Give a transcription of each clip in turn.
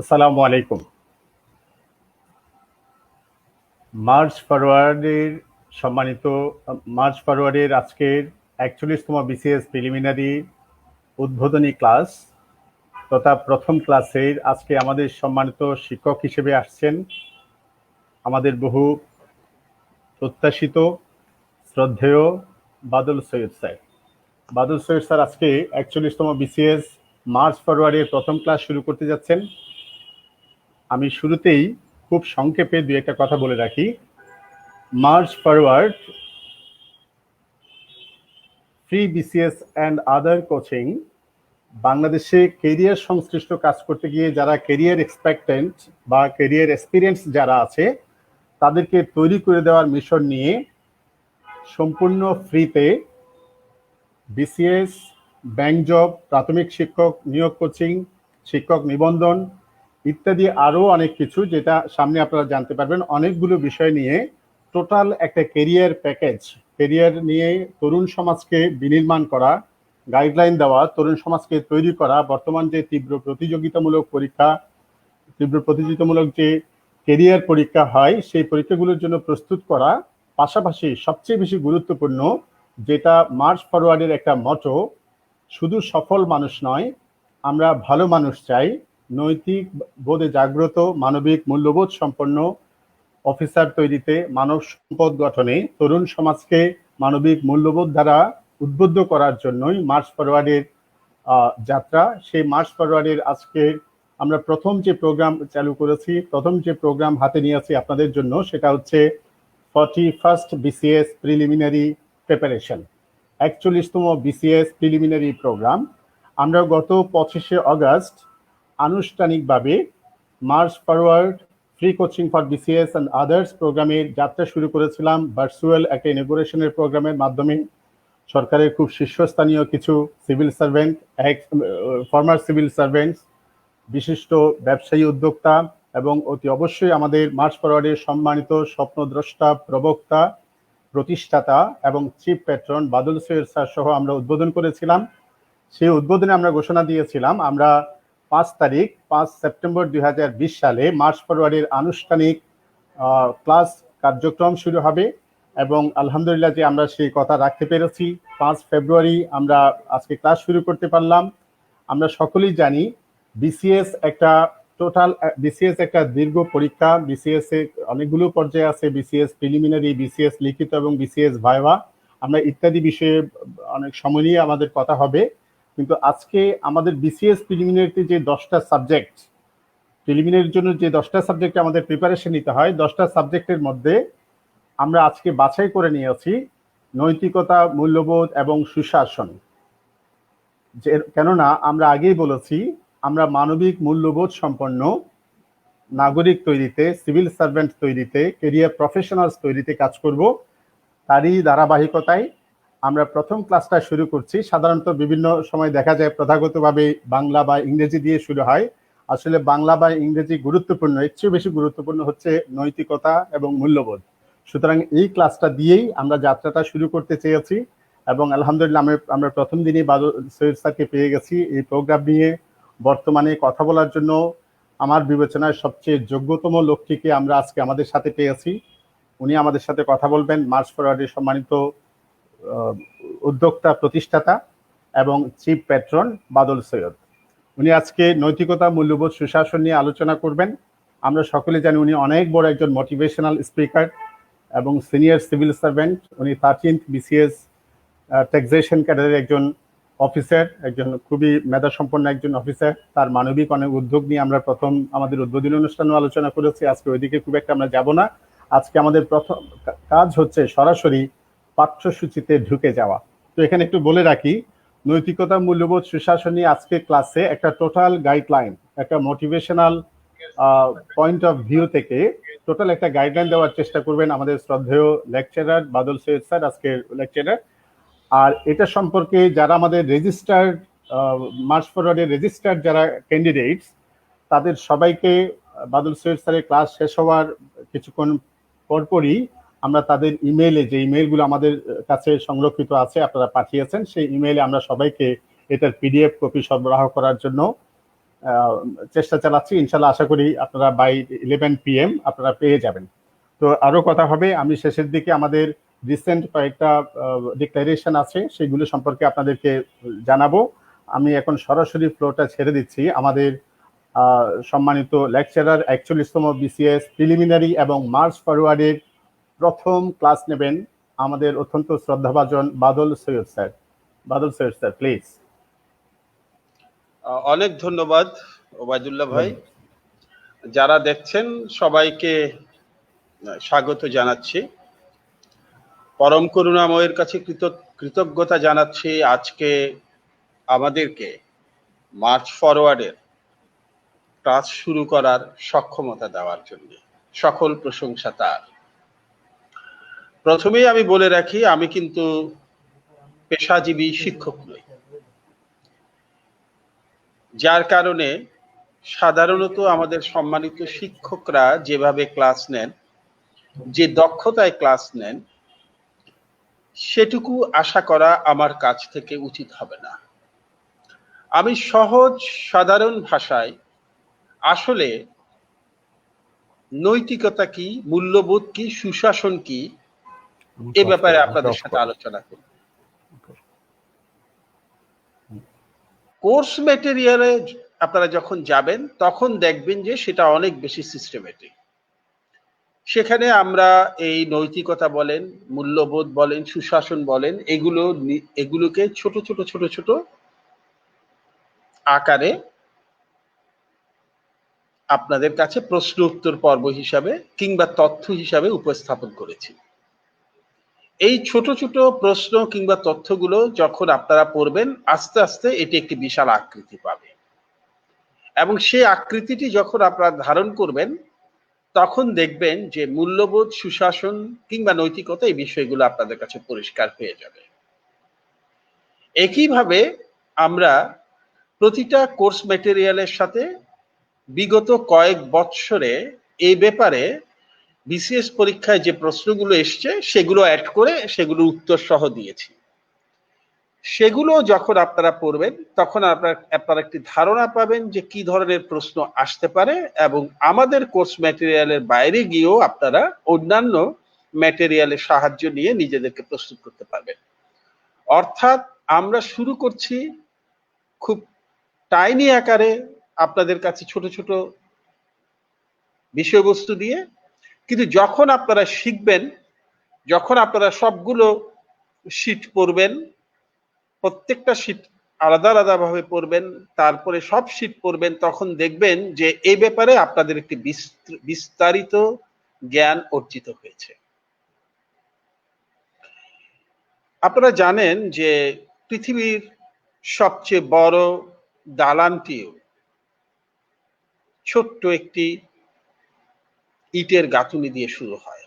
আসসালামু আলাইকুম। মার্চ ফরওয়ার্ডের সম্মানিত মার্চ ফরওয়ার্ডের আজকের ৪১তম বিসিএস প্রিলিমিনারি উদ্বোধনী ক্লাস তথা প্রথম ক্লাসের আজকে আমাদের সম্মানিত শিক্ষক হিসেবে আসছেন আমাদের বহু প্রত্যাশিত শ্রদ্ধেয় বাদল সৈয়দ স্যার। বাদল সৈয়দ স্যার আজকে ৪১তম বিসিএস মার্চ ফরওয়ার্ডের প্রথম ক্লাস শুরু করতে যাচ্ছেন। আমি শুরুতেই খুব সংক্ষেপে দুই একটা কথা বলে রাখি। March Forward free BCS and other coaching বাংলাদেশে কেরিয়ার সংশ্লিষ্ট কাজ করতে গিয়ে যারা কেরিয়ার এক্সপেক্টেন্ট বা কেরিয়ার এক্সপিরিয়েন্স যারা আছে তাদেরকে তৈরি করে দেওয়ার মিশন নিয়ে সম্পূর্ণ ফ্রিতে বিসিএস, ব্যাংক জব, প্রাথমিক শিক্ষক নিয়োগ কোচিং, শিক্ষক নিবন্ধন ইত্যাদি আরও অনেক কিছু যেটা সামনে আপনারা জানতে পারবেন। অনেকগুলো বিষয় নিয়ে টোটাল একটা কেরিয়ার প্যাকেজ, কেরিয়ার নিয়ে তরুণ সমাজকে বিনির্মাণ করা, গাইডলাইন দেওয়া, তরুণ সমাজকে তৈরি করা, বর্তমান যে তীব্র প্রতিযোগিতামূলক যে কেরিয়ার পরীক্ষা হয় সেই পরীক্ষাগুলোর জন্য প্রস্তুত করা, পাশাপাশি সবচেয়ে বেশি গুরুত্বপূর্ণ যেটা মার্চ ফরওয়ার্ডের একটা মটো, শুধু সফল মানুষ নয়, আমরা ভালো মানুষ চাই, নৈতিক বোধে জাগ্রত, মানবিক মূল্যবোধ সম্পন্ন অফিসার তৈরিতে, মানব সম্পদ গঠনে, তরুণ সমাজকে মানবিক মূল্যবোধ দ্বারা উদ্বুদ্ধ করার জন্যই মার্চ ফরওয়ার্ডের যাত্রা। সেই মার্চ ফরওয়ার্ডের আজকে আমরা প্রথম যে প্রোগ্রাম চালু করেছি, প্রথম যে প্রোগ্রাম হাতে নিয়েছি আপনাদের জন্য, সেটা হচ্ছে 41st বিসিএস প্রিলিমিনারি প্রিপারেশন, ৪১তম বিসিএস প্রিলিমিনারি প্রোগ্রাম। আমরা গত 25শে অগাস্ট আনুষ্ঠানিকভাবে March Forward free coaching for BCS and others প্রোগ্রামের যাত্রা শুরু করেছিলাম ভার্চুয়াল একটা ইনগুরেশনের প্রোগ্রামের মাধ্যমে। সরকারের খুব শীর্ষস্থানীয় কিছু civil servant, former civil servants, বিশিষ্ট ব্যবসায়ী উদ্যোক্তা এবং অতি অবশ্যই আমাদের মার্চ ফরওয়ার্ডের সম্মানিত স্বপ্নদ্রষ্টা, প্রবক্তা, প্রতিষ্ঠাতা এবং চিফ প্যাট্রন বাদল সৈয়দ স্যার সহ আমরা উদ্বোধন করেছিলাম। সেই উদ্বোধনে আমরা ঘোষণা দিয়েছিলাম আমরা 5 সেপ্টেম্বর 2020 সালে মার্চ ফরওয়ার্ডের আনুষ্ঠানিক ক্লাস কার্যক্রম শুরু হবে এবং আলহামদুলিল্লাহ যে আমরা সেই কথা রাখতে পেরেছি। 5 ফেব্রুয়ারি আমরা আজকে ক্লাস শুরু করতে পারলাম। আমরা সকলেই জানি বিসিএস একটা দীর্ঘ পরীক্ষা। বিসিএস এ অনেকগুলো পর্যায়ে আছে, বিসিএস প্রিলিমিনারি, বিসিএস লিখিত এবং বিসিএস ভাইভা। আমরা ইত্যাদি বিষয়ে অনেক সময় নিয়ে আমাদের কথা হবে, কিন্তু আজকে আমাদের বিসিএস প্রিলিমিনারিতে যে 10টা সাবজেক্ট, প্রিলিমিনারির জন্য যে 10টা সাবজেক্টে আমাদের প্রিপারেশন নিতে হয়, 10টা সাবজেক্টের মধ্যে আমরা আজকে বাছাই করে নিয়েছি নৈতিকতা, মূল্যবোধ এবং সুশাসন। কেননা আমরা আগেই বলেছি আমরা মানবিক মূল্যবোধ সম্পন্ন নাগরিক তৈরিতে, সিভিল সার্ভেন্ট তৈরিতে, কেরিয়ার প্রফেশনালস তৈরিতে কাজ করব। তারই ধারাবাহিকতায় আমরা প্রথম ক্লাসটা শুরু করছি। সাধারণত বিভিন্ন সময় দেখা যায় প্রথাগতভাবে বাংলা বা ইংরেজি দিয়ে শুরু হয়। আসলে বাংলা বা ইংরেজি গুরুত্বপূর্ণ, এর চেয়ে বেশি গুরুত্বপূর্ণ হচ্ছে নৈতিকতা এবং মূল্যবোধ। সুতরাং এই ক্লাসটা দিয়েই আমরা যাত্রাটা শুরু করতে চেয়েছি এবং আলহামদুলিল্লাহ আমরা প্রথম দিনই বাদল সৈয়দ স্যারকে পেয়ে গেছি এই প্রোগ্রাম নিয়ে বর্তমানে কথা বলার জন্য। আমার বিবেচনায় সবচেয়ে যোগ্যতম লোকটিকে আমরা আজকে আমাদের সাথে পেয়েছি। উনি আমাদের সাথে কথা বলবেন, মার্চ ফরওয়ার্ডের সম্মানিত উদ্যোক্তা, প্রতিষ্ঠাতা এবং চিফ প্যাট্রন বাদল সৈয়দ। উনি আজকে নৈতিকতা, মূল্যবোধ, সুশাসন নিয়ে আলোচনা করবেন। আমরা সকলে জানি উনি অনেক বড় একজন মোটিভেশনাল স্পিকার এবং সিনিয়র সিভিল সার্ভেন্ট। উনি 13th বিসিএস ট্যাক্সেশন ক্যাডারের একজন অফিসার, একজন খুবই মেধাসম্পন্ন একজন অফিসার। তার মানবিক অনেক উদ্যোগ নিয়ে আমরা প্রথম আমাদের উদ্বোধনী অনুষ্ঠানেও আলোচনা করেছি। আজকে ওইদিকে খুব একটা আমরা যাব না। আজকে আমাদের প্রথম কাজ হচ্ছে সরাসরি পাঠ্যসূচিতে ঢুকে যাওয়া। তো এখানে একটু বলে রাখি, নৈতিকতা, মূল্যবোধ, সুশাসন নিয়ে আজকে ক্লাসে একটা টোটাল গাইডলাইন, একটা মোটিভেশনাল পয়েন্ট অফ ভিউ থেকে টোটাল একটা গাইডলাইন দেওয়ার চেষ্টা করবেন আমাদের শ্রদ্ধেয় লেকচারার বাদল সৈয়দ স্যার, আজকের লেকচারার। আর এটা সম্পর্কে যারা আমাদের রেজিস্টার্ড মার্চ ফরওয়ার্ডের রেজিস্টার্ড যারা ক্যান্ডিডেটস, তাদের সবাইকে বাদল সৈয়দ স্যারের ক্লাস শেষ হওয়ার কিছুক্ষণ পরপরই আমরা তাদের ইমেইলে, যে ইমেইলগুলো আমাদের কাছে সংরক্ষিত আছে, আপনারা পাঠিয়েছেন, সেই ইমেইলে আমরা সবাইকে এটার পিডিএফ কপি সরবরাহ করার জন্য চেষ্টা চালাচ্ছি। ইনশাল্লাহ আশা করি আপনারা বাই 11 PM আপনারা পেয়ে যাবেন। তো আরো কথা হবে, আমি শেষের দিকে আমাদের রিসেন্ট কয়েকটা ডিক্লারেশন আছে সেগুলো সম্পর্কে আপনাদেরকে জানাবো। আমি এখন সরাসরি ফ্লোটা ছেড়ে দিচ্ছি আমাদের সম্মানিত লেকচারার 41তম BCS প্রিলিমিনারি এবং মার্চ ফরওয়ার্ডের প্রথম ক্লাস নেবেন আমাদের অত্যন্ত শ্রদ্ধাভাজন Badal Syed sir. Badal Syed sir, please. অনেক ধন্যবাদ ওবায়দুল্লাহ ভাই। যারা দেখছেন সবাইকে স্বাগত জানাচ্ছি। পরম করুণাময়ের কাছে কৃতজ্ঞতা জানাচ্ছি আজকে আমাদেরকে মার্চ ফরওয়ার্ডের ক্লাস শুরু করার সক্ষমতা দেওয়ার জন্য। সকল প্রশংসা তার। প্রথমেই আমি বলে রাখি, আমি কিন্তু পেশাজীবী শিক্ষক নই, যার কারণে সাধারণত আমাদের সম্মানিত শিক্ষকরা যেভাবে ক্লাস নেন, যে দক্ষতায় ক্লাস নেন, সেটুকু আশা করা আমার কাছ থেকে উচিত হবে না। আমি সহজ সাধারণ ভাষায় আসলে নৈতিকতা কি, মূল্যবোধ কি, সুশাসন কি, এ ব্যাপারে আপনাদের সাথে আলোচনা করব। কোর্স ম্যাটেরিয়ালে আপনারা যখন যাবেন তখন দেখবেন যে সেটা অনেক বেশি সিস্টেমেটিক। সেখানে আমরা এই নৈতিকতা বলেন, মূল্যবোধ বলেন, সুশাসন বলেন, এগুলোকে ছোট ছোট আকারে আপনাদের কাছে প্রশ্ন উত্তর পর্ব হিসাবে কিংবা তথ্য হিসাবে উপস্থাপন করেছি। এই ছোট ছোট প্রশ্ন কিংবা তথ্যগুলো যখন আপনারা পড়বেন, আস্তে আস্তে এটি একটি বিশাল আকৃতি পাবে এবং সেই আকৃতিটি যখন আপনারা ধারণ করবেন তখন দেখবেন যে মূল্যবোধ, সুশাসন কিংবা নৈতিকতা, এই বিষয়গুলো আপনাদের কাছে পরিষ্কার হয়ে যাবে। একইভাবে আমরা প্রতিটা কোর্স ম্যাটেরিয়ালের সাথে বিগত কয়েক বৎসরে এই ব্যাপারে বিসিএস পরীক্ষায় যে প্রশ্নগুলো এসছে সেগুলো অ্যাড করে সেগুলোর উত্তর সহ দিয়েছি। সেগুলো যখন আপনারা পড়বেন তখন আপনারা একটি ধারণা পাবেন যে কি ধরনের প্রশ্ন আসতে পারে এবং আমাদের কোর্স ম্যাটেরিয়ালের বাইরে গিয়েও আপনারা অন্যান্য ম্যাটেরিয়ালের সাহায্য নিয়ে নিজেদেরকে প্রস্তুত করতে পারবেন। অর্থাৎ আমরা শুরু করছি খুব টাইনি আকারে আপনাদের কাছে ছোট ছোট বিষয়বস্তু দিয়ে, কিন্তু যখন আপনারা শিখবেন, যখন আপনারা সবগুলো শীট পড়বেন, প্রত্যেকটা শীট আলাদা আলাদা ভাবে পড়বেন, তারপরে সব শীট পড়বেন, তখন দেখবেন যে এই ব্যাপারে আপনাদের একটি বিস্তারিত জ্ঞান অর্জিত হয়েছে। আপনারা জানেন যে পৃথিবীর সবচেয়ে বড় দালানটিও ছোট্ট একটি ইটের গাঁথুনি দিয়ে শুরু হয়।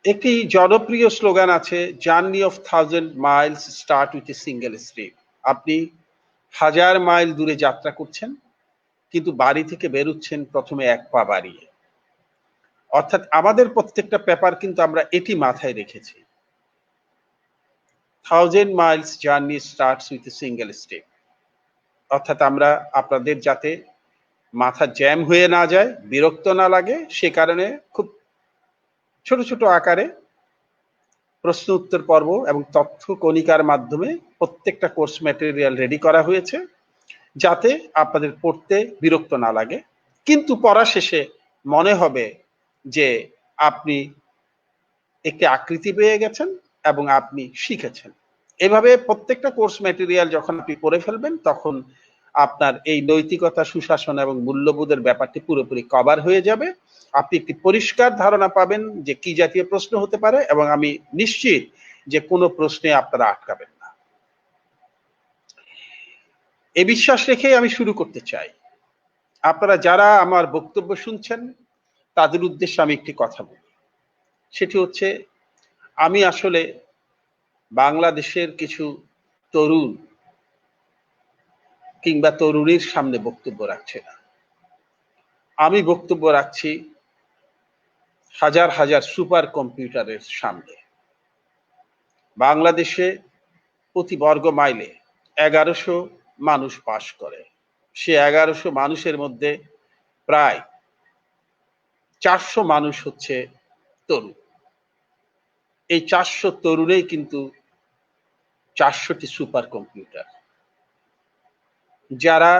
একটি জনপ্রিয় স্লোগান আছে, journey of 1000 Miles start with a single step. আপনি 1000 মাইল দূরে যাত্রা করছেন, কিন্তু বাড়ি থেকে বেরোচ্ছেন প্রথমে এক পা বাড়িয়ে। অর্থাৎ আমাদের প্রত্যেকটা পেপার কিন্তু আমরা এটি মাথায় রেখেছি, 1000 Miles journey starts with a single step. অর্থাৎ আমরা আপনাদের যাতে মাথা জ্যাম হয়ে না যায়, বিরক্ত না লাগে, সে কারণে খুব ছোট ছোট আকারে প্রশ্ন উত্তর পর্ব এবং তথ্য কণিকার মাধ্যমে প্রত্যেকটা কোর্স ম্যাটেরিয়াল রেডি করা হয়েছে, যাতে আপনাদের পড়তে বিরক্ত না লাগে, কিন্তু পড়া শেষে মনে হবে যে আপনি একটি আকৃতি পেয়ে গেছেন এবং আপনি শিখেছেন। এভাবে প্রত্যেকটা কোর্স ম্যাটেরিয়াল যখন আপনি পড়ে ফেলবেন, তখন আপনার এই নৈতিকতা, সুশাসন এবং মূল্যবোধের ব্যাপারটি পুরোপুরি কভার হয়ে যাবে। আপনি একটি পরিষ্কার ধারণা পাবেন যে কি জাতীয় প্রশ্ন হতে পারে, এবং আমি নিশ্চিত যে কোনো প্রশ্নে আপনারা আটকাবেন না। এই বিশ্বাস রেখেই আমি শুরু করতে চাই। আপনারা যারা আমার বক্তব্য শুনছেন তাদের উদ্দেশ্যে আমি একটি কথা বলি, সেটি হচ্ছে, আমি আসলে বাংলাদেশের কিছু তরুণ কিংবা তরুণীর সামনে বক্তব্য রাখছি না, আমি বক্তব্য রাখছি হাজার হাজার সুপার কম্পিউটারের সামনে। বাংলাদেশে প্রতি বর্গ মাইলে 1100 মানুষ বাস করে। সে 1100 মানুষের মধ্যে প্রায় 400 মানুষ হচ্ছে তরুণ। এই 400 তরুণেই কিন্তু 400টি সুপার কম্পিউটার, যারা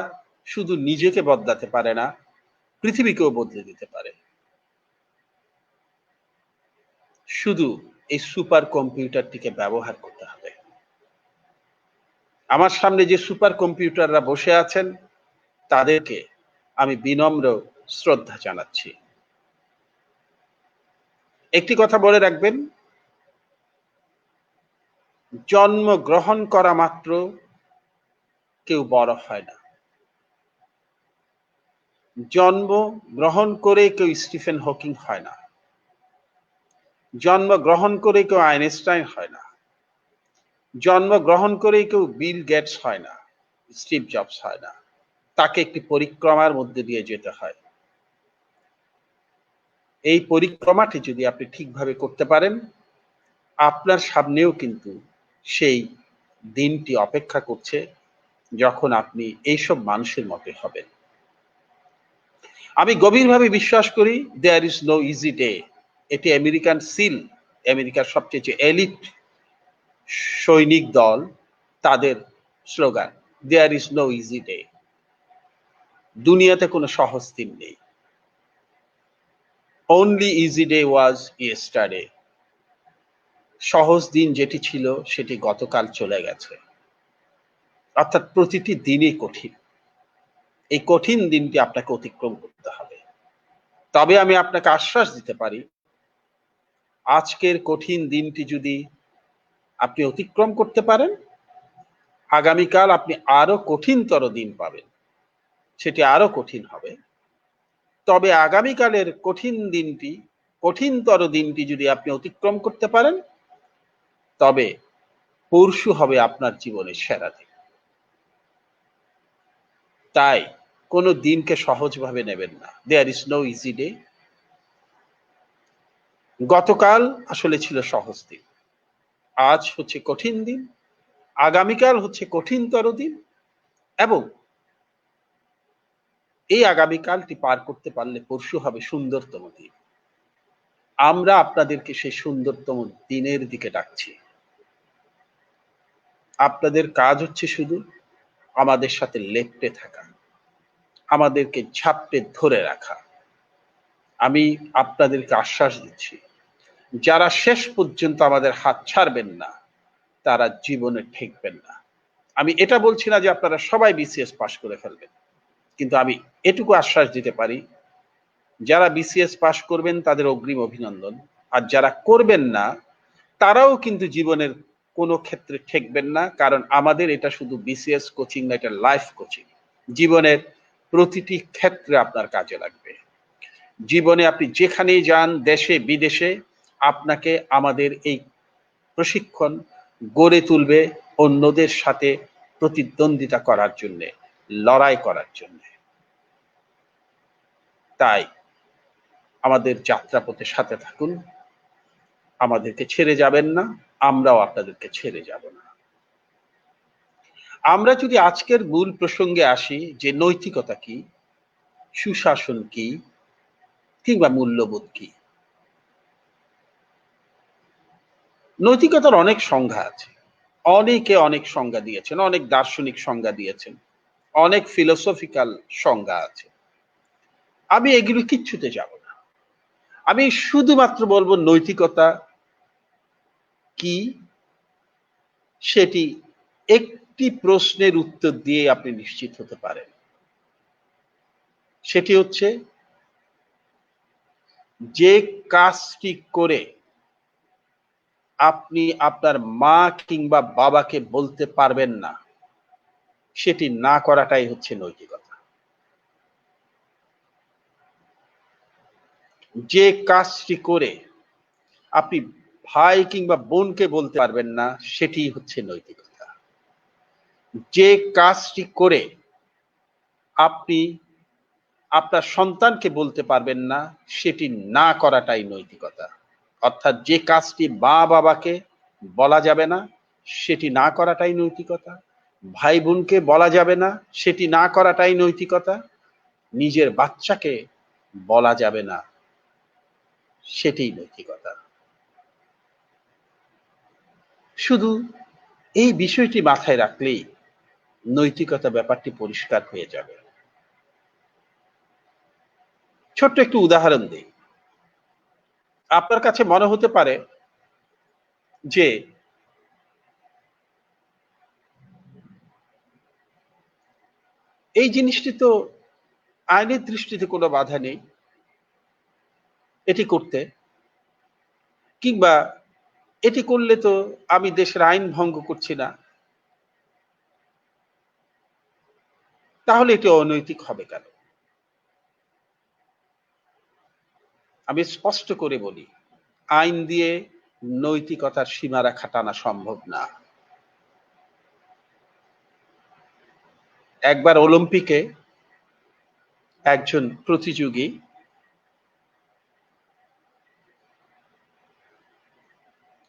শুধু নিজেকে বদলাতে পারে না, পৃথিবীকেও বদলে দিতে পারে। শুধু এই সুপার কম্পিউটারটিকে ব্যবহার করতে হবে। আমার সামনে যে সুপার কম্পিউটাররা বসে আছেন, তাদেরকে আমি বিনম্র শ্রদ্ধা জানাচ্ছি। একটি কথা বলে রাখবেন, জন্মগ্রহণ করা মাত্র কেউ বড় হয় না। জন্ম গ্রহণ করে কেউ স্টিফেন হকিং হয় না। জন্মগ্রহণ করে কেউ আইনস্টাইন হয় না। জন্মগ্রহণ করে কেউ বিল গেটস হয় না, স্টিভ জবস হয় না। তাকে একটি পরিক্রমার মধ্যে দিয়ে যেতে হয়। এই পরিক্রমাটি যদি আপনি ঠিকভাবে করতে পারেন, আপনার সামনেও কিন্তু সেই দিনটি অপেক্ষা করছে যখন আপনি এইসব মানুষের মতো হবেন। আমি গভীরভাবে বিশ্বাস করি there is no easy day. এটি আমেরিকান সিল, আমেরিকার সবচেয়ে যে এলিট সৈনিক দল, তাদের slogan, there is no easy day. দুনিয়াতে কোনো সহজ দিন নেই। Only easy day was yesterday. সহজ দিন যেটি ছিল সেটি গতকাল চলে গেছে। অর্থাৎ প্রতিটি দিনই কঠিন। এই কঠিন দিনটি আপনাকে অতিক্রম করতে হবে। তবে আমি আপনাকে আশ্বাস দিতে পারি, আজকের কঠিন দিনটি যদি আপনি অতিক্রম করতে পারেন, আগামীকাল আপনি আরো কঠিনতর দিন পাবেন। সেটি আরো কঠিন হবে। তবে আগামীকালের কঠিনতর দিনটি যদি আপনি অতিক্রম করতে পারেন, তবে পরশু হবে আপনার জীবনের সেরা দিন। তাই কোনো দিনকে সহজভাবে নেবেন না। There is no easy day. গতকাল আসলে ছিল সহজ দিন, আজ হচ্ছে কঠিন দিন, আগামীকাল হচ্ছে কঠিনতর দিন, এবং এই আগামীকালটি পার করতে পারলে পরশু হবে সুন্দরতম দিন। আমরা আপনাদেরকে সেই সুন্দরতম দিনের দিকে ডাকছি। আপনাদের কাজ হচ্ছে শুধু আমাদের সাথে লেপ্টে থাকা, আমাদেরকে ঝাপটে ধরে রাখা। আমি আপনাদেরকে আশ্বাস দিচ্ছি, যারা শেষ পর্যন্ত আমাদের হাত ছাড়বেন না, তারা জীবনে ঠেকবেন না। আমি এটা বলছি না যে আপনারা সবাই বিসিএস পাশ করে ফেলবেন, কিন্তু আমি এটুকু আশ্বাস দিতে পারি, যারা বিসিএস পাশ করবেন তাদের অগ্রিম অভিনন্দন, আর যারা করবেন না তারাও কিন্তু জীবনের কোনো ক্ষেত্রে ঠেকবেন না। কারণ আমাদের এটা শুধু বিসিএস কোচিং না, এটা লাইফ কোচিং। জীবনের প্রতিটি ক্ষেত্রে আপনার কাজে লাগবে। জীবনে আপনি যেখানেই যান, দেশে বিদেশে, আপনাকে আমাদের এই প্রশিক্ষণ গড়ে তুলবে অন্যদের সাথে প্রতিদ্বন্দ্বিতা করার জন্য, লড়াই করার জন্য। তাই আমাদের যাত্রাপথে সাথে থাকুন, আমাদেরকে ছেড়ে যাবেন না, আমরাও আপনাদেরকে ছেড়ে যাব না। আমরা যদি আজকের মূল প্রসঙ্গে আসি, যে নৈতিকতা কি, সুশাসন কি, কিংবা মূল্যবোধ কি। নৈতিকতার অনেক সংজ্ঞা আছে, অনেকে অনেক সংজ্ঞা দিয়েছেন, অনেক দার্শনিক সংজ্ঞা দিয়েছেন, অনেক ফিলোসফিক্যাল সংজ্ঞা আছে। আমি এগুলো কিচ্ছুতে যাব না। আমি শুধুমাত্র বলবো নৈতিকতা কি, সেটি একটি প্রশ্নের উত্তর দিয়ে আপনি নিশ্চিত হতে পারেন। সেটি হচ্ছে, যে কাজটি করে আপনি আপনার মা কিংবা বাবাকে বলতে পারবেন না, সেটি না করাটাই হচ্ছে নৈতিকতা। যে কাজটি করে আপনি ভাই কিংবা বোনকে বলতে পারবেন না, সেটি হচ্ছে নৈতিকতা। যে কাজটি করে আপনি আপনার সন্তানকে বলতে পারবেন না, সেটি না করাটাই নৈতিকতা। অর্থাৎ যে কাজটি মা বাবাকে বলা যাবে না, সেটি না করাটাই নৈতিকতা। ভাই বোনকে বলা যাবে না, সেটি না করাটাই নৈতিকতা। নিজের বাচ্চাকে বলা যাবে না, সেটাই নৈতিকতা। শুধু এই বিষয়টি মাথায় রাখলেই নৈতিকতা ব্যাপারটি পরিষ্কার হয়ে যাবে। ছোট্ট একটু উদাহরণ দিই। আপনার কাছে মনে হতে পারে যে এই জিনিসটি তো আইনের দৃষ্টিতে কোনো বাধা নেই এটি করতে, কিংবা এটি করলে তো আমি দেশের আইন ভঙ্গ করছি না, তাহলে এটি অনৈতিক হবে কেন? আমি স্পষ্ট করে বলি, আইন দিয়ে নৈতিকতার সীমারেখা টানা সম্ভব না। একবার অলিম্পিকে একজন প্রতিযোগী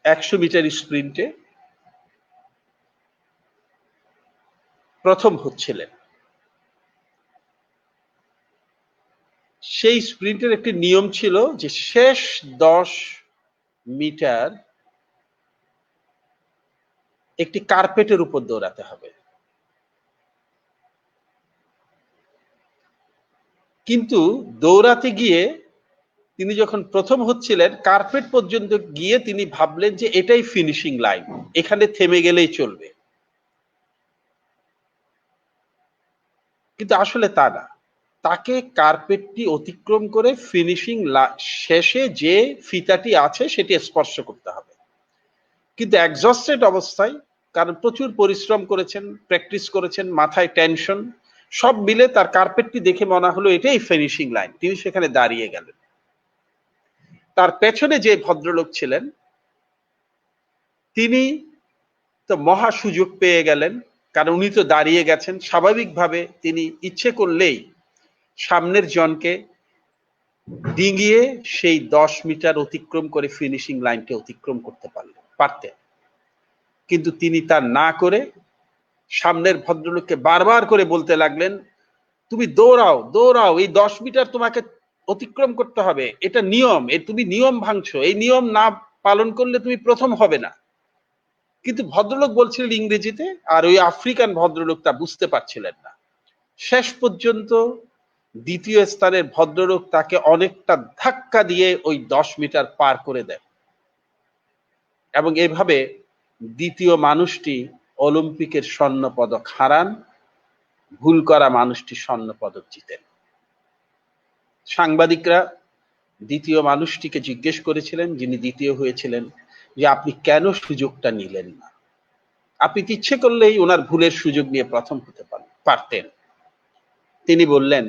100 মিটার স্প্রিন্টে প্রথম হচ্ছিলেন। সেই স্প্রিন্টের একটি নিয়ম ছিল যে শেষ 10 মিটার একটি কার্পেটের উপর দৌড়াতে হবে। কিন্তু দৌড়াতে গিয়ে তিনি যখন প্রথম হচ্ছিলেন, কার্পেট পর্যন্ত গিয়ে তিনি ভাবলেন যে এটাই ফিনিশিং লাইন, এখানে থেমে গেলেই চলবে। কিন্তু আসলে তা না, তাকে কার্পেটটি অতিক্রম করে ফিনিশিং শেষে যে ফিতাটি আছে সেটি স্পর্শ করতে হবে। কিন্তু এক্সস্টেড অবস্থায়, কারণ প্রচুর পরিশ্রম করেছেন, প্র্যাকটিস করেছেন, মাথায় টেনশন, সব মিলে তার কার্পেটটি দেখে মনে হলো এটাই ফিনিশিং লাইন। তিনি সেখানে দাঁড়িয়ে গেলেন। তার পেছনে যে ভদ্রলোক ছিলেন তিনি তো মহা সুযোগ পেয়ে গেলেন, কারণ উনি তো দাঁড়িয়ে গেছেন। স্বাভাবিকভাবে তিনি ইচ্ছে করলেই সামনের জনকে ডিঙিয়ে সেই 10 মিটার অতিক্রম করে ফিনিশিং লাইনকে অতিক্রম করতে পারতেন। কিন্তু তিনি তা না করে সামনের ভদ্রলোককে বারবার করে বলতে লাগলেন, তুমি দৌড়াও দৌড়াও, এই 10 মিটার তোমাকে অতিক্রম করতে হবে, এটা নিয়ম, তুমি নিয়ম ভাঙছো, এই নিয়ম না পালন করলে তুমি প্রথম হবে না। কিন্তু ভদ্রলোক বলছিলেন ইংরেজিতে, আর ওই আফ্রিকান ভদ্রলোক তা বুঝতে পারছিলেন না। শেষ পর্যন্ত দ্বিতীয় স্থানের ভদ্রলোক তাকে অনেকটা ধাক্কা দিয়ে ওই 10 মিটার পার করে দেন, এবং এভাবে দ্বিতীয় মানুষটি অলিম্পিকের স্বর্ণ পদক হারান, ভুল করা মানুষটি স্বর্ণ পদক জিতেন। সাংবাদিকরা দ্বিতীয় মানুষটিকে জিজ্ঞেস করেছিলেন, যিনি দ্বিতীয় হয়েছিলেন, যে আপনি কেন সুযোগটা নিলেন না? আপনি ইচ্ছে করলেই ওনার ভুলের সুযোগ নিয়ে প্রথম হতে পারতেন। তিনি বললেন,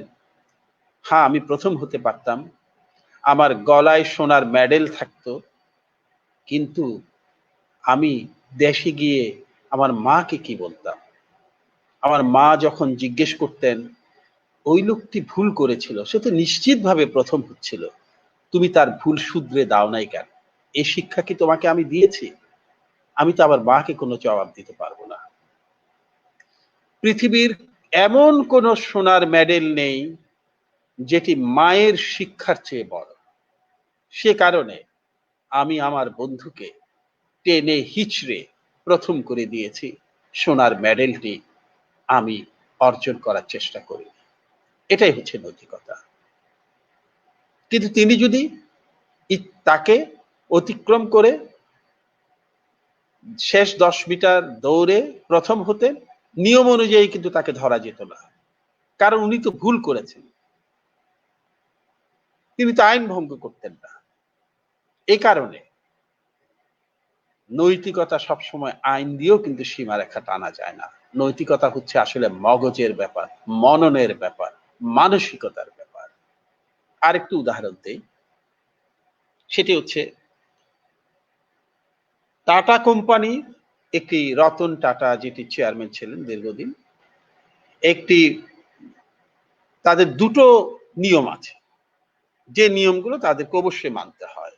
হ্যাঁ আমি প্রথম হতে পারতাম, আমার গলায় সোনার মেডেল থাকতো, কিন্তু আমি দেশে গিয়ে আমার মাকে কি বলতাম? আমার মা যখন জিজ্ঞেস করতেন, ওই লোকটি ভুল করেছিল, সে তো নিশ্চিতভাবে প্রথম হচ্ছিল, তুমি তার ভুল শুধরে দাও নাই কেন? এই শিক্ষা কি তোমাকে আমি দিয়েছি? আমি তো আমার মাকে কোনো জবাব দিতে পারবো না। পৃথিবীর এমন কোন সোনার মেডেল নেই যেটি মায়ের শিক্ষার চেয়ে বড়। সে কারণে আমি আমার বন্ধুকে টেনে হিচড়ে প্রথম করে দিয়েছি, সোনার মেডেলটি আমি অর্জন করার চেষ্টা করি। এটাই হচ্ছে নৈতিকতা। কিন্তু তিনি যদি তাকে অতিক্রম করে শেষ 10 মিটার দৌড়ে প্রথম হতেন, নিয়ম অনুযায়ী কিন্তু তাকে ধরা যেত না, কারণ উনি তো ভুল করেছেন, তিনি তো আইন ভঙ্গ করতেন না। এই কারণে নৈতিকতা সবসময় আইন দিয়েও কিন্তু সীমারেখা টানা যায় না। নৈতিকতা হচ্ছে আসলে মগজের ব্যাপার, মননের ব্যাপার, মানসিকতার ব্যাপার। আরেকটু উদাহরণ দেই, সেটি হচ্ছে টাটা কোম্পানি, একটি রতন টাটা যেটি চেয়ারম্যান ছিলেন দীর্ঘদিন, একটি তাদের দুটো নিয়ম আছে, যে নিয়মগুলো তাদেরকে অবশ্যই মানতে হয়।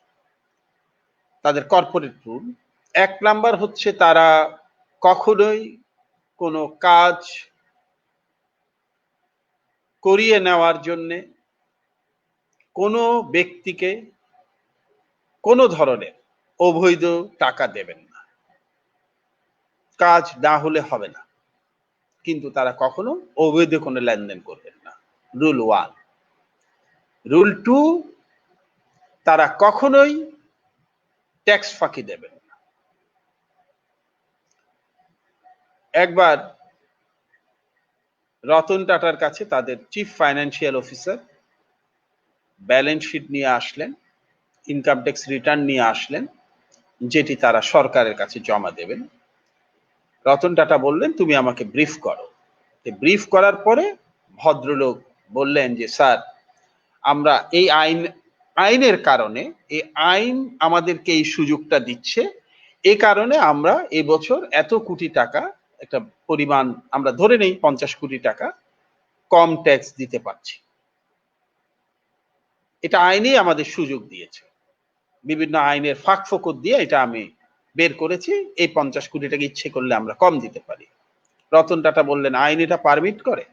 তাদের কর্পোরেট রুল, এক নাম্বার হচ্ছে তারা কখনোই কোনো কাজ করিয়ে নেওয়ার জন্যে কোনো ব্যক্তিকে কোনো ধরনের অবৈধ টাকা দেবেন না। কাজ না হলে হবে না, কিন্তু তারা কখনো অবৈধ কোনো লেনদেন করবেন না। রুল 1। রুল 2, তারা কখনোই ট্যাক্স ফাঁকি দেবেন না। একবার রতন টাটার কাছে তাদের chief financial officer balance sheet নিয়ে আসলেন, ইনকাম ট্যাক্স রিটার্ন নিয়ে আসলেন, যেটি তারা সরকারের কাছে জমা দেবেন। রতন টাটা বললেন, তুমি আমাকে ব্রিফ করো। ব্রিফ করার পরে ভদ্রলোক বললেন যে, স্যার, আমরা এই আইনের কারণে, এই আইন আমাদেরকে এই সুযোগটা দিচ্ছে, এ কারণে আমরা এবছর এত কোটি টাকা, একটা পরিমাণ আমরা ধরে নেই 50 কোটি টাকা কম ট্যাক্স দিতে পারছি। এটা আইনেই আমাদের সুযোগ দিয়েছে। বিভিন্ন আইনের ফাঁক ফোকর দিয়ে এটা আমি বের করেছি, এই 50 কোটি টাকা ইচ্ছে করলে আমরা কম দিতে পারি। রতন টাটা বললেন, আইন এটা পারমিট করে?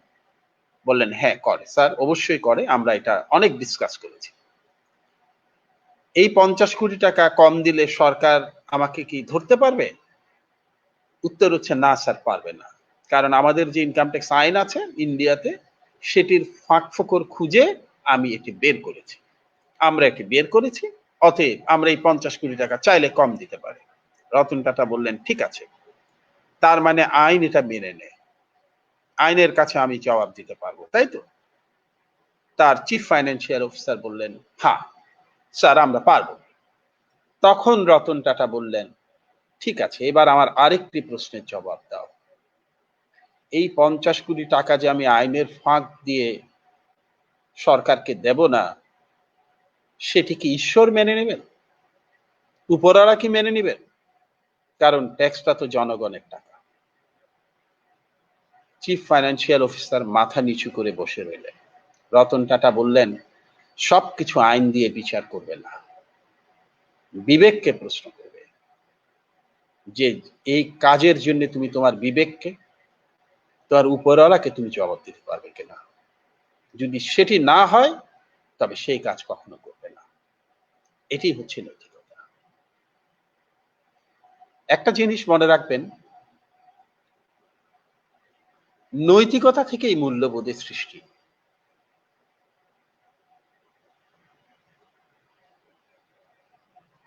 বললেন, হ্যাঁ করে স্যার, অবশ্যই করে, আমরা এটা অনেক ডিসকাস করেছি। এই 50 কোটি টাকা কম দিলে সরকার আমাকে কি ধরতে পারবে? উত্তর হচ্ছে, না স্যার, পারবে না। কারণ আমাদের যে ইনকাম ট্যাক্স আইন আছে ইন্ডিয়াতে, সেটির ফাঁক ফোকর খুঁজে আমি এটি বের করেছি। আমরা এটি বের করেছি, অতএব আমরা এই 50 কোটি টাকা চাইলে কম দিতে পারি। রতন টাটা বললেন, ঠিক আছে, তার মানে আইন এটা মেনে নেয়, আইনের কাছে আমি জবাব দিতে পারবো, তাই তো? তার চিফ ফাইন্যান্সিয়াল অফিসার বললেন, হ্যাঁ স্যার, আমরা পারবো। তখন রতন টাটা বললেন, ঠিক আছে, এবার আমার আরেকটি প্রশ্নের জবাব দাও। এই 50 কোটি টাকা যে আমি আইনের ফাঁক দিয়ে সরকারকে দেব না, সেটি কি ঈশ্বর মেনে নেবেন? উপরওয়ালা কি মেনে নেবেন? কারণ ট্যাক্সটা তো জনগণের টাকা। চিফ ফাইন্যান্সিয়াল অফিসার মাথা নিচু করে বসে রইলেন। রতন টাটা বললেন, সবকিছু আইন দিয়ে বিচার করবে না, বিবেককে প্রশ্ন করবে, যে এই কাজের জন্য তুমি তোমার বিবেককে, তোমার উপরওয়ালাকে তুমি জবাব দিতে পারবে কিনা। যদি সেটি না হয়, তবে সেই কাজ কখনো করবে না। এটি হচ্ছে নৈতিকতা। একটা জিনিস মনে রাখবেন, নৈতিকতা থেকেই মূল্যবোধের সৃষ্টি।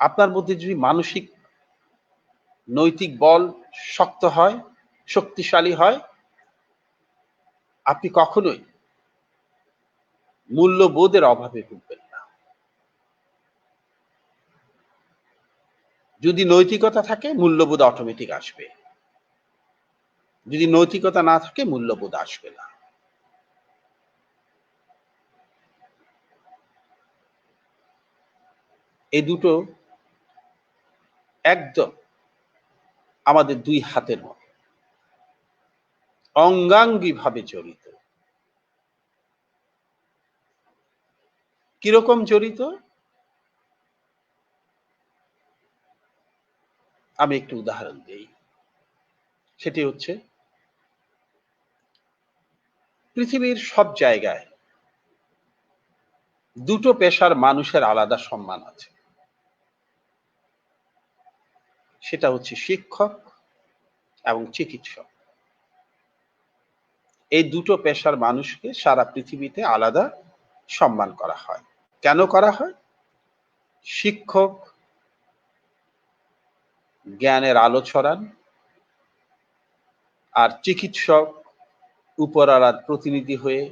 আপনার মধ্যে যদি মানসিক নৈতিক বল শক্ত হয়, শক্তিশালী হয়, আপনি কখনোই মূল্যবোধের অভাবে ভুগবেন না। যদি নৈতিকতা থাকে, মূল্যবোধ অটোমেটিক আসবে। যদি নৈতিকতা না থাকে, মূল্যবোধ আসবে না। এই দুটো একদম আমাদের দুই হাতের মতো, অঙ্গাঙ্গী ভাবে জড়িত। কিরকম জড়িত? আমি একটু উদাহরণ দিই। সেটি হচ্ছে, পৃথিবীর সব জায়গায় দুটো পেশার মানুষের আলাদা সম্মান আছে। সেটা হচ্ছে শিক্ষক এবং চিকিৎসক। এই দুটো পেশার মানুষকে সারা পৃথিবীতে আলাদা সম্মান করা হয়। কেন করা হয়? শিক্ষক জ্ঞানের আলো ছড়ান, আর চিকিৎসক উপরওয়ালার প্রতিনিধি হয়ে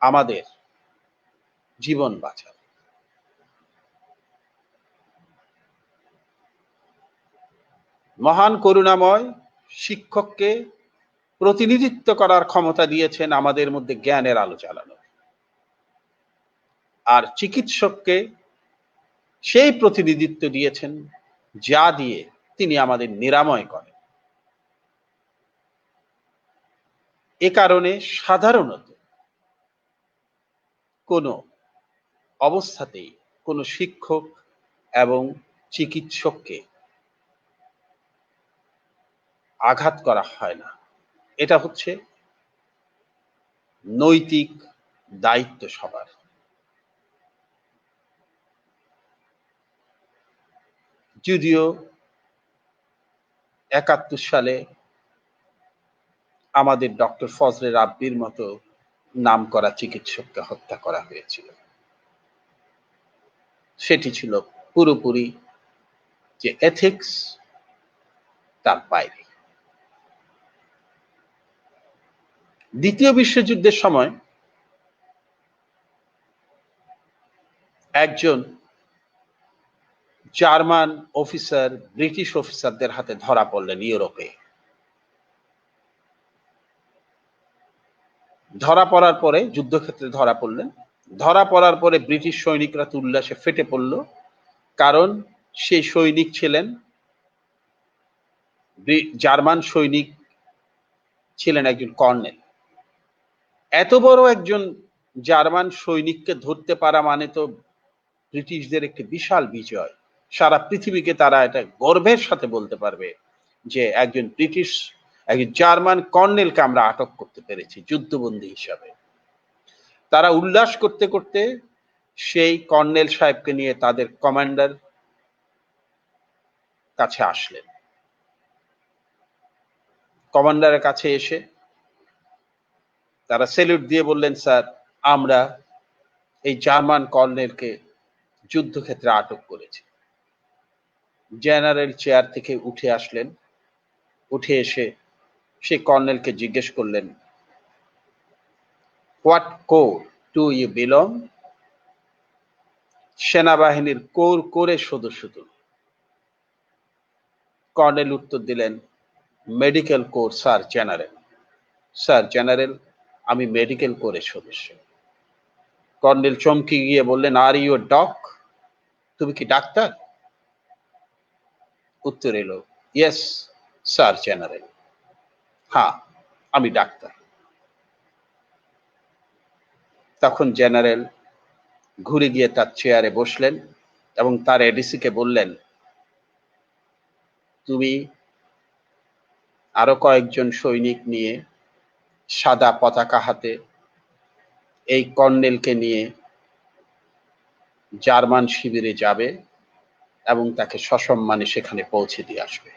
আমাদের জীবন বাঁচান। মহান করুণাময় শিক্ষককে প্রতিনিধিত্ব করার ক্ষমতা দিয়েছেন আমাদের মধ্যে জ্ঞানের আলো জ্বালানো, আর চিকিৎসককে সেই প্রতিনিধিত্ব দিয়েছেন যা দিয়ে তিনি আমাদের নিরাময় করেন। এ কারণে সাধারণত কোনো অবস্থাতেই কোনো শিক্ষক এবং চিকিৎসককে আঘাত করা হয় না। এটা হচ্ছে নৈতিক দায়িত্ব সবার। যদিও ৭১ সালে আমাদের ডক্টর ফজলে রাব্বির মতো নামকরা চিকিৎসককে হত্যা করা হয়েছিল। সেটি ছিল পুরোপুরি যে এথিক্স তার বাইরে। দ্বিতীয় বিশ্বযুদ্ধের সময় একজন জার্মান অফিসার ব্রিটিশ অফিসারদের হাতে ধরা পড়লেন ইউরোপে। ধরা পড়ার পরে যুদ্ধক্ষেত্রে ধরা পড়লেন। ধরা পড়ার পরে ব্রিটিশ সৈনিকরা তো উল্লাসে ফেটে পড়ল, কারণ সেই সৈনিক ছিলেন জার্মান সৈনিক, ছিলেন একজন কর্নেল। এত বড় একজন জার্মান সৈনিককে ধরতে পারা মানে তো ব্রিটিশদের একটি বিশাল বিজয়। সারা পৃথিবীকে তারা এটা গর্বের সাথে বলতে পারবে যে একজন জার্মান কর্নেলকে আমরা আটক করতে পেরেছি যুদ্ধবন্দী হিসাবে। তারা উল্লাস করতে করতে সেই কর্নেল সাহেবকে নিয়ে তাদের কমান্ডার কাছে আসলেন। কমান্ডারের কাছে এসে তারা স্যালুট দিয়ে বললেন, স্যার, আমরা এই জার্মান কর্নেলকে যুদ্ধক্ষেত্রে আটক করেছি। জেনারেল চেয়ার থেকে উঠে আসলেন, উঠে এসে সেই কর্নেলকে জিজ্ঞেস করলেন, what corps to you belong? সেনাবাহিনীর কোরে সদস্য তুমি। কর্নেল উত্তর দিলেন, medical corps sir general. Sir general, আমি মেডিকেল কোরের সদস্য। কর্নেল চমকে গিয়ে বললেন, আর ইউ ডক? তুমি কি ডাক্তার? উত্তর এলো, ইয়েস স্যার জেনারেল। হ্যাঁ, আমি ডাক্তার। তখন জেনারেল ঘুরে গিয়ে তার চেয়ারে বসলেন এবং তার এডিসিকে বললেন, তুমি আরো কয়েকজন সৈনিক নিয়ে সাদা পতাকা হাতে এই কর্নেলকে নিয়ে জার্মান শিবিরে যাবে এবং তাকে সসম্মানে সেখানে পৌঁছে দিয়ে আসবে।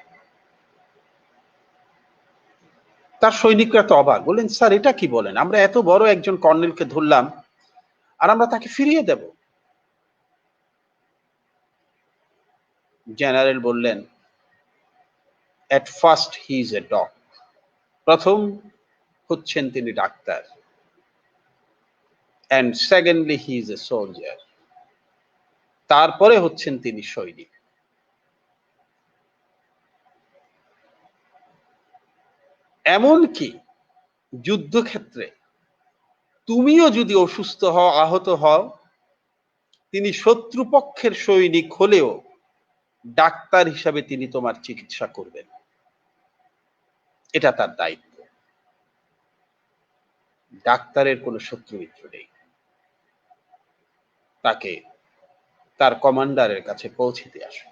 তার সৈনিকরা তো অবাক, বললেন, স্যার এটা কি বলেন? আমরা এত বড় একজন কর্নেলকে ধরলাম আর আমরা তাকে ফিরিয়ে দেব? জেনারেল বললেন, at first he is a doc. প্রথম হচ্ছেন তিনি ডাক্তার, and secondly he is a soldier. তারপরে হচ্ছেন তিনি সৈনিক। এমনকি যুদ্ধক্ষেত্রে তুমিও যদি অসুস্থ হও, আহত হও, তিনি শত্রুপক্ষের সৈনিক হলেও ডাক্তার হিসাবে তিনি তোমার চিকিৎসা করবেন। এটা তার দায়িত্ব। ডাক্তারের কোনো শত্রু মিত্র নেই। তাকে তার কমান্ডারের কাছে পৌঁছে দিয়ে আসে।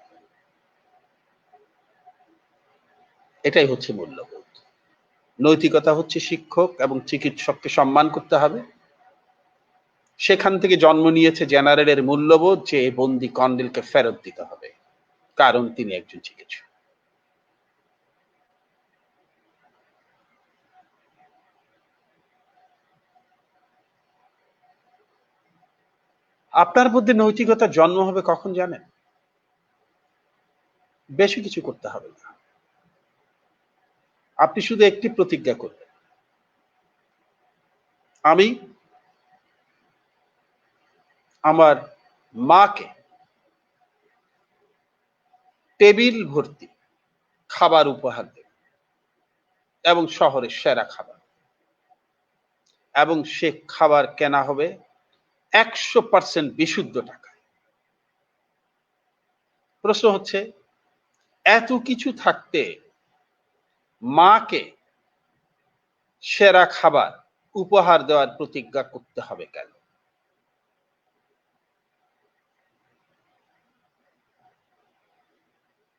এটাই হচ্ছে মূল্যবোধ। নৈতিকতা হচ্ছে শিক্ষক এবং চিকিৎসককে সম্মান করতে হবে। সেখান থেকে জন্ম নিয়েছে জেনারেলের মূল্যবোধ যে এই বন্দী কর্নেলকে ফেরত দিতে হবে, কারণ তিনি একজন চিকিৎসক। আপনার মধ্যে নৈতিকতার জন্ম হবে কখন জানেন? বেশি কিছু করতে হবে না। আপনি শুধু একটি প্রতিজ্ঞা করবেন, আমি আমার মাকে টেবিল ভর্তি খাবার উপহার দেব, এবং শহরের সেরা খাবার, এবং সে খাবার কেনা হবে 100% বিশুদ্ধ টাকায়। প্রশ্ন হচ্ছে, এত কিছু থাকতে মাকে সেরা খাবার উপহার দেওয়ার প্রতিজ্ঞা করতে হবে কেন?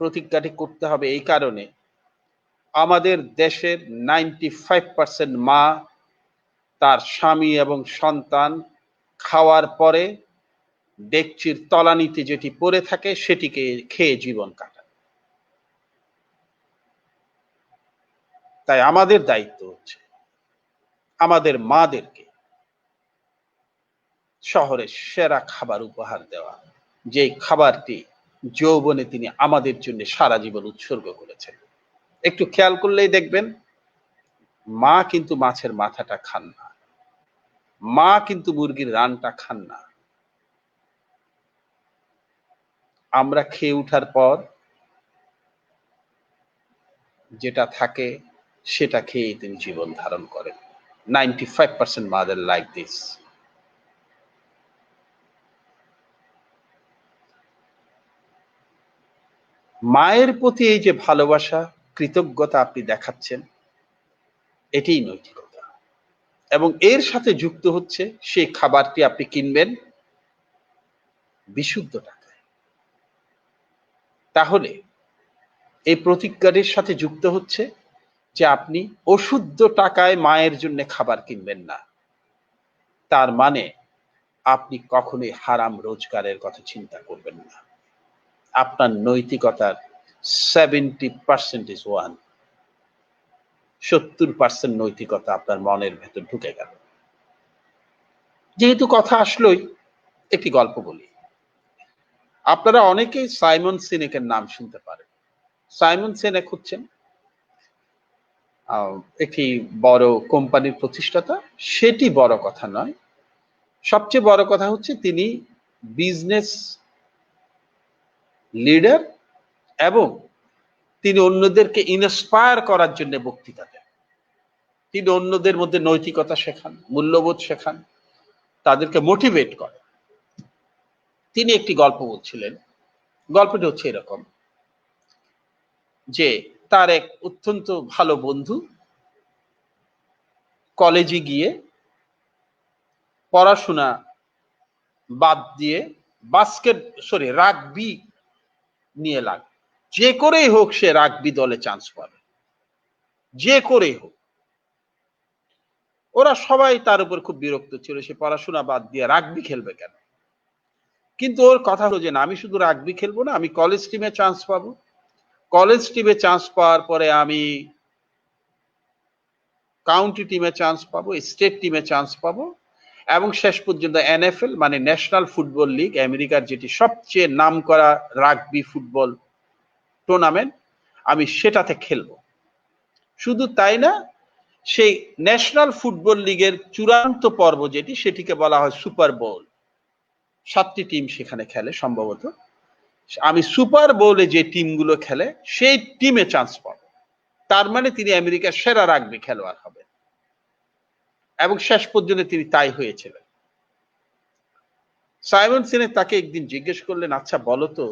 প্রতিজ্ঞাটি করতে হবে এই কারণে আমাদের দেশের 95% মা তার স্বামী এবং সন্তান খাওয়ার পরে ডেকচির তলানিতে যেটি পড়ে থাকে সেটিকে খেয়ে জীবন কাটায়। তাই আমাদের দায়িত্ব হচ্ছে আমাদের মাদেরকে শহরের সেরা খাবার উপহার দেওয়া, যে খাবারটি যৌবনে তিনি আমাদের জন্য সারা জীবন উৎসর্গ করেছেন। একটু খেয়াল করলেই দেখবেন মা কিন্তু মাছের মাথাটা খান না, মা কিন্তু মুরগির রানটা খান না। আমরা খেয়ে ওঠার পর যেটা থাকে সেটা খেয়ে তিনি জীবন ধারণ করেন। 95% মাদার লাইক দিস। মায়ের প্রতি এই যে ভালোবাসা, কৃতজ্ঞতা আপনি দেখাচ্ছেন, এটাই নৈতিকতা। এবং এর সাথে যুক্ত হচ্ছে সেই খাবারটি আপনি কিনবেন বিশুদ্ধ টাকায়। তাহলে এই প্রতিজ্ঞাটির সাথে যুক্ত হচ্ছে যে আপনি অশুদ্ধ টাকায় মায়ের জন্য খাবার কিনবেন না। তার মানে আপনি কখনোই হারাম রোজগারের কথা চিন্তা করবেন না। আপনার নৈতিকতার 70% is one, 70% নৈতিকতা আপনার মনের ভেতর ঢুকে গেল। যেহেতু কথা আসলোই, একটি গল্প বলি। আপনারা অনেকেই সাইমন সিনেকের নাম শুনতে পারেন। সাইমন সিনেক হচ্ছেন একটি বড় কোম্পানির প্রতিষ্ঠাতা। সেটি বড় কথা নয়, সবচেয়ে বড় কথা হচ্ছে তিনি বিজনেস লিডার এবং তিনি অন্যদেরকে ইন্সপায়ার করার জন্য বক্তৃতা দেন। তিনি অন্যদের মধ্যে নৈতিকতা শেখান, মূল্যবোধ শেখান, তাদেরকে মোটিভেট করেন। তিনি একটি গল্প বলছিলেন। গল্পটি হচ্ছে এরকম যে তার এক অত্যন্ত ভালো বন্ধু কলেজে গিয়ে পড়াশোনা বাদ দিয়ে রাগবি নিয়ে লাগ, যে করেই হোক সে রাগবি দলে চান্স পাবে, যে করেই হোক। ওরা সবাই তার উপর খুব বিরক্ত ছিল, সে পড়াশোনা বাদ দিয়ে রাগবি খেলবে কেন। কিন্তু ওর কথা হলো যে না, আমি শুধু রাগবি খেলবো না, আমি কলেজ টিমে চান্স পাবো, কলেজ টিমে চান্স পাওয়ার পরে আমি কাউন্টি টিমে চান্স পাবো, স্টেট টিমে চান্স পাবো, এবং শেষ পর্যন্ত NFL মানে ন্যাশনাল ফুটবল লিগ, আমেরিকার যেটি সবচেয়ে নামকরা রাগবি ফুটবল টুর্নামেন্ট, আমি সেটাতে খেলবো। শুধু তাই না, সেই ন্যাশনাল ফুটবল লিগের চূড়ান্ত পর্ব যেটি, সেটিকে বলা হয় সুপার বোল। 7টি টিম সেখানে খেলে সম্ভবত। আমি সুপার বোলে যে টিমগুলো খেলে সেই টিমে চান্স পাবো। তার মানে তিনি আমেরিকার সেরা রাগবি খেলোয়াড় হবেন, এবং শেষ পর্যন্ত তিনি তাই হয়েছিলেন। সাইমন সিনেক তাকে একদিন জিজ্ঞেস করলেন, আচ্ছা বলো তো,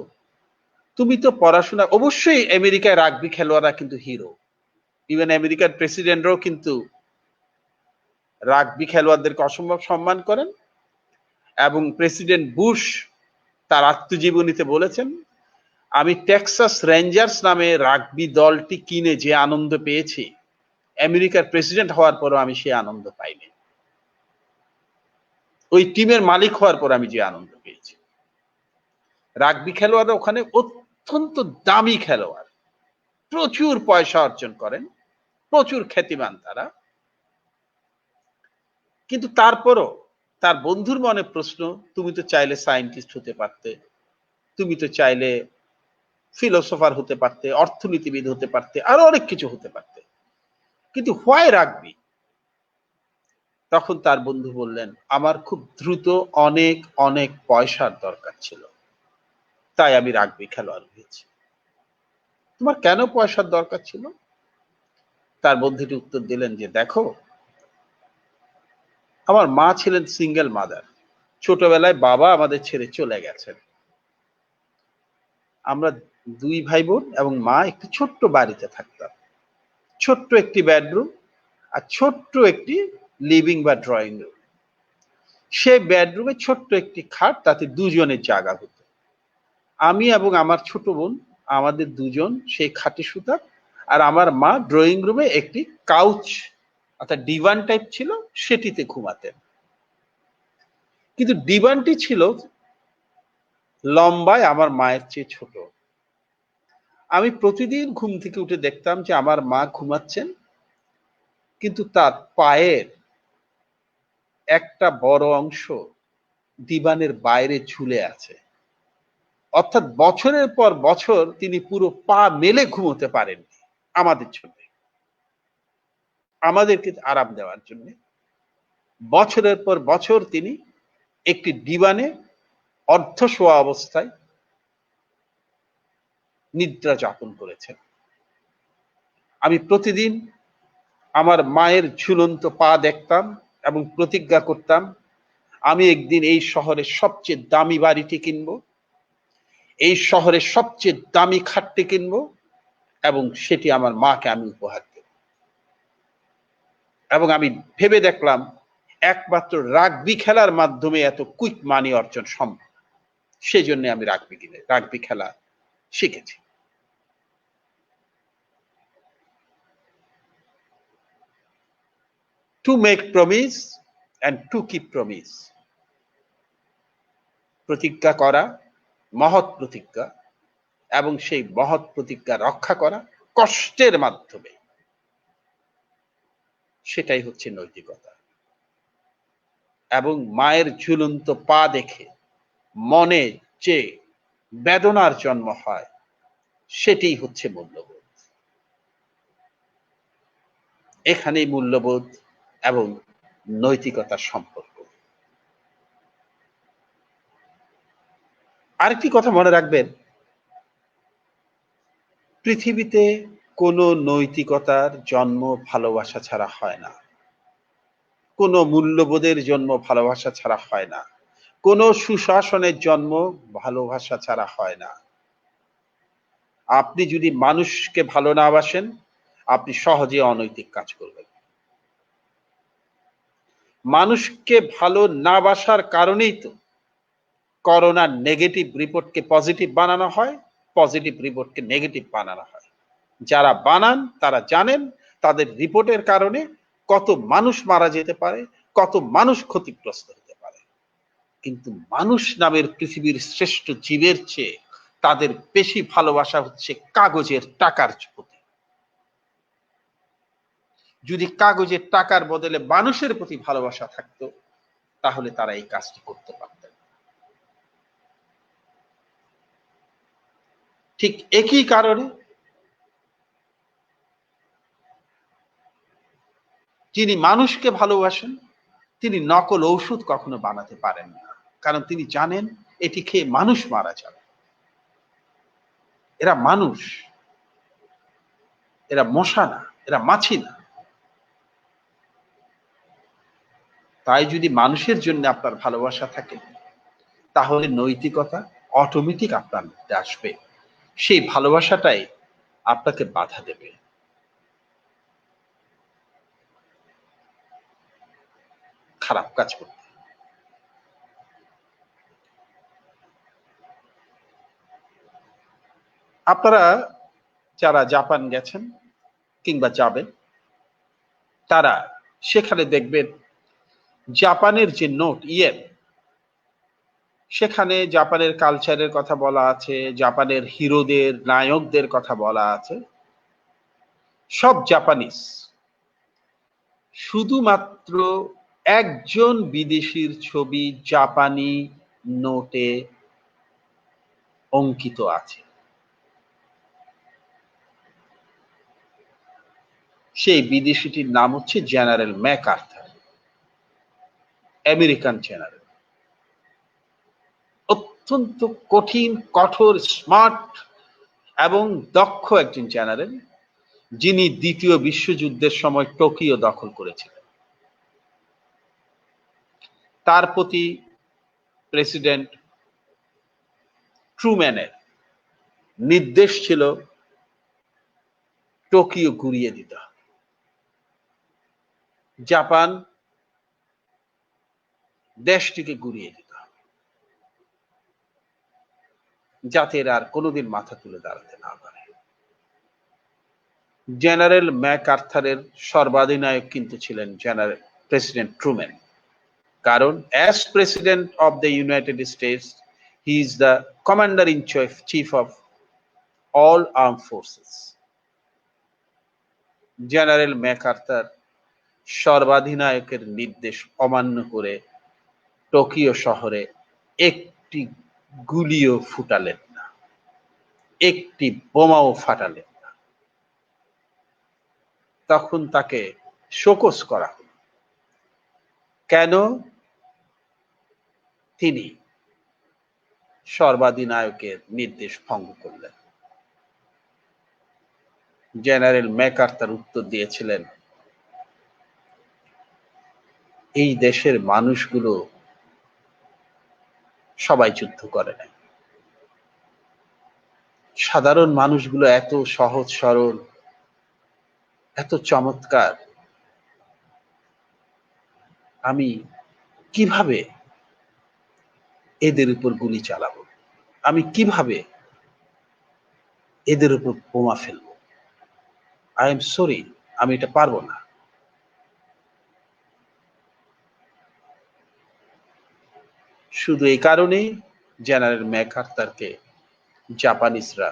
তুমি তো পড়াশোনা, অবশ্যই আমেরিকায় রাগবি খেলোয়াড়রা কিন্তু হিরো, ইভেন আমেরিকার প্রেসিডেন্টরাও কিন্তু রাগবি খেলোয়াড়দেরকে অসম্ভব সম্মান করেন। এবং প্রেসিডেন্ট বুশ তার আত্মজীবনীতে বলেছেন, আমি টেক্সাস রেঞ্জার্স নামে রাগবি দলটি কিনে যে আনন্দ পেয়েছি, আমেরিকার প্রেসিডেন্ট হওয়ার পরও আমি সে আনন্দ পাইনি। ওই টিমের মালিক হওয়ার পর আমি যে আনন্দ পেয়েছি। রাগবি খেলোয়াড়রা ওখানে অত্যন্ত দামি খেলোয়াড়, প্রচুর পয়সা অর্জন করেন, প্রচুর খ্যাতিমান তারা। কিন্তু তারপরও তার বন্ধুর মনে প্রশ্ন, তুমি তো চাইলে সায়েন্টিস্ট হতে পারতে, তুমি তো চাইলে ফিলোসোফার হতে পারতে, অর্থনীতিবিদ হতে পারতে, আরো অনেক কিছু হতে পারতে, কিন্তু হোয়াই রাগবি? তখন তার বন্ধু বললেন, আমার খুব দ্রুত অনেক অনেক পয়সার দরকার ছিল, তাই আমি রাগবি খেলোয়াড় হয়েছি। তোমার কেন পয়সার দরকার ছিল? তার বন্ধুটি উত্তর দিলেন যে দেখো, আমার মা ছিলেন সিঙ্গেল মাদার, ছোটবেলায় বাবা আমাদের ছেড়ে চলে গেছেন। আমরা 2 ভাই বোন এবং মা একটি ছোট্ট বাড়িতে থাকতাম, ছোট্ট একটি বেডরুম আর ছোট্ট একটি লিভিং বা ড্রয়িং রুম। সেই বেডরুমে ছোট্ট একটি খাট, তাতে 2 জনের জায়গা হতো। আমি এবং আমার ছোট বোন, আমাদের 2 জন সেই খাটে শুতাম, আর আমার মা ড্রয়িং রুমে একটি কাউচ অর্থাৎ ডিভান টাইপ ছিল, সেটিতে ঘুমাতেন। কিন্তু ডিভানটি ছিল লম্বায় আমার মায়ের চেয়ে ছোট। আমি প্রতিদিন ঘুম থেকে উঠে দেখতাম যে আমার মা ঘুমাচ্ছেন, কিন্তু তার পায়ের একটা বড় অংশ ডিভানের বাইরে ঝুলে আছে। অর্থাৎ বছরের পর বছর তিনি পুরো পা মেলে ঘুমোতে পারেননি আমাদের জন্য, আমাদেরকে আরাম দেওয়ার জন্য। বছরের পর বছর তিনি একটি ডিভানে অর্ধ শোয়া অবস্থায় নিদ্রা যাপন করেছেন। আমি প্রতিদিন আমার মায়ের ঝুলন্ত পা দেখতাম এবং প্রতিজ্ঞা করতাম, আমি একদিন এই শহরের সবচেয়ে দামি বাড়িটি কিনবো, এই শহরের সবচেয়ে দামি খাটটি কিনবো এবং সেটি আমার মাকে আমি উপহার দেব। এবং আমি ভেবে দেখলাম একমাত্র রাগবি খেলার মাধ্যমে এত কুইক মানি অর্জন সম্ভব। সেই জন্য আমি রাগবি খেলা শিখেছি। To make promise and to keep promise, প্রতিজ্ঞা করা, মহৎ প্রতিজ্ঞা, এবং সেই মহৎ প্রতিজ্ঞা রক্ষা করা কষ্টের মাধ্যমে, সেটাই হচ্ছে নৈতিকতা। এবং মায়ের ঝুলন্ত পা দেখে মনে যে বেদনার জন্ম হয়, সেটাই হচ্ছে মূল্যবোধ। এখানেই মূল্যবোধ এবং নৈতিকতার সম্পর্ক। আরেকটি কথা মনে রাখবেন, পৃথিবীতে কোনো নৈতিকতার জন্ম ভালোবাসা ছাড়া হয় না, কোনো মূল্যবোধের জন্ম ভালোবাসা ছাড়া হয় না, কোনো সুশাসনের জন্ম ভালোবাসা ছাড়া হয় না। আপনি যদি মানুষকে ভালো না বাসেন, আপনি সহজে অনৈতিক কাজ করবেন। মানুষকে ভালো না বাসার কারণেই তো করোনার নেগেটিভ রিপোর্টকে পজিটিভ বানানো হয়, পজিটিভ রিপোর্টকে নেগেটিভ বানানো হয়। যারা বানান তারা জানেন তাদের রিপোর্টের কারণে কত মানুষ মারা যেতে পারে, কত মানুষ ক্ষতিগ্রস্ত হতে পারে। কিন্তু মানুষ নামের পৃথিবীর শ্রেষ্ঠ জীবের চেয়ে তাদের বেশি ভালোবাসা হচ্ছে কাগজের টাকার প্রতি। যদি কাগজের টাকার বদলে মানুষের প্রতি ভালোবাসা থাকতো, তাহলে তারা এই কাজটি করতে পারতেন। ঠিক একই কারণে যিনি মানুষকে ভালোবাসেন তিনি নকল ঔষধ কখনো বানাতে পারেন না, কারণ তিনি জানেন এটি খেয়ে মানুষ মারা যাবে। এরা মানুষ, এরা মশা না, এরা মাছি না। তাই যদি মানুষের জন্য আপনার ভালোবাসা থাকে, তাহলে নৈতিকতা অটোমেটিক আপনার মধ্যে আসবে। সেই ভালোবাসাটাই আপনাকে বাধা দেবে। খারাপ কাজ করতে। আপনারা যারা জাপান গেছেন কিংবা যাবেন, তারা সেখানে দেখবেন জাপানের যে নোট ইয়েন, সেখানে জাপানের কালচারের কথা বলা আছে, জাপানের হিরোদের, নায়কদের কথা বলা আছে। সব জাপানিজ, শুধুমাত্র একজন বিদেশির ছবি জাপানি নোটে অঙ্কিত আছে। সেই বিদেশিটির নাম হচ্ছে জেনারেল ম্যাকআর্থার, আমেরিকান জেনারেল। অত্যন্ত কঠিন, কঠোর, স্মার্ট এবং দক্ষ একজন জেনারেল, যিনি দ্বিতীয় বিশ্বযুদ্ধের সময় টোকিও দখল করেছিলেন। তার প্রতি প্রেসিডেন্ট ট্রুম্যানের নির্দেশ ছিল টোকিও গুড়িয়ে দিতে হবে। জাপান দেশটিকে গুড়িয়ে দিতে হবে, যাতে এরা আর কোনোদিন মাথা তুলে দাঁড়াতে না পারে। জেনারেল ম্যাকআর্থারের সর্বাধিনায়ক কিন্তু ছিলেন প্রেসিডেন্ট ট্রুম্যান। কারণ as president of the United States he is the commander in chief of all arm forces. General MacArthur সর্বাধিনায়কের নির্দেশ অমান্য করে টোকিও শহরে একটি গুলিও ফুটালেন না, একটি বোমাও ফাটালেন না। তখন তাকে শোকজ করা হলো। কেন? তিনি সর্বাধিনায়কের নির্দেশ ভঙ্গ করলেন। জেনারেল ম্যাকআর্থার উত্তর দিয়েছিলেন, এই দেশের মানুষগুলো সবাই যুদ্ধ করে নাই। সাধারণ মানুষগুলো এত সহজ সরল, এত চমৎকার, আমি কিভাবে এদের উপর গুলি চালাবো? আমি কিভাবে এদের উপর বোমা ফেলবো? আই এম সরি, আমি এটা পারবো না। শুধু এই কারণেই জেনারেল ম্যাকআর্থারকে জাপানিজরা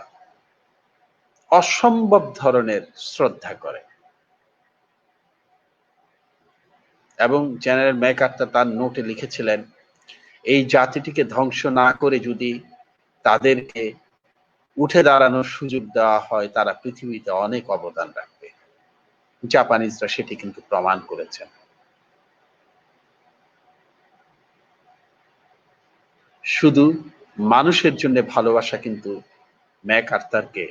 অসম্ভব ধরনের শ্রদ্ধা করে। এবং জেনারেল ম্যাকআর্থার তার নোটে লিখেছিলেন, এই জাতিটিকে ধ্বংস না করে যদি তাদেরকে উঠে দাঁড়ানোর সুযোগ দেওয়া হয়, তারা পৃথিবীতে অনেক অবদান রাখবে। জাপানিজরা সেটি কিন্তু প্রমাণ করেছেন। শুধু মানুষের জন্য ভালোবাসা কিন্তু ম্যাকআর্থারকে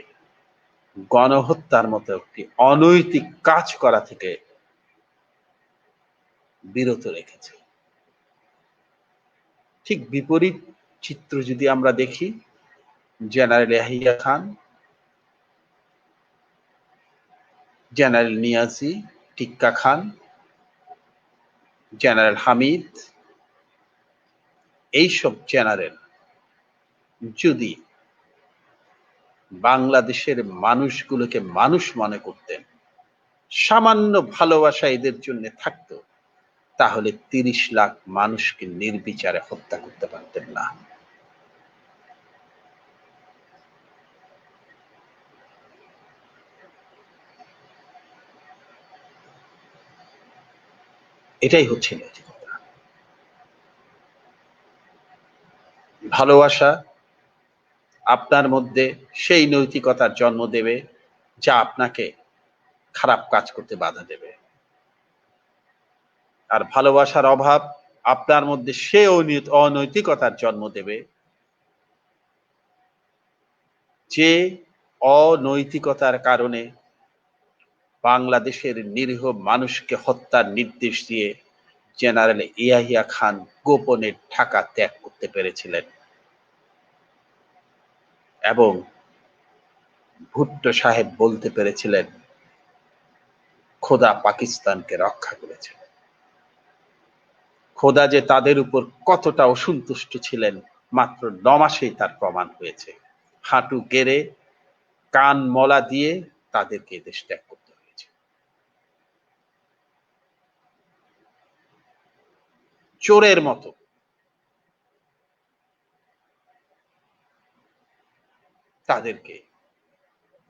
গণহত্যার মতো একটি অনৈতিক কাজ করা থেকে বিরত রেখেছে। ঠিক বিপরীত চিত্র যদি আমরা দেখি, জেনারেল ইয়াহিয়া খান, জেনারেল নিয়াজি, টিক্কা খান, জেনারেল হামিদ, এইসব জেনারেল যদি বাংলাদেশের মানুষগুলোকে মানুষ মনে করতেন, সামান্য ভালোবাসা এদের জন্য থাকতো, তাহলে ৩০ লাখ মানুষকে নির্বিচারে হত্যা করতে পারতেন না। এটাই হচ্ছে নৈতিকতা। ভালোবাসা আপনার মধ্যে সেই নৈতিকতার জন্ম দেবে যা আপনাকে খারাপ কাজ করতে বাধা দেবে। আর ভালোবাসার অভাব আপনার মধ্যে সে অনৈতিকতার জন্ম দেবে যে অনৈতিকতার কারণে বাংলাদেশের নিরীহ মানুষকে হত্যার নির্দেশ দিয়ে জেনারেল ইয়াহিয়া খান গোপনে ঢাকা ত্যাগ করতে পেরেছিলেন এবং ভুট্টো সাহেব বলতে পেরেছিলেন, খোদা পাকিস্তানকে রক্ষা করেছে। খোদা যে তাদের উপর কতটা অসন্তুষ্ট ছিলেন মাত্র ৯ মাসেই তার প্রমাণ হয়েছে। হাঁটু গেড়ে কান মলা দিয়ে তাদেরকে দেশ ত্যাগ করতে হয়েছে। চোরের মতো তাদেরকে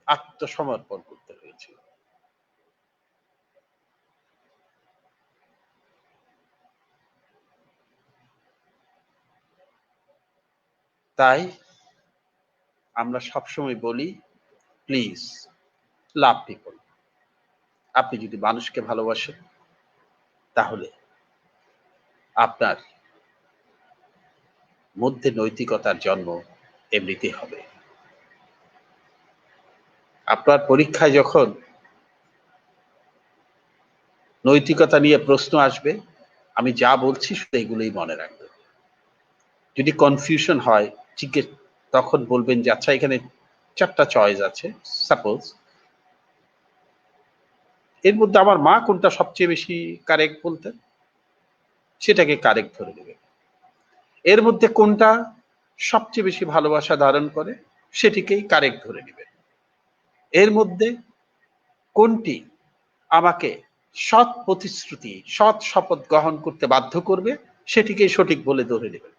আত্মসমর্পণ করতে হয়েছিল। তাই আমরা সবসময় বলি, প্লিজ লাভ পিপল। আপনি যদি মানুষকে ভালোবাসেন তাহলে আপনার মধ্যে নৈতিকতার জন্ম এমনিতেই হবে। আপনার পরীক্ষায় যখন নৈতিকতা নিয়ে প্রশ্ন আসবে, আমি যা বলছি শুধু এগুলোই মনে রাখবেন। যদি কনফিউশন হয় তখন বলবেন যে আচ্ছা এখানে ৪টা চয়েস আছে, সাপোজ এর মধ্যে আমার মা কোনটা সবচেয়ে বেশি কারেক্ট বলতেন, সেটাকে কারেক্ট ধরে নেবেন। এর মধ্যে কোনটা সবচেয়ে বেশি ভালোবাসা ধারণ করে, সেটিকেই কারেক্ট ধরে নেবেন। এর মধ্যে কোনটি আমাকে সৎ প্রতিশ্রুতি, সৎ শপথ গ্রহণ করতে বাধ্য করবে, সেটিকে সঠিক বলে ধরে নেবেন।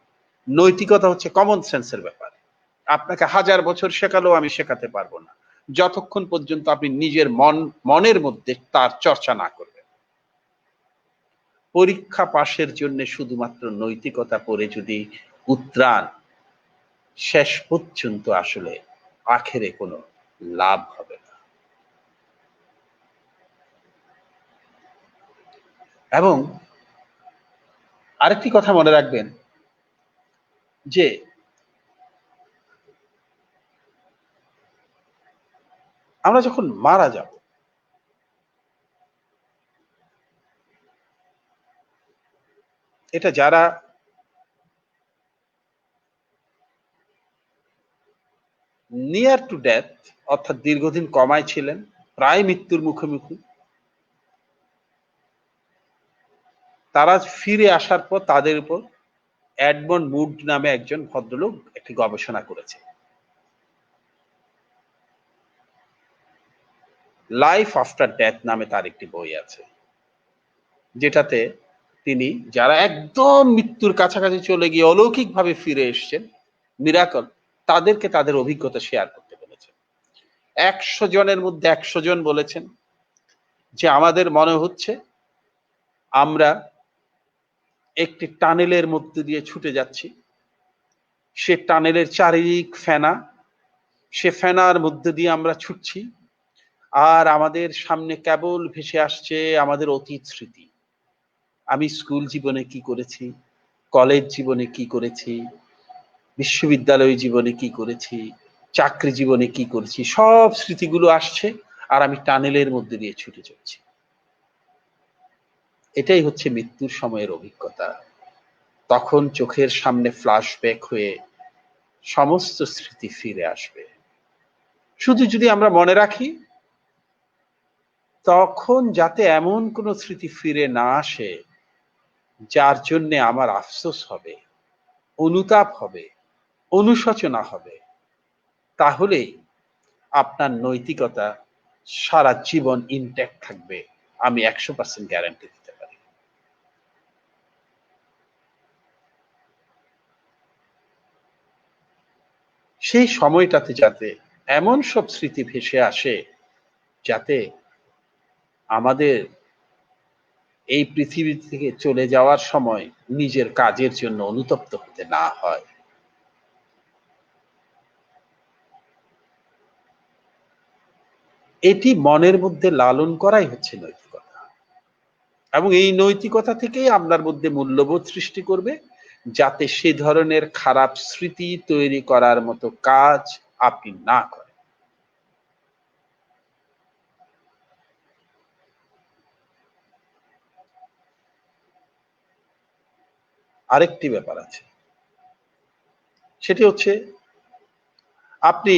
নৈতিকতা হচ্ছে কমন সেন্সের ব্যাপার। আপনাকে 1000 বছর শেখালেও আমি শেখাতে পারবো না, যতক্ষণ পর্যন্ত আপনি নিজের মনের মধ্যে তার চর্চা না করবেন। পরীক্ষা পাশের জন্য শুধুমাত্র নৈতিকতা পড়ে যদি উতরান, শেষ পর্যন্ত আসলে আখেরে কোনো লাভ হবে না। এবং আরেকটি কথা মনে রাখবেন যে আমরা যখন মারা যাব, এটা যারা নিয়ার টু ডেথ অর্থাৎ দীর্ঘদিন কমায় ছিলেন, প্রায় মৃত্যুর মুখোমুখি, তারা ফিরে আসার পর তাদের উপর এডমন্ড মুড নামে একজন ভদ্রলোক একটি গবেষণা করেছে। লাইফ আফটার ডেথ নামে তার একটি বই আছে, যেটাতে তিনি যারা একদম মৃত্যুর কাছাকাছি চলে গিয়ে অলৌকিকভাবে ফিরে এসছেন, মিরাকল, তাদেরকে তাদের অভিজ্ঞতা শেয়ার করতে বলেছেন। 100 জনের মধ্যে 100 জন বলেছেন যে আমাদের মনে হচ্ছে আমরা একটি টানেলের মধ্যে দিয়ে ছুটে যাচ্ছি, সে টানেলের চারিদিক ফেনা, সে ফেনার মধ্যে দিয়ে আমরা ছুটছি, আর আমাদের সামনে কেবল ভেসে আসছে আমাদের অতীত স্মৃতি। আমি স্কুল জীবনে কি করেছি, কলেজ জীবনে কি করেছি, বিশ্ববিদ্যালয় জীবনে কি করেছি, চাকরি জীবনে কি করেছি, সব স্মৃতিগুলো আসছে, আর আমি টানেলের মধ্যে দিয়ে ছুটে চলছি। এটাই হচ্ছে মৃত্যুর সময়ের অভিজ্ঞতা। তখন চোখের সামনে ফ্ল্যাশব্যাক হয়ে সমস্ত স্মৃতি ফিরে আসবে। শুধু যদি আমরা মনে রাখি, তখন যাতে এমন কোনো স্মৃতি ফিরে না আসে যার জন্য আমার আফসোস হবে, অনুতাপ হবে, অনুশোচনা হবে, তাহলেই আপনার নৈতিকতা সারা জীবন ইনট্যাক্ট থাকবে, আমি 100% গ্যারান্টি দিতে পারি। সেই সময়টাতে যাতে এমন সব স্মৃতি ভেসে আসে যাতে আমাদের এই পৃথিবী থেকে চলে যাওয়ার সময় নিজের কাজের জন্য অনুতপ্ত হতে না হয়। এটি মনের মধ্যে লালন করাই হচ্ছে নৈতিকতা, এবং এই নৈতিকতা থেকেই আপনার মধ্যে মূল্যবোধ সৃষ্টি করবে, যাতে সে ধরনের খারাপ স্মৃতি তৈরি করার মতো কাজ আপনি না করেন। আরেকটি ব্যাপার আছে, সেটি হচ্ছে আপনি,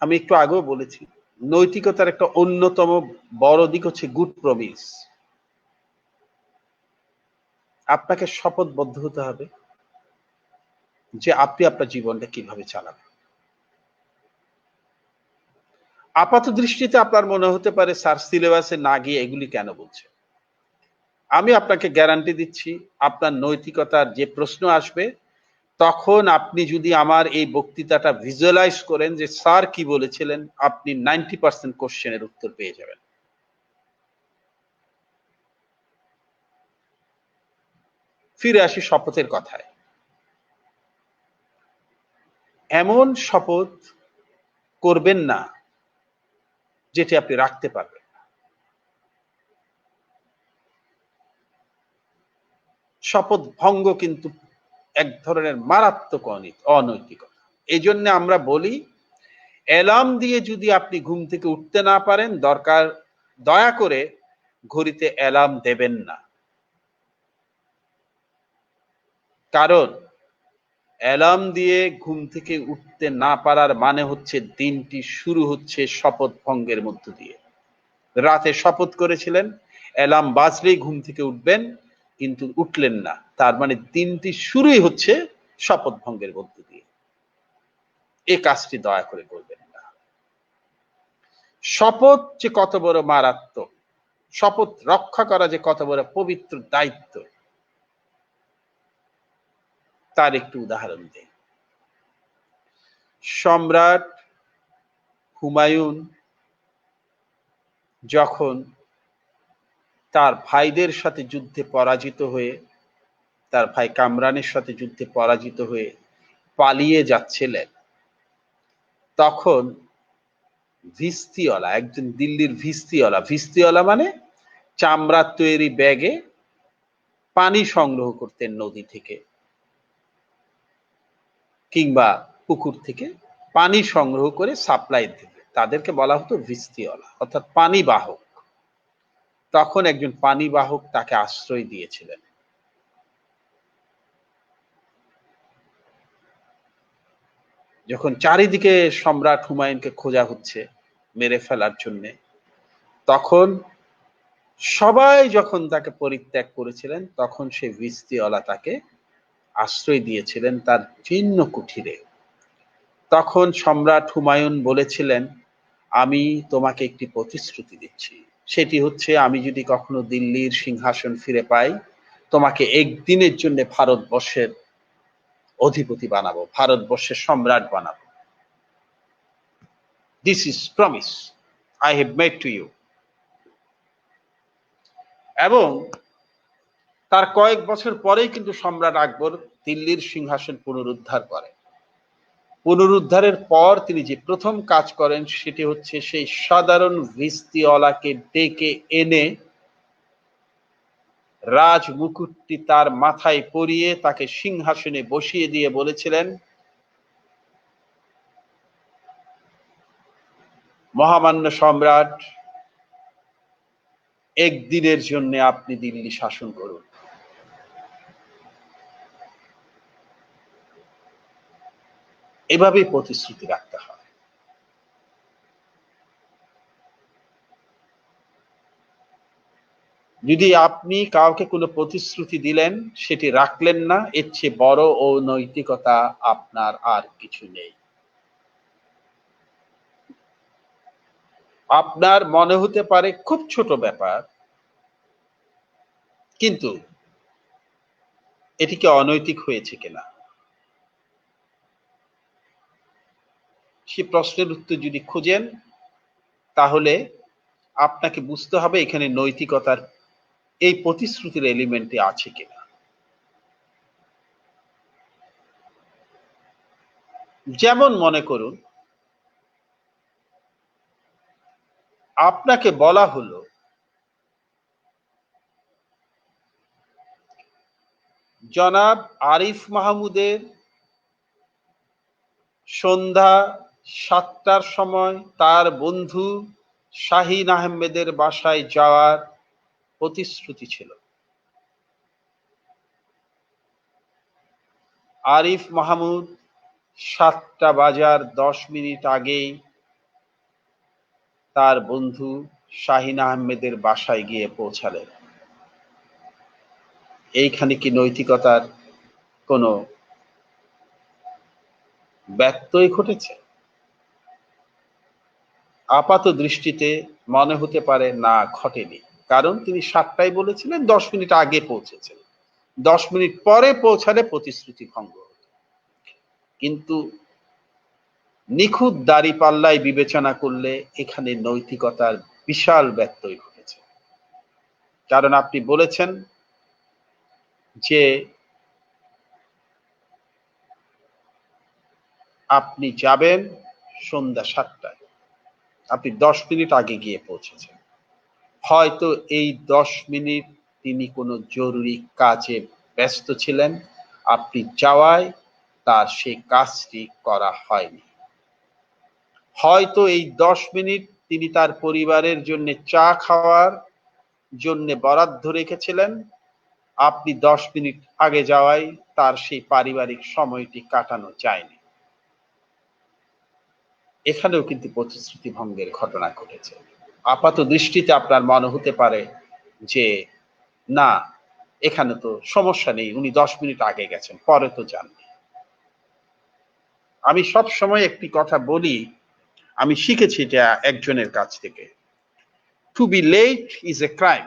আমি একটু আগেও বলেছি, নৈতিকতার একটা অন্যতম বড় দিক হচ্ছে গুড প্রমিস। আপনাকে শপথবদ্ধ হতে হবে যে আপনি আপনার জীবনটা কিভাবে চালাবেন। আপাত দৃষ্টিতে আপনার মনে হতে পারে স্যার সিলেবাসে না গিয়ে এগুলি কেন বলছে। আমি আপনাকে গ্যারান্টি দিচ্ছি, আপনার নৈতিকতার যে প্রশ্ন আসবে, তখন আপনি যদি আমার এই বক্তৃতাটা ভিজুয়ালাইজ করেন যে স্যার কি বলেছিলেন, আপনি 90% কোশ্চেনের উত্তর পেয়ে যাবেন। ফিরে আসি শপথের কথায়। এমন শপথ করবেন না যেটি আপনি রাখতে পারবেন। শপথ ভঙ্গ কিন্তু এক ধরনের মারাত্মক অনৈতিকতা। এই জন্য আমরা বলি, অ্যালার্ম দিয়ে যদি আপনি ঘুম থেকে উঠতে না পারেন, দয়া করে ঘড়িতে অ্যালার্ম দেবেন না। কারণ অ্যালার্ম দিয়ে ঘুম থেকে উঠতে না পারার মানে হচ্ছে দিনটি শুরু হচ্ছে শপথ ভঙ্গের মধ্য দিয়ে। রাতে শপথ করেছিলেন অ্যালার্ম বাজলেই ঘুম থেকে উঠবেন, কিন্তু উঠলেন না, তার মানে দিনটি শুরুই হচ্ছে শপথ ভঙ্গের মধ্য দিয়ে। এই কাজটি দয়া করে করবেন না। শপথ যে কত বড় মারাত্মক, শপথ রক্ষা করা যে কত বড় পবিত্র দায়িত্ব, তার একটু উদাহরণ দেই। সম্রাট হুমায়ুন যখন তার ভাইদের সাথে যুদ্ধে পরাজিত হয়ে, তার ভাই কামরানের সাথে যুদ্ধে পরাজিত হয়ে পালিয়ে যাচ্ছিলেন, তখন ভিস্তিওয়ালা, একজন দিল্লির ভিস্তিওয়ালা মানে চামড়ার তৈরি ব্যাগে পানি সংগ্রহ করতেন নদী থেকে কিংবা পুকুর থেকে, পানি সংগ্রহ করে সাপ্লাই দিতে, তাদেরকে বলা হতো ভিস্তিওয়ালা, অর্থাৎ পানি বাহক। তখন একজন পানি বাহক তাকে আশ্রয় দিয়েছিলেন। যখন চারিদিকে সম্রাট হুমায়ুনকে খোঁজা হচ্ছে মেরে ফেলার জন্য, তখন সবাই যখন তাকে পরিত্যাগ করেছিলেন, তখন সেই ভিস্তিওয়ালা তাকে আশ্রয় দিয়েছিলেন তার জীর্ণ কুঠিরে। তখন সম্রাট হুমায়ুন বলেছিলেন, আমি তোমাকে একটি প্রতিশ্রুতি দিচ্ছি, সেটি হচ্ছে আমি যদি কখনো দিল্লির সিংহাসন ফিরে পাই, তোমাকে একদিনের জন্য ভারতবর্ষের অধিপতি বানাবো, ভারতবর্ষের সম্রাট বানাবো। This is promise I have made to you. এবং তার কয়েক বছর পরেই কিন্তু সম্রাট আকবর দিল্লির সিংহাসন পুনরুদ্ধার করেন। পুনরুদ্ধারের পর তিনি যে প্রথম কাজ করেন সেটি হচ্ছে সেই সাধারণ ভিস্তিওয়ালাকে ডেকে এনে রাজ মুকুটটি তার মাথায় পরিয়ে তাকে সিংহাসনে বসিয়ে দিয়ে বলেছিলেন, মহামান্য সম্রাট, একদিনের জন্য আপনি দিল্লি শাসন করুন। এভাবেই প্রতিশ্রুতি রাখতে হয়। যদি আপনি কাউকে কোনো প্রতিশ্রুতি দিলেন, সেটি রাখলেন না, এর চেয়ে বড় অনৈতিকতা আপনার আর কিছু নেই। আপনার মনে হতে পারে খুব ছোট ব্যাপার, কিন্তু এটিকে অনৈতিক হয়েছে কিনা সে প্রশ্নের উত্তর যদি খুঁজেন, তাহলে আপনাকে বুঝতে হবে এখানে নৈতিকতার এই প্রতিশ্রুতির এলিমেন্টে আছে কিনা। যেমন মনে করুন, আপনাকে বলা হলো জনাব আরিফ মাহমুদের সন্ধ্যা 7টার সময় তার বন্ধু শাহিন আহমেদের বাসায় যাওয়ার প্রতিশ্রুতি ছিল। আরিফ মাহমুদ 7টা বাজার 10 মিনিট আগেই তার বন্ধু শাহিন আহমেদের বাসায় গিয়ে পৌঁছালেন। এইখানে কি নৈতিকতার কোনো ব্যত্যয় ঘটেছে? আপাত দৃষ্টিতে মনে হতে পারে না, ঘটেনি, কারণ তিনি 7টায় বলেছিলেন, 10 মিনিট আগে পৌঁছেছেন। 10 মিনিট পরে পৌঁছালে প্রতিশ্রুতি ভঙ্গ হতো। কিন্তু নিখুঁত দাঁড়িপাল্লায় বিবেচনা করলে এখানে নৈতিকতার বিশাল ব্যত্যয় ঘটেছে। কারণ আপনি বলেছেন যে আপনি যাবেন সন্ধ্যা 7টায়, আপনি 10 মিনিট আগে গিয়ে পৌঁছেছেন। হয়তো এই 10 মিনিট তিনি কোনো জরুরি কাজে ব্যস্ত ছিলেন, আপনি যাওয়ায় তার সেই কাজটি করা হয়নি। হয়তো এই 10 মিনিট তিনি তার পরিবারের জন্য চা খাওয়ার জন্য বরাদ্দ রেখেছিলেন, আপনি 10 মিনিট আগে যাওয়ায় তার সেই পারিবারিক সময়টি কাটানো যায়নি। এখানেও কিন্তু প্রতিশ্রুতি ভঙ্গের ঘটনা ঘটেছে। আপাত দৃষ্টিতে আপনার মনে হতে পারে যে না, এখানে তো সমস্যা নেই, উনি 10 মিনিট আগে গেছেন, পরে তো যাননি। আমি সব সময় একটি কথা বলি আমি শিখেছি এটা একজনের কাছ থেকে। To be late is a crime.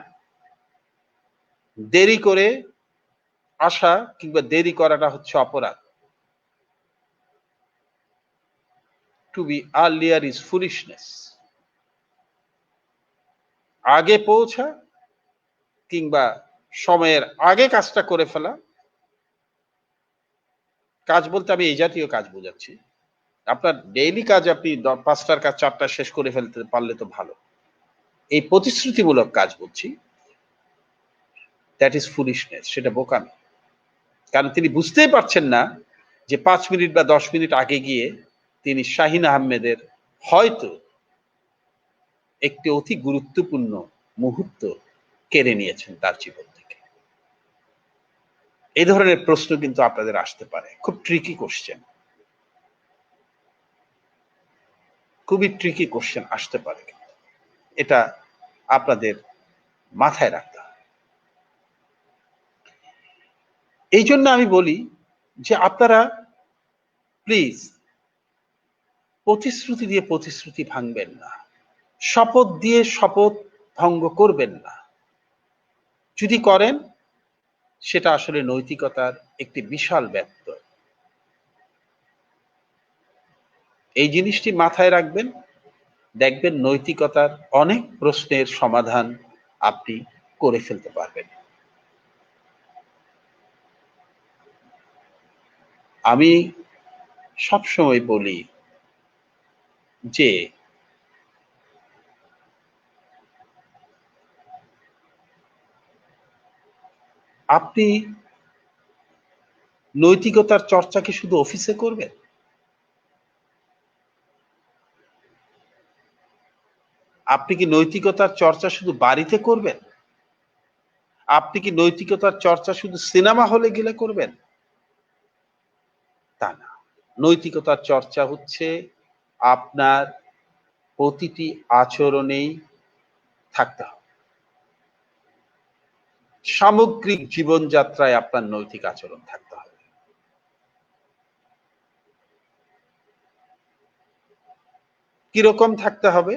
দেরি করে আসা কিংবা দেরি করাটা হচ্ছে অপরাধ। To be earlier is foolishness. আগে পৌঁছা কিংবা সময়ের আগে কাজটা করে ফেলা, কাজ বলতে আমি এই জাতীয় কাজ বোঝাচ্ছি। আপনার ডেইলি কাজ আপনি 5টার কাজ 4টা শেষ করে ফেলতে পারলে তো ভালো। এই প্রতিশ্রুতিমূলক কাজ বলছি, দ্যাট ইজ ফুলিশনেস, সেটা বোকামি। কারণ তিনি বুঝতেই পারছেন না যে 5 মিনিট বা 10 মিনিট আগে গিয়ে তিনি শাহিন আহমেদের হয়তো একটি অতি গুরুত্বপূর্ণ মুহূর্ত কেড়ে নিয়েছেন তার জীবন থেকে। এই ধরনের প্রশ্ন কিন্তু আপনাদের আসতে পারে। খুব ট্রিকি কোশ্চেন, খুবই ট্রিকি কোশ্চেন আসতে পারে। এটা আপনাদের মাথায় রাখতে হবে। এই জন্য আমি বলি যে আপনারা প্লিজ প্রতিশ্রুতি দিয়ে প্রতিশ্রুতি ভাঙবেন না, শপথ দিয়ে শপথ ভঙ্গ করবেন না। যদি করেন সেটা আসলে নৈতিকতার একটি বিশাল ব্যত্যয়। এই জিনিসটি মাথায় রাখবেন, দেখবেন নৈতিকতার অনেক প্রশ্নের সমাধান আপনি করে ফেলতে পারবেন। আমি সবসময় বলি যে আপনি নৈতিকতার চর্চা কি শুধু অফিসে করবেন? আপনি কি নৈতিকতার চর্চা শুধু বাড়িতে করবেন? আপনি কি নৈতিকতার চর্চা শুধু সিনেমা হলে গেলে করবেন? তা না। নৈতিকতার চর্চা হচ্ছে আপনার প্রতিটি আচরণেই থাকতে হবে। সামগ্রিক জীবনযাত্রায় আপনার নৈতিক আচরণ থাকতে হবে। কিরকম থাকতে হবে?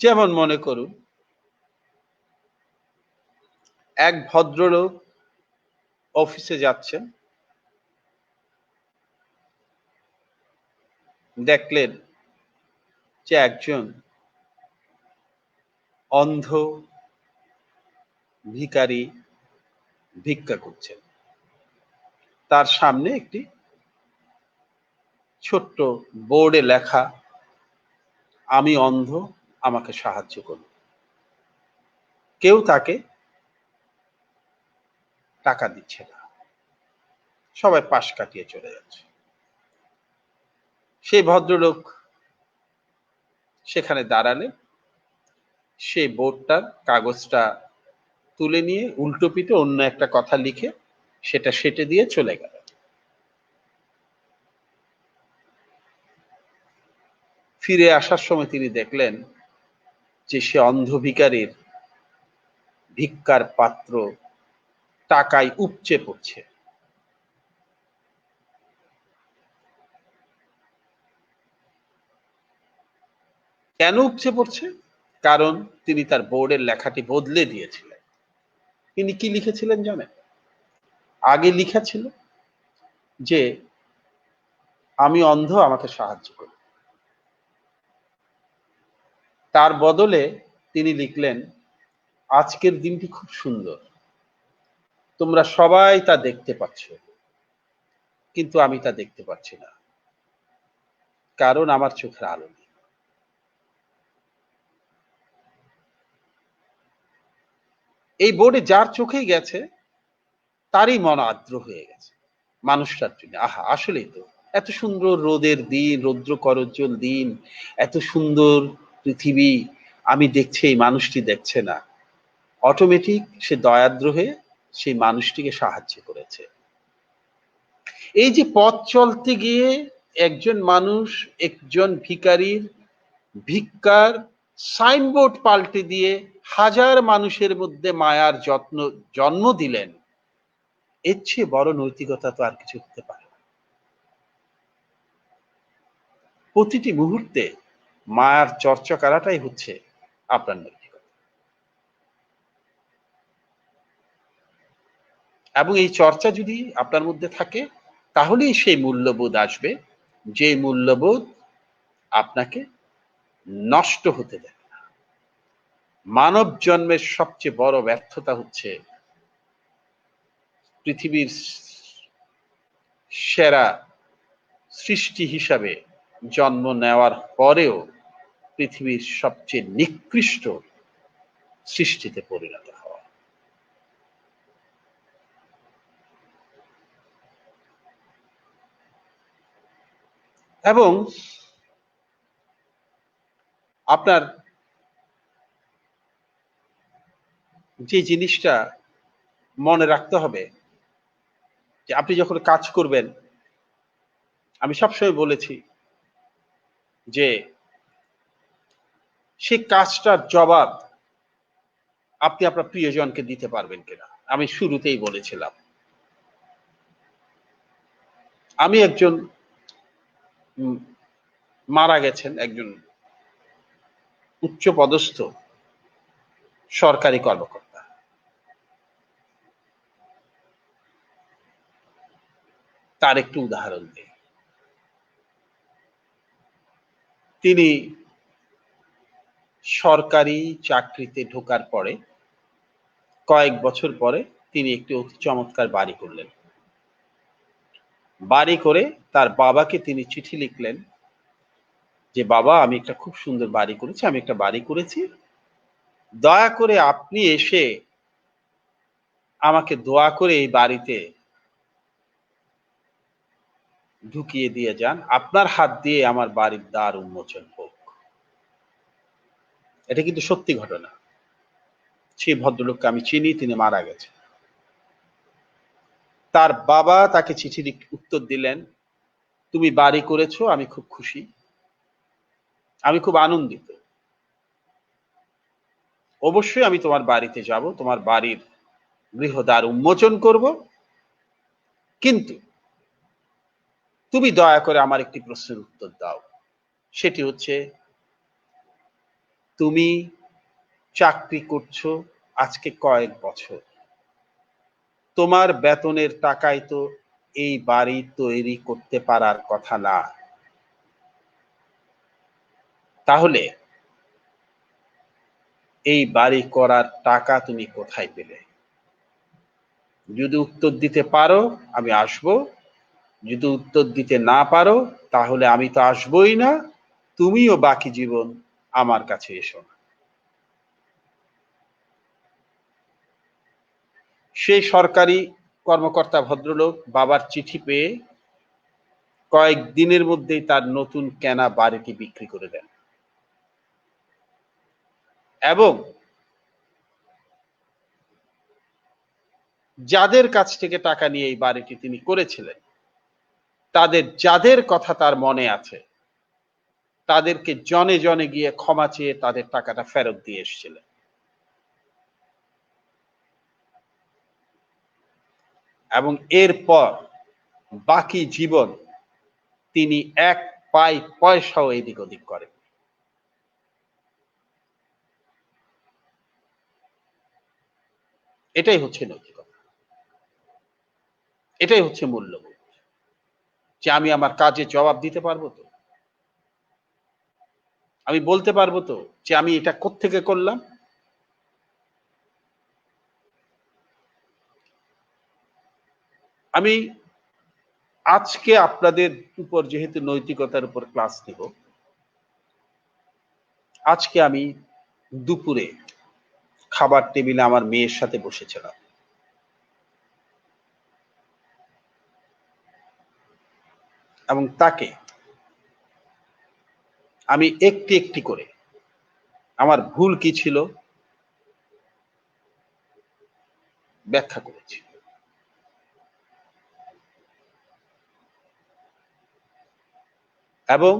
যেমন মনে করুন, এক ভদ্রলোক অফিসে যাচ্ছেন, দেখলেন যে একজন অন্ধ ভিখারি ভিক্ষা করছেন। তার সামনে একটি ছোট্ট বোর্ডে লেখা, আমি অন্ধ, আমাকে সাহায্য করুন। কেউ তাকে টাকা দিচ্ছে না, সবাই পাশ কাটিয়ে চলে যাচ্ছে। সেই ভদ্রলোক সেখানে দাঁড়ালেন, সেই বোর্ডটার কাগজটা তুলে নিয়ে উল্টো পিঠে অন্য একটা কথা লিখে সেটা সেটে দিয়ে চলে গেল। ফিরে আসার সময় তিনি দেখলেন যে সে অন্ধ ভিখারির ভিক্ষার পাত্র টাকায় উপচে পড়ছে। কেন উপচে পড়ছে? কারণ তিনি তার বোর্ডের লেখাটি বদলে দিয়েছিলেন। তিনি কি লিখেছিলেন জানেন? আগে লিখা ছিল যে আমি অন্ধ, আমাকে সাহায্য করুন। তার বদলে তিনি লিখলেন, আজকের দিনটি খুব সুন্দর, তোমরা সবাই তা দেখতে পাচ্ছ, কিন্তু আমি তা দেখতে পাচ্ছি না, কারণ আমার চোখের আলো নেই। এই বোর্ডে যার চোখেই গেছে তারই মন আর্দ্র হয়ে গেছে মানুষটার জন্য। আহা, আসলেই তো এত সুন্দর রোদের দিন, রৌদ্র করজ্জ্বল দিন, এত সুন্দর পৃথিবী, আমি দেখছি এই মানুষটি দেখছে না। অটোমেটিক সে দয়াদ্র হয়ে সেই মানুষটিকে সাহায্য করেছে। এই যে পথ চলতে গিয়ে একজন মানুষ একজন ভিখারির ভিক্ষার সাইনবোর্ড পাল্টে দিয়ে হাজার মানুষের মধ্যে মায়ার যত্ন জন্ম দিলেন, এর চেয়ে বড় নৈতিকতা তো আর কিছু হতে পারে না। প্রতিটি মুহূর্তে মায়ার চর্চা করাটাই হচ্ছে আপনার নৈতিকতা। এবং এই চর্চা যদি আপনার মধ্যে থাকে, তাহলেই সেই মূল্যবোধ আসবে, যে মূল্যবোধ আপনাকে নষ্ট হতে দেয় না। মানব জন্মের সবচেয়ে বড় ব্যর্থতা হচ্ছে পৃথিবীর সেরা সৃষ্টি হিসাবে জন্ম নেওয়ার পরেও পৃথিবীর সবচেয়ে নিকৃষ্ট সৃষ্টিতে পরিণত হওয়া। এবং আপনার যে জিনিসটা মনে রাখতে হবে, যে আপনি যখন কাজ করবেন, আমি সবসময় বলেছি যে সেই কাজটার জবাব আপনি আপনার প্রিয়জনকে দিতে পারবেন কিনা। আমি শুরুতেই বলেছিলাম, আমি একজন মারা গেছেন একজন উচ্চপদস্থ সরকারি কর্মকর্তা। তার একটু উদাহরণ দিই। তিনি সরকারি চাকরিতে ঢোকার পরে কয়েক বছর পরে তিনি একটি অতি চমৎকার বাড়ি করলেন। বাড়ি করে তার বাবাকে তিনি চিঠি লিখলেন যে, বাবা, আমি একটা খুব সুন্দর বাড়ি করেছি, আমি একটা বাড়ি করেছি, দয়া করে আপনি এসে আমাকে দোয়া করে এই বাড়িতে ঢুকিয়ে দিয়ে যান, আপনার হাত দিয়ে আমার বাড়ির দ্বার উন্মোচন হোক। এটা কিন্তু সত্যি ঘটনা। সেই ভদ্রলোককে আমি চিনি, তিনি মারা গেছেন। তার বাবা তাকে চিঠির উত্তর দিলেন, তুমি বাড়ি করেছো, আমি খুব খুশি, আমি খুব আনন্দিত, অবশ্যই আমি তোমার বাড়িতে যাব, তোমার বাড়ির গৃহদ্বার উন্মোচন করব, কিন্তু তুমি দয়া করে আমার একটি প্রশ্নের উত্তর দাও। সেটি হচ্ছে, তুমি চাকরি করছো আজকে কয়েক বছর, তোমার বেতনের টাকায় তো এই বাড়ি তৈরি করতে পারার কথা না, তাহলে এই বাড়ি করার টাকা তুমি কোথায় পেলে? যদি উত্তর দিতে পারো আমি আসব, যদি উত্তর দিতে না পারো তাহলে আমি তো আসবই না, তুমিও বাকি জীবন আমার কাছে এসো না। সেই সরকারি কর্মকর্তা ভদ্রলোক বাবার চিঠি পেয়ে কয়েক দিনের মধ্যেই তার নতুন কেনা বাড়িটি বিক্রি করে দেন এবং যাদের কাছ থেকে টাকা নিয়ে এই বাড়িটি তিনি করেছিলেন, তাদের যাদের কথা তার মনে আছে, তাদেরকে জনে জনে গিয়ে ক্ষমা চেয়ে তাদের টাকাটা ফেরত দিয়ে এসেছিলেন। এবং এরপর বাকি জীবন তিনি এক পয়সাও এদিক ওদিক করেন। এটাই হচ্ছে নৈতিকতা, এটাই হচ্ছে মূল্যবোধ, যে আমি আমার কাজে জবাব দিতে পারবো তো, আমি বলতে পারবো তো যে আমি এটা কোত্থেকে করলাম। আমি আজকে আপনাদের উপর যেহেতু নৈতিকতার উপর ক্লাস নিব, আজকে আমি দুপুরে খাবার টেবিলে আমার মেয়ের সাথে বসেছিলাম এবং তাকে আমি একটি একটি করে আমার ভুল কি ছিল ব্যাখ্যা করেছি। এবং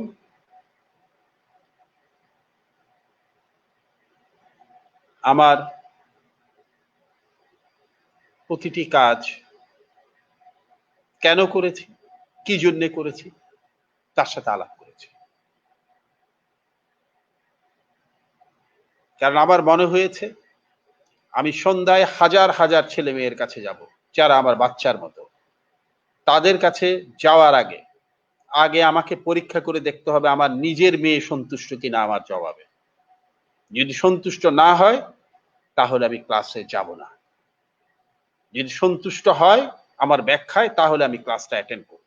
আমার প্রতিটি কাজ কেন করেছি, কি জন্যে করেছি, তার সাথে আলাপ করেছি। কারণ আমার মনে হয়েছে আমি সন্ধ্যায় হাজার হাজার ছেলে মেয়ের কাছে যাব, যারা আমার বাচ্চার মতো। তাদের কাছে যাওয়ার আগে আগে আমাকে পরীক্ষা করে দেখতে হবে আমার নিজের মেয়ে সন্তুষ্ট কিনা আমার জবাবে। যদি সন্তুষ্ট না হয় তাহলে আমি ক্লাসে যাব না। যদি সন্তুষ্ট হয় আমার ব্যাখ্যায়, তাহলে আমি ক্লাসটা অ্যাটেন্ড করব।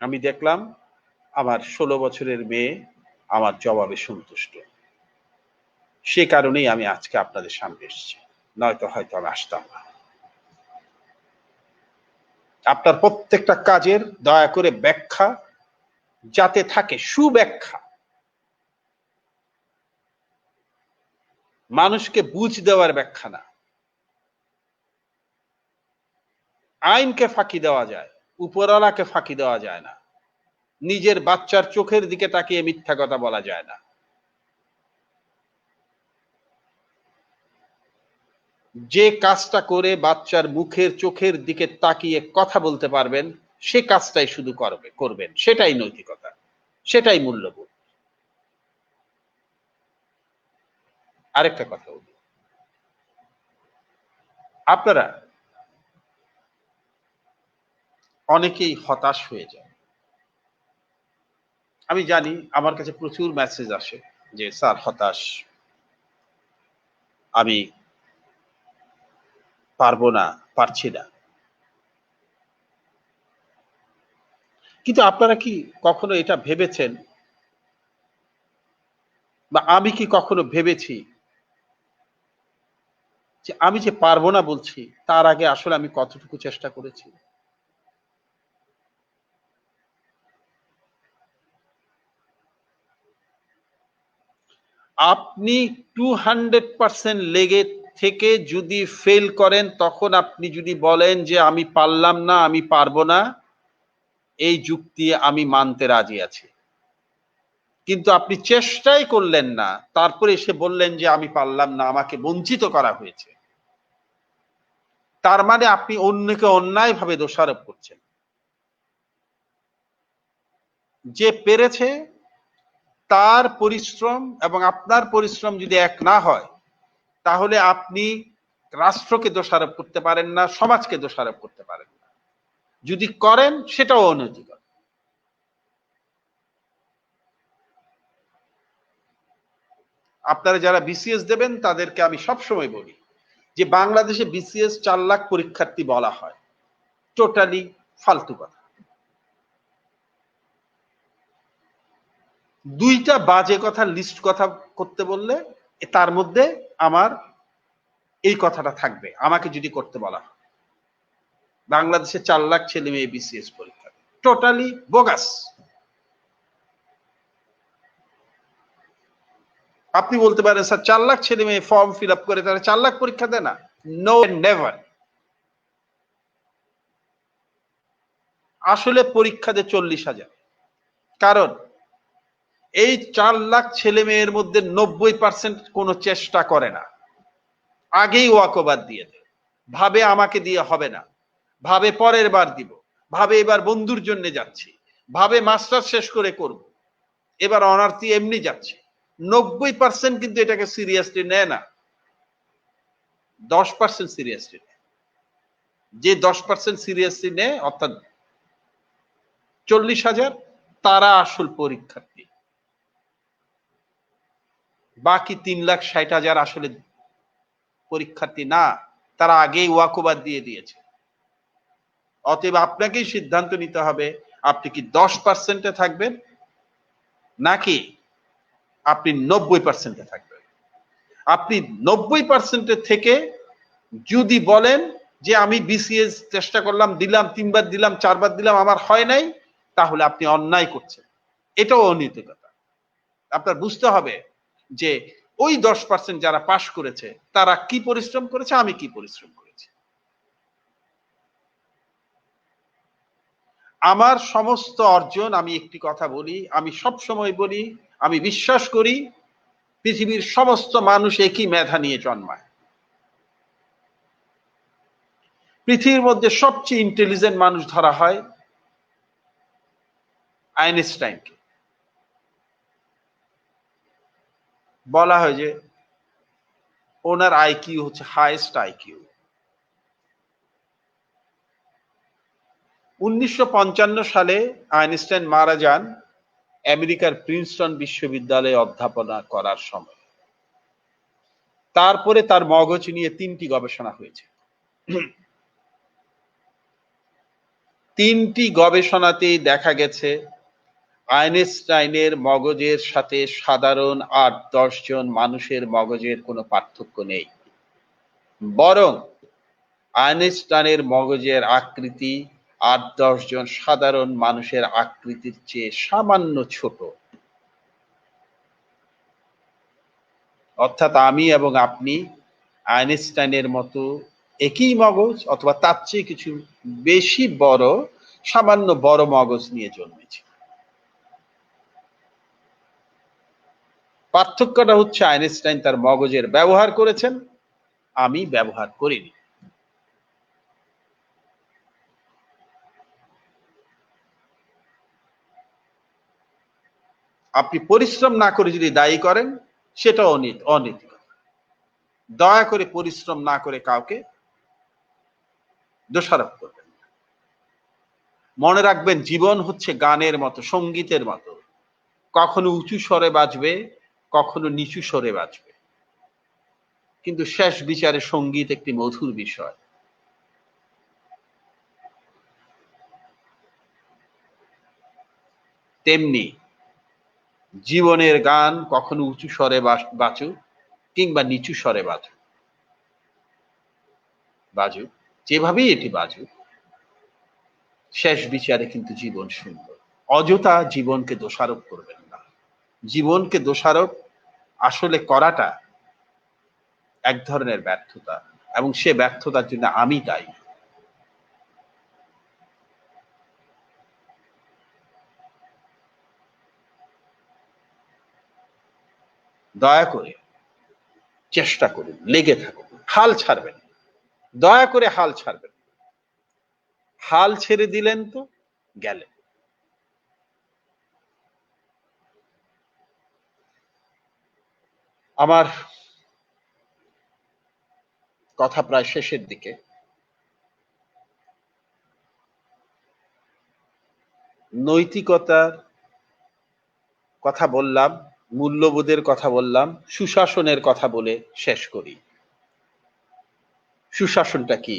আমি দেখলাম আমার 16 বছরের মেয়ে আমার জবাবে সন্তুষ্ট। সে কারণেই আমি আজকে আপনাদের সামনে এসেছি, নয়তো হয়তো আমি আসতাম না। আপনার প্রত্যেকটা কাজের দয়া করে ব্যাখ্যা যাতে থাকে, সুব্যাখ্যা, মানুষকে বুঝ দেওয়ার ব্যাখ্যা না। আইনকে ফাঁকি দেওয়া যায়, উপরওয়ালাকে ফাঁকি দেওয়া যায় না। নিজের বাচ্চার চোখের দিকে তাকিয়ে মিথ্যা কথা বলা যায় না। যে কাজটা করে বাচ্চার মুখের চোখের দিকে তাকিয়ে কথা বলতে পারবেন, সে কাজটাই শুধু করবেন। সেটাই নৈতিকতা, সেটাই মূল্যবোধ। আরেকটা কথা বলি, আপনারা অনেকেই হতাশ হয়ে যায়। আমি জানি আমার কাছে প্রচুর মেসেজ আসে যে স্যার হতাশ, আমি পারবো না, পারছি না। কিন্তু আপনারা কি কখনো এটা ভেবেছেন, বা আমি কি কখনো ভেবেছি যে আমি যে পারবো না বলছি, তার আগে আসলে আমি কতটুকু চেষ্টা করেছি? আপনি 200% লেগে থেকে যদি ফেল করেন, তখন আপনি যদি বলেন যে আমি পারলাম না, আমি পারবো না, এই যুক্তি আমি মানতে রাজি আছি। কিন্তু আপনি চেষ্টাই করলেন না, তারপরে এসে বললেন যে আমি পারলাম না, আমাকে বঞ্চিত করা হয়েছে, তার মানে আপনি অন্যকে অন্যায়ভাবে দোষারোপ করছেন। যে পেরেছে তার পরিশ্রম এবং আপনার পরিশ্রম যদি এক না হয়, তাহলে আপনি রাষ্ট্রকে দোষারোপ করতে পারেন না, সমাজকে দোষারোপ করতে পারেন না। যদি করেন সেটাও অনৈতিক। আপনারা যারা বিসিএস দেবেন তাদেরকে আমি সবসময় বলি যে বাংলাদেশে বিসিএস 4 লাখ পরীক্ষার্থী বলা হয়, টোটালি ফালতু কথা। দুইটা বাজে কথা লিস্ট কথা করতে বললে তার মধ্যে আমার এই কথাটা থাকবে, আমাকে যদি করতে বলা হয়। বাংলাদেশে 4 লাখ ছেলে মেয়ে বিসিএস পরীক্ষা, টোটালি বোগাস। আপনি বলতে পারেন স্যার 4 লাখ ছেলে মেয়ে ফর্ম ফিল আপ করে তারা 4 লাখ পরীক্ষা দেয় না? No, never. আসলে পরীক্ষা দেয় 40,000। কারণ এই 4 লাখ ছেলে মেয়ের মধ্যে 90% কোনো চেষ্টা করে না, আগেই ওয়াকবাদ দিয়ে দেয়, ভাবে আমাকে দিয়ে হবে না, ভাবে পরের বার দিব, ভাবে এবার বন্ধুর জন্য যাচ্ছি, ভাবে মাস্টার শেষ করে করব, এবার অনার্থী এমনি যাচ্ছে। 90% কিন্তু এটাকে সিরিয়াসলি নেয় না, 10% সিরিয়াসলি নেয়। যে 10% সিরিয়াসলি নেয়, অর্থাৎ 40,000, তারা আসল পরীক্ষার্থী। বাকি 3,60,000 আসলে পরীক্ষার্থী না, তারা আগেই ওয়াকবাদ দিয়ে দিয়েছে। অতএব আপনাকেই সিদ্ধান্ত নিতে হবে, আপনি কি 10%-এ থাকবেন নাকি আপনি 90%-এ থাকবেন। আপনি 90%-এ থেকে যদি বলেন যে আমি বিসিএস চেষ্টা করলাম, দিলাম, 3 বার দিলাম, 4 বার দিলাম, আমার হয় নাই, তাহলে আপনি অন্যায় করছেন, এটাও অনৈতিকতা। আপনার বুঝতে হবে যে ওই 10% যারা পাশ করেছে তারা কি পরিশ্রম করেছে, আমি কি পরিশ্রম করেছি। আমার সমস্ত অর্জন, আমি একটি কথা বলি, আমি সব সময় বলি, আমি বিশ্বাস করি পৃথিবীর সমস্ত মানুষ একই মেধা নিয়ে জন্মায়। পৃথিবীর মধ্যে সবচেয়ে ইন্টেলিজেন্ট মানুষ ধরা হয় আইনস্টাইনকে। বলা হয় যে ওনার আইকিউ হচ্ছে হাইয়েস্ট আইকিউ। 1955 সালে আইনস্টাইন মারা যান আমেরিকার প্রিন্সটন বিশ্ববিদ্যালয়ে অধ্যাপনা করার সময়। তারপরে তার মগজ নিয়ে 3টি গবেষণা হয়েছে। 3টি গবেষণাতেই দেখা গেছে আইনস্টাইনের মগজের সাথে সাধারণ 8-10 জন মানুষের মগজের কোনো পার্থক্য নেই, বরং আইনস্টাইনের মগজের আকৃতি 8-10 জন সাধারণ মানুষের আকৃতির চেয়ে সামান্য ছোট। অর্থাৎ আমি এবং আপনি আইনস্টাইনের মতো একই মগজ অথবা তার চেয়ে কিছু বেশি বড়, সামান্য বড় মগজ নিয়ে জন্মেছি। পার্থক্যটা হচ্ছে আইনস্টাইন তার মগজের ব্যবহার করেছেন, আমি ব্যবহার করিনি। আপনি পরিশ্রম না করে যদি দায়ী করেন, সেটা অনৈতিক। দয়া করে পরিশ্রম না করে কাউকে দোষারোপ করবেন। মনে রাখবেন, জীবন হচ্ছে গানের মতো, সঙ্গীতের মতো। কখনো উঁচু স্বরে বাজবে, কখনো নিচু স্বরে বাজবে, কিন্তু শেষ বিচারে সঙ্গীত একটি মধুর বিষয়। তেমনি জীবনের গান কখনো উঁচু স্বরে বাজুক কিংবা নিচু স্বরে বাজুক, যেভাবেই এটি বাজুক, শেষ বিচারে কিন্তু জীবন সুন্দর। অযথা জীবনকে দোষারোপ করবেন না। জীবনকে দোষারোপ আসলে করাটা এক ধরনের ব্যর্থতা, এবং সে ব্যর্থতার জন্য আমি দায়ী। দয়া করে চেষ্টা করুন, লেগে থাকুন, হাল ছাড়বেন। দয়া করে হাল ছাড়বেন। হাল ছেড়ে দিলেন তো গেলেন। আমার কথা প্রায় শেষের দিকে। নৈতিকতার কথা বললাম, মূল্যবোধের কথা বললাম, সুশাসনের কথা বলে শেষ করি। সুশাসনটা কি?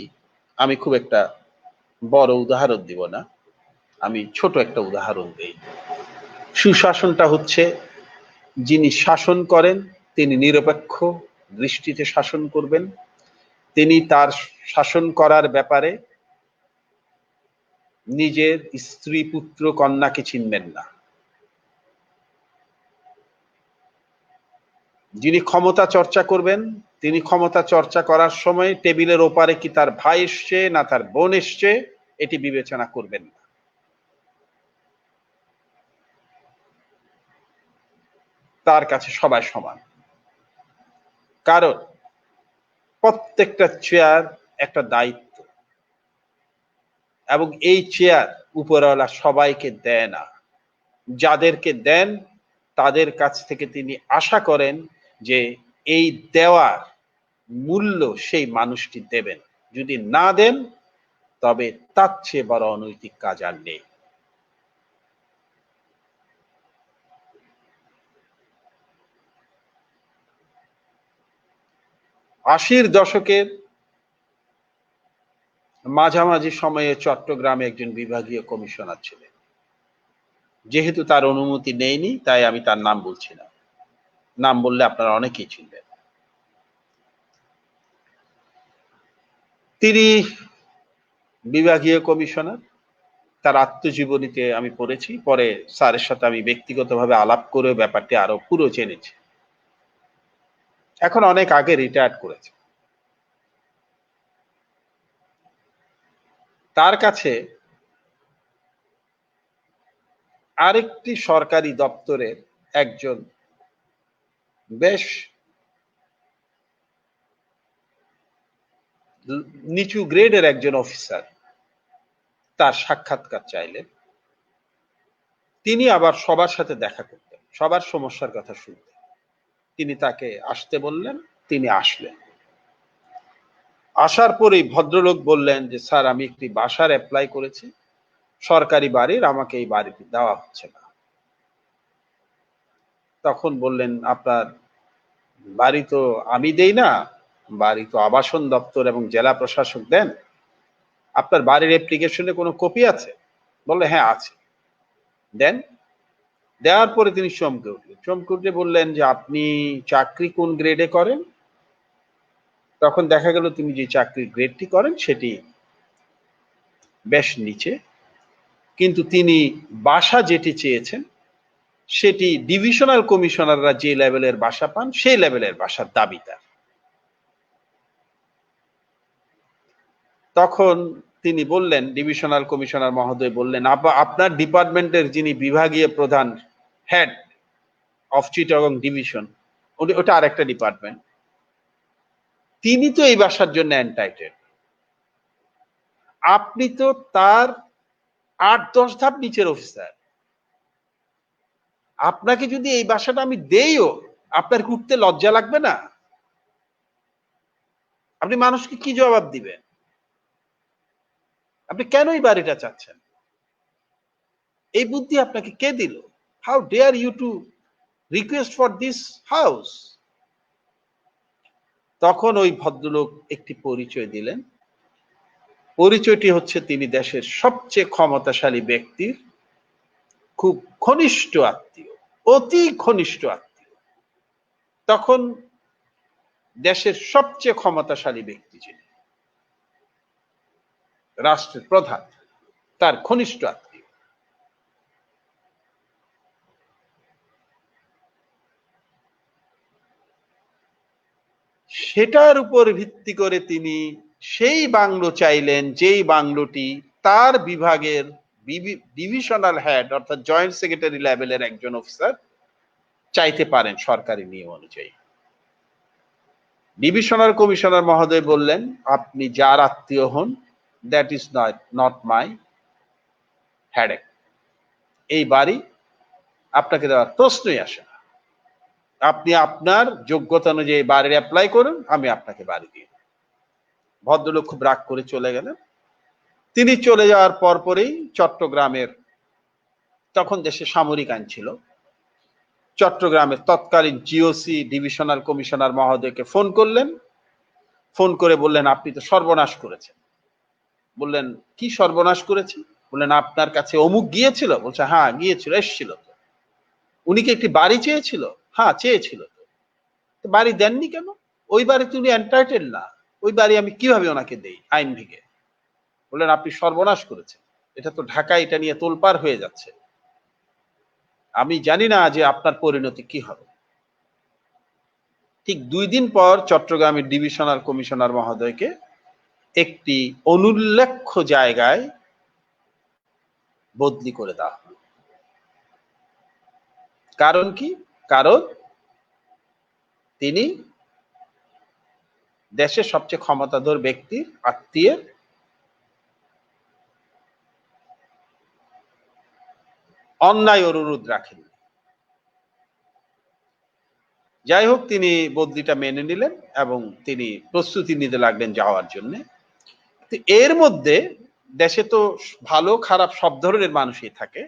আমি খুব একটা বড় উদাহরণ দিব না, আমি ছোট একটা উদাহরণ দিই। সুশাসনটা হচ্ছে যিনি শাসন করেন তিনি নিরপেক্ষ দৃষ্টিতে শাসন করবেন। তিনি তার শাসন করার ব্যাপারে নিজের স্ত্রী, পুত্র, কন্যাকে চিনবেন না। যিনি ক্ষমতা চর্চা করবেন, তিনি ক্ষমতা চর্চা করার সময় টেবিলের ওপারে কি তার ভাই এসছে না তার বোন এসছে এটি বিবেচনা করবেন না। তার কাছে সবাই সমান, কারণ প্রত্যেকটা চেয়ার একটা দায়িত্ব, এবং এই চেয়ার উপরওয়ালা সবাইকে দেয় না। যাদেরকে দেন তাদের কাছ থেকে তিনি আশা করেন যে এই দেওয়ার মূল্য সেই মানুষটি দেবেন। যদি না দেন তবে তার চেয়ে বড় অনৈতিক কাজ আর নেই। আশির দশকের মাঝামাঝি সময়ে চট্টগ্রামে একজন বিভাগীয় কমিশনার ছিলেন। যেহেতু তার অনুমতি নেইনি তাই আমি তার নাম বলছি না, নাম বললে আপনারা অনেকেই চিনবেন। তিনি বিভাগীয় কমিশনার। তার আত্মজীবনীতে আমি পড়েছি, পরে স্যারের সাথে আমি ব্যক্তিগতভাবে আলাপ করে ব্যাপারটি আরো পুরো জেনেছি। এখন অনেক আগে রিটায়ার্ড করেছে। তার কাছে আরেকটি সরকারি দপ্তরের একজন বেশ নিচু গ্রেডের একজন অফিসার তার সাক্ষাৎকার চাইলেন। তিনি আবার সবার সাথে দেখা করতেন, সবার সমস্যার কথা শুনতেন। তিনি তাকে আসতে বললেন, তিনি আসলেন। আসার পরেই ভদ্রলোক বললেন যে স্যার, আমি একটি বাসার অ্যাপ্লাই করেছি, সরকারি বাড়ির, আমাকে এই বাড়িটি দেওয়া হচ্ছে না। তখন বললেন, আপনার বাড়ি তো আমি দেই না, বাড়ি তো আবাসন দপ্তর এবং জেলা প্রশাসক দেন, আপনার বাড়ির অ্যাপ্লিকেশনে কোনো কপি আছে? বললে হ্যাঁ আছে। দেন। দেওয়ার পরে তিনি চমকে উঠলেন, চমকে উঠে বললেন যে আপনি চাকরি কোন গ্রেডে করেন? তখন দেখা গেল তিনি যে চাকরির গ্রেডটি করেন সেটি বেশ নিচে, কিন্তু তিনি বাসা যেটি চেয়েছেন সেটি ডিভিশনাল কমিশনাররা যে লেভেলের বাসা পান সেই লেভেলের বাসার দাবিদার। তখন তিনি বললেন, ডিভিশনাল কমিশনার মহোদয় বললেন, আপনার ডিপার্টমেন্টের যিনি বিভাগীয় প্রধান, হেড অফ চিটাগং ডিভিশন, ওটা আরেকটা ডিপার্টমেন্ট, তিনি তো এই বাসার জন্য এন্টাইটেড। আপনি তো তার 8-10 ধাপ নিচের অফিসার। আপনাকে যদি এই বাসাটা আমি দেইও, আপনার উঠতে লজ্জা লাগবে না? আপনি মানুষকে কি জবাব দিবেন? আপনি কেন এই বাড়িটা চাচ্ছেন? এই বুদ্ধি আপনাকে কে দিল? How dare you to request for this house? তখন ওই ভদ্রলোক একটি পরিচয় দিলেন। পরিচয়টি হচ্ছে তিনি দেশের সবচেয়ে ক্ষমতাশালী ব্যক্তির খুব ঘনিষ্ঠ আত্মীয়, অতি ঘনিষ্ঠ আত্মীয়। তখন দেশের সবচেয়ে ক্ষমতাশালী ব্যক্তি যিনি, রাষ্ট্রের প্রধান, তার ঘনিষ্ঠ আত্মীয়। সেটার উপর ভিত্তি করে তিনি সেই বাংলো চাইলেন, যেই বাংলোটি তার বিভাগের ডিভিশনাল হেড অর্থাৎ জয়েন্ট সেক্রেটারি লেভেলের একজন অফিসার চাইতে পারেন সরকারি নিয়ম অনুযায়ী। ডিভিশনাল কমিশনার মহোদয় বললেন, আপনি যার আত্মীয় হন, that is not my headache. এই বাড়ি আপনাকে দেওয়ার প্রশ্নই আসে না। আপনি আপনার যোগ্যতা অনুযায়ী বাড়ির অ্যাপ্লাই করুন, আমি আপনাকে বাড়ি দিই। ভদ্রলোক খুব রাগ করে চলে গেলেন। তিনি চলে যাওয়ার পরপরই চট্টগ্রামের, তখন দেশে সামরিক আইন ছিল, চট্টগ্রামের তৎকালীন জিওসি ডিভিশনাল কমিশনার মহোদয়কে ফোন করলেন। ফোন করে বললেন, আপনি তো সর্বনাশ করেছেন। বললেন, কি সর্বনাশ করেছি? বললেন, আপনার কাছে অমুক গিয়েছিল? বলছে, হ্যাঁ গিয়েছিল, এসছিল তো। উনি কি একটি বাড়ি চেয়েছিল? হ্যাঁ চেয়েছিল তো। বাড়ি দেননি কেন? ওই বাড়ি উনি এন্টাইটেড না, ওই বাড়ি আমি কিভাবে ওনাকে দেই আইন ভেঙে? বললেন, আপনি সর্বনাশ করেছেন, এটা তো ঢাকা, এটা নিয়ে তোলপাড় হয়ে যাচ্ছে, আমি জানি না যে আপনার পরিণতি কি হবে। ঠিক 2 দিন পর চট্টগ্রামের ডিভিশনাল কমিশনার মহোদয়কে একটি অনুল্লেখ্য জায়গায় বদলি করে দেওয়া হলো। কারণ কি? কারণ তিনি দেশের সবচেয়ে ক্ষমতাধর ব্যক্তির আত্মীয়ের অন্যায় অনুরোধ রাখেন। যাই হোক, তিনি বদলিটা মেনে নিলেন এবং তিনি প্রস্তুতি নিতে লাগলেন যাওয়ার জন্য। এর মধ্যে দেশে তো ভালো খারাপ সব ধরনের মানুষই থাকে।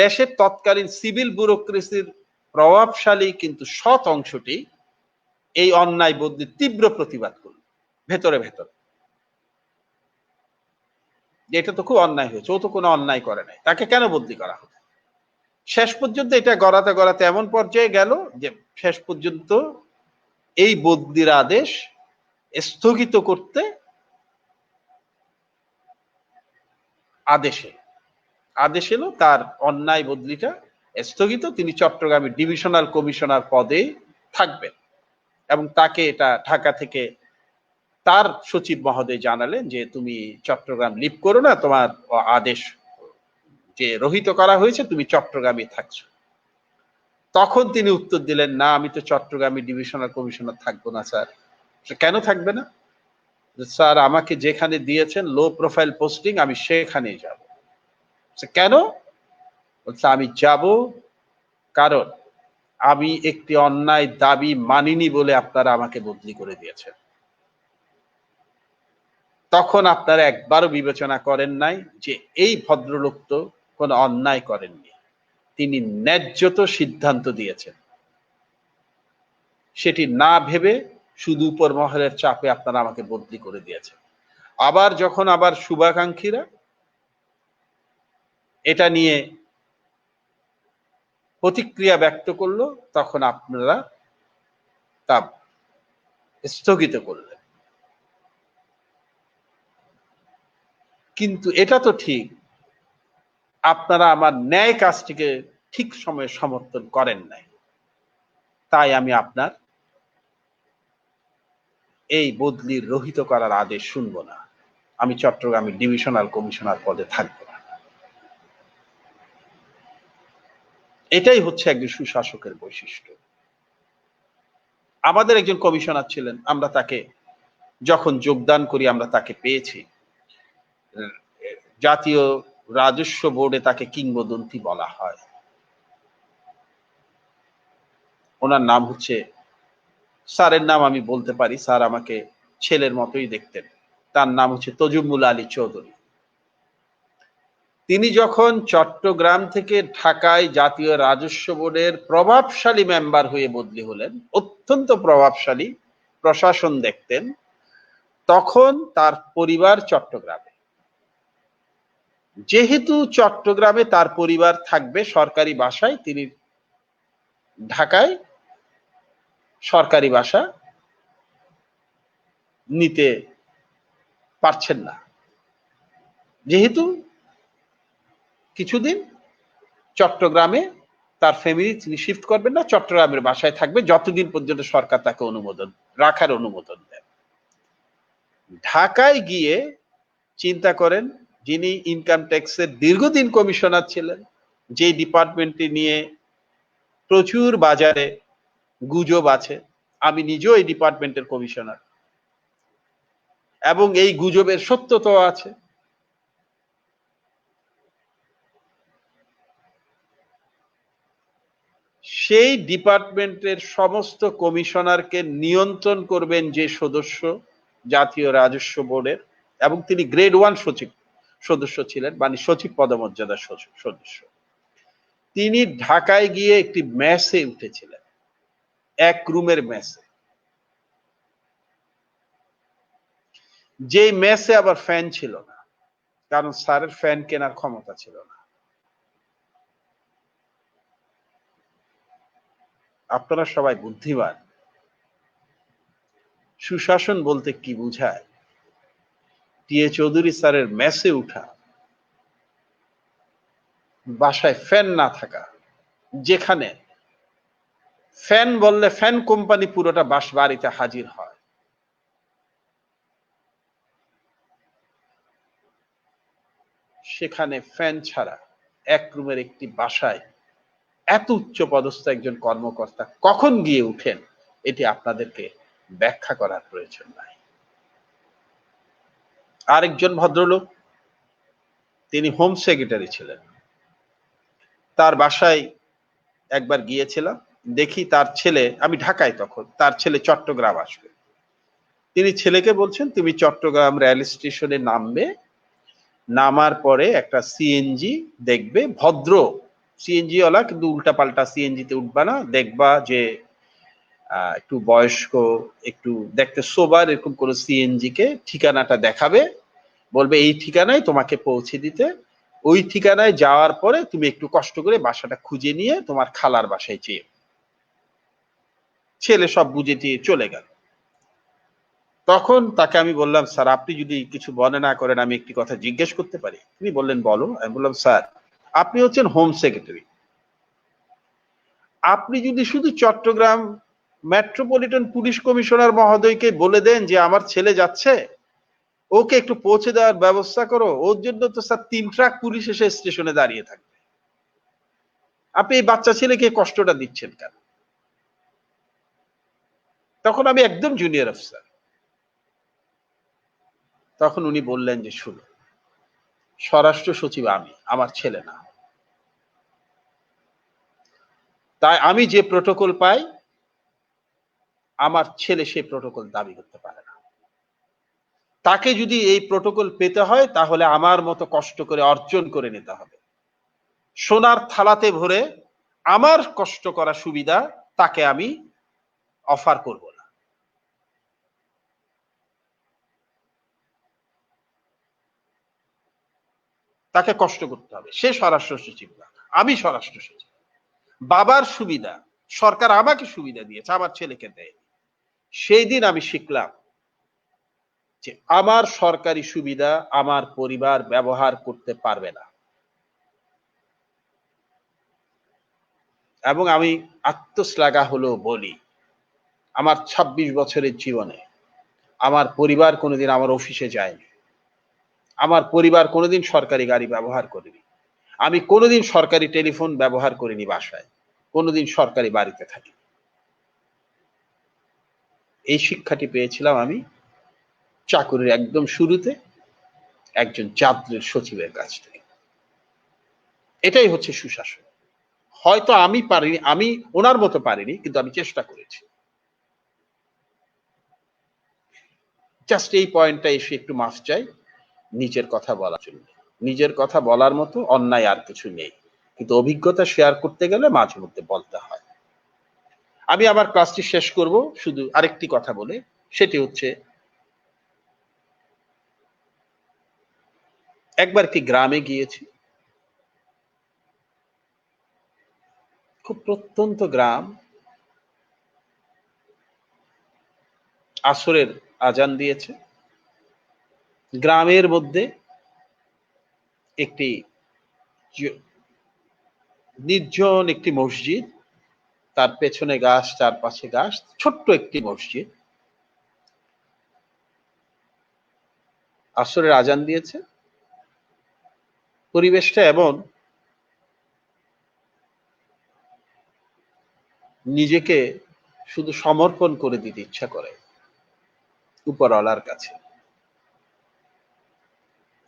দেশের তৎকালীন সিভিল ব্যুরোক্রেসির প্রভাবশালী কিন্তু সৎ অংশটি এই অন্যায় বদলির তীব্র প্রতিবাদ করল ভেতরে ভেতরে। এটা তো খুব অন্যায় হয়েছে, ও তো কোনো অন্যায় করে নাই, তাকে কেন বদলি করা হবে? শেষ পর্যন্ত এটা গড়াতে গড়াতে এমন পর্যায়ে গেল যে শেষ পর্যন্ত এই বদলির আদেশ স্থগিত করতে আদেশ এলো, তার অন্যায় বদলিটা স্থগিত, তিনি চট্টগ্রামের ডিভিশনাল কমিশনার পদে থাকবেন। এবং তাকে এটা ঢাকা থেকে তার সচিব মহোদয় জানালেন যে তুমি চট্টগ্রাম লিভ করো না, তোমার আদেশ যে রহিত করা হয়েছে, তুমি চট্টগ্রামে থাকছো। তখন তিনি উত্তর দিলেন, না আমি তো চট্টগ্রামে ডিভিশনাল কমিশনার থাকবো না স্যার। কেন থাকবে না? স্যার আমাকে যেখানে দিয়েছেন লো প্রোফাইল পোস্টিং, আমি সেখানেই যাব। কেন? বলছে আমি যাব, কারণ আমি একটি অন্যায় দাবি মানিনি বলে আপনারা আমাকে বদলি করে দিয়েছেন। তখন আপনারা একবারও বিবেচনা করেন নাই যে এই ভদ্রলোক তো কোনো অন্যায় করেননি, তিনি ন্যায্যত সিদ্ধান্ত দিয়েছেন। সেটি না ভেবে শুধু উপর মহলের চাপে আপনারা আমাকে বদলি করে দিয়েছেন। আবার যখন শুভাকাঙ্ক্ষীরা এটা নিয়ে প্রতিক্রিয়া ব্যক্ত করলো, তখন আপনারা তা স্থগিত করলেন। কিন্তু এটা তো ঠিক, আপনারা আমার ন্যায় কাজটিকে ঠিক সময়ে সমর্থন করেন নাই, তাই আমি আপনার এই বদলির রহিত করার আদেশ শুনব না। আমি চট্টগ্রামের ডিভিশনাল কমিশনার পদে থাকব না। এটাই হচ্ছে একজন সুশাসকের বৈশিষ্ট্য। আমাদের একজন কমিশনার ছিলেন, আমরা তাকে যখন যোগদান করি আমরা তাকে পেয়েছি। জাতীয় রাজস্ব বোর্ডে তাকে কিংবদন্তি বলা হয়। ওনার নাম হচ্ছে, স্যারের নাম আমি বলতে পারি, স্যার আমাকে ছেলের মতোই দেখতেন। তার নাম হচ্ছে তজুমুল আলী চৌধুরী। তিনি যখন চট্টগ্রাম থেকে ঢাকায় জাতীয় রাজস্ব বোর্ডের প্রভাবশালী মেম্বার হয়ে বদলি হলেন, অত্যন্ত প্রভাবশালী, প্রশাসন দেখতেন, তখন তার পরিবার চট্টগ্রামে। যেহেতু চট্টগ্রামে তার পরিবার থাকবে সরকারি বাসায়, তিনি ঢাকায় সরকারি বাসা নিতে পারছেন না। যেহেতু কিছুদিন চট্টগ্রামে তার ফ্যামিলি তিনি শিফট করবেন না, চট্টগ্রামের বাসায় থাকবে যতদিন পর্যন্ত সরকার তাকে রাখার অনুমোদন দেন। ঢাকায় গিয়ে চিন্তা করেন, যিনি ইনকাম ট্যাক্সের দীর্ঘদিন কমিশনার ছিলেন, যে ডিপার্টমেন্টটি নিয়ে প্রচুর বাজারে গুজব আছে, আমি নিজেও এই ডিপার্টমেন্টের কমিশনার, এবং এই গুজবের সত্যতা আছে। সেই ডিপার্টমেন্টের সমস্ত কমিশনারকে নিয়ন্ত্রণ করবেন যে সদস্য জাতীয় রাজস্ব বোর্ডের, এবং তিনি গ্রেড 1 সচিব সদস্য ছিলেন, মানে সচিব পদমর্যাদার সদস্য। তিনি ঢাকায় গিয়ে একটি মেসে উঠেছিলেন, এক রুমের মেসে, যেই মেসে আবার ফ্যান ছিল না, কারণ স্যারের ফ্যান কেনার ক্ষমতা ছিল না। আপনারা সবাই বুদ্ধিমান। সুশাসন বলতে কি বুঝায়? টিএ চৌধুরী স্যারের মেসে উঠা, বাসায় ফ্যান না থাকা, যেখানে ফ্যান বললে ফ্যান কোম্পানি পুরোটা বাড়িতে হাজির হয়, সেখানে ফ্যান ছাড়া এক রুমের একটি বাসায় এত উচ্চ পদস্থ একজন কর্মকর্তা কখন গিয়ে উঠেন, এটি আপনাদেরকে ব্যাখ্যা করার প্রয়োজন নাই। আরেকজন ভদ্রলোক, তিনি হোম সেক্রেটারি ছিলেন, তার বাসায় একবার গিয়েছিলাম, দেখি তার ছেলে, আমি ঢাকায় তখন, তার ছেলে চট্টগ্রাম আসবে। তিনি ছেলেকে বলছেন, তুমি চট্টগ্রাম রেল স্টেশনে নামবে, নামার পরে একটা সিএনজি দেখবে, ভদ্র সিএনজি ওয়ালা, কিন্তু উল্টাপাল্টা সিএনজিতে উঠবা না, দেখবা যে একটু বয়স্ক, একটু দেখতে সোবার এরকম কোন সিএনজি কে ঠিকানাটা দেখাবে, বলবে এই ঠিকানায় তোমাকে পৌঁছে দিতে, ওই ঠিকানায় যাওয়ার পরে তুমি একটু কষ্ট করে বাসাটা খুঁজে নিয়ে তোমার খালার বাসায় যেও। ছেলে সব বুঝে দিয়ে চলে গেল। তখন তাকে আমি বললাম, স্যার আপনি যদি কিছু মনে না করেন আমি একটি কথা জিজ্ঞেস করতে পারি? তিনি বললেন, বলো। আমি বললাম, স্যার আপনি হচ্ছেন হোম সেক্রেটারি, আপনি যদি শুধু চট্টগ্রাম মেট্রোপলিটন পুলিশ কমিশনার মহোদয়কে বলে দেন যে আমার ছেলে যাচ্ছে, ওকে একটু পৌঁছে দেওয়ার ব্যবস্থা করো, ওর জন্য তো স্যার 3 ট্রাক পুলিশ এসে স্টেশনে দাঁড়িয়ে থাকবে, আপনি এই বাচ্চা ছেলেকে কষ্টটা দিচ্ছেন কেন? তখন আমি একদম জুনিয়র অফিসার। তখন উনি বললেন যে, শুনো, স্বরাষ্ট্র সচিব আমি, আমার ছেলে না। তাই আমি যে প্রোটোকল পাই, আমার ছেলে সেই প্রোটোকল দাবি করতে পারে না। তাকে যদি এই প্রোটোকল পেতে হয় তাহলে আমার মতো কষ্ট করে অর্জন করে নিতে হবে। সোনার থালাতে ভরে আমার কষ্ট করা সুবিধা তাকে আমি অফার করব না। তাকে কষ্ট করতে হবে। সে স্বরাষ্ট্র সচিব না, আমি স্বরাষ্ট্র সচিব। বাবার সুবিধা সরকার আমাকে সুবিধা দিয়েছে, আমার ছেলেকে দেয়। সেই দিন আমি শিখলাম যে আমার সরকারি সুবিধা আমার পরিবার ব্যবহার করতে পারবে না। এবং আমি আত্মশ্লাঘা হলো বলি, আমার ২৬ বছরের জীবনে আমার পরিবার কোনোদিন আমার অফিসে যায়নি। আমার পরিবার কোনোদিন সরকারি গাড়ি ব্যবহার করেনি। আমি কোনোদিন সরকারি টেলিফোন ব্যবহার করিনি বাসায়। কোনোদিন সরকারি বাড়িতে থাকি। এই শিক্ষাটি পেয়েছিলাম আমি চাকুরির একদম শুরুতে একজন জাদ্রের সচিবের কাছ থেকে। এটাই হচ্ছে সুশাসন। হয়তো আমি পারিনি, আমি ওনার মতো পারিনি, কিন্তু আমি চেষ্টা করেছি। জাস্ট এই পয়েন্টটা এসে একটু মাফ চাই নিজের কথা বলার জন্য। নিজের কথা বলার মতো অন্যায় আর কিছু নেই, কিন্তু অভিজ্ঞতা শেয়ার করতে গেলে মাঝে মধ্যে বলতে হয়। আমি আমার ক্লাসটি শেষ করব শুধু আরেকটি কথা বলে, সেটি হচ্ছে একবার একটি গ্রামে গিয়েছি। খুব প্রত্যন্ত গ্রাম। আসরের আজান দিয়েছে। গ্রামের মধ্যে একটি নির্জন একটি মসজিদ, তার পেছনে গাছ, চারপাশে গাছ, ছোট্ট একটি মসজিদ। আসরের আজান দিয়েছে। পরিবেশটা এমন, নিজেকে শুধু সমর্পণ করে দিতে ইচ্ছা করে উপরওয়ালার কাছে।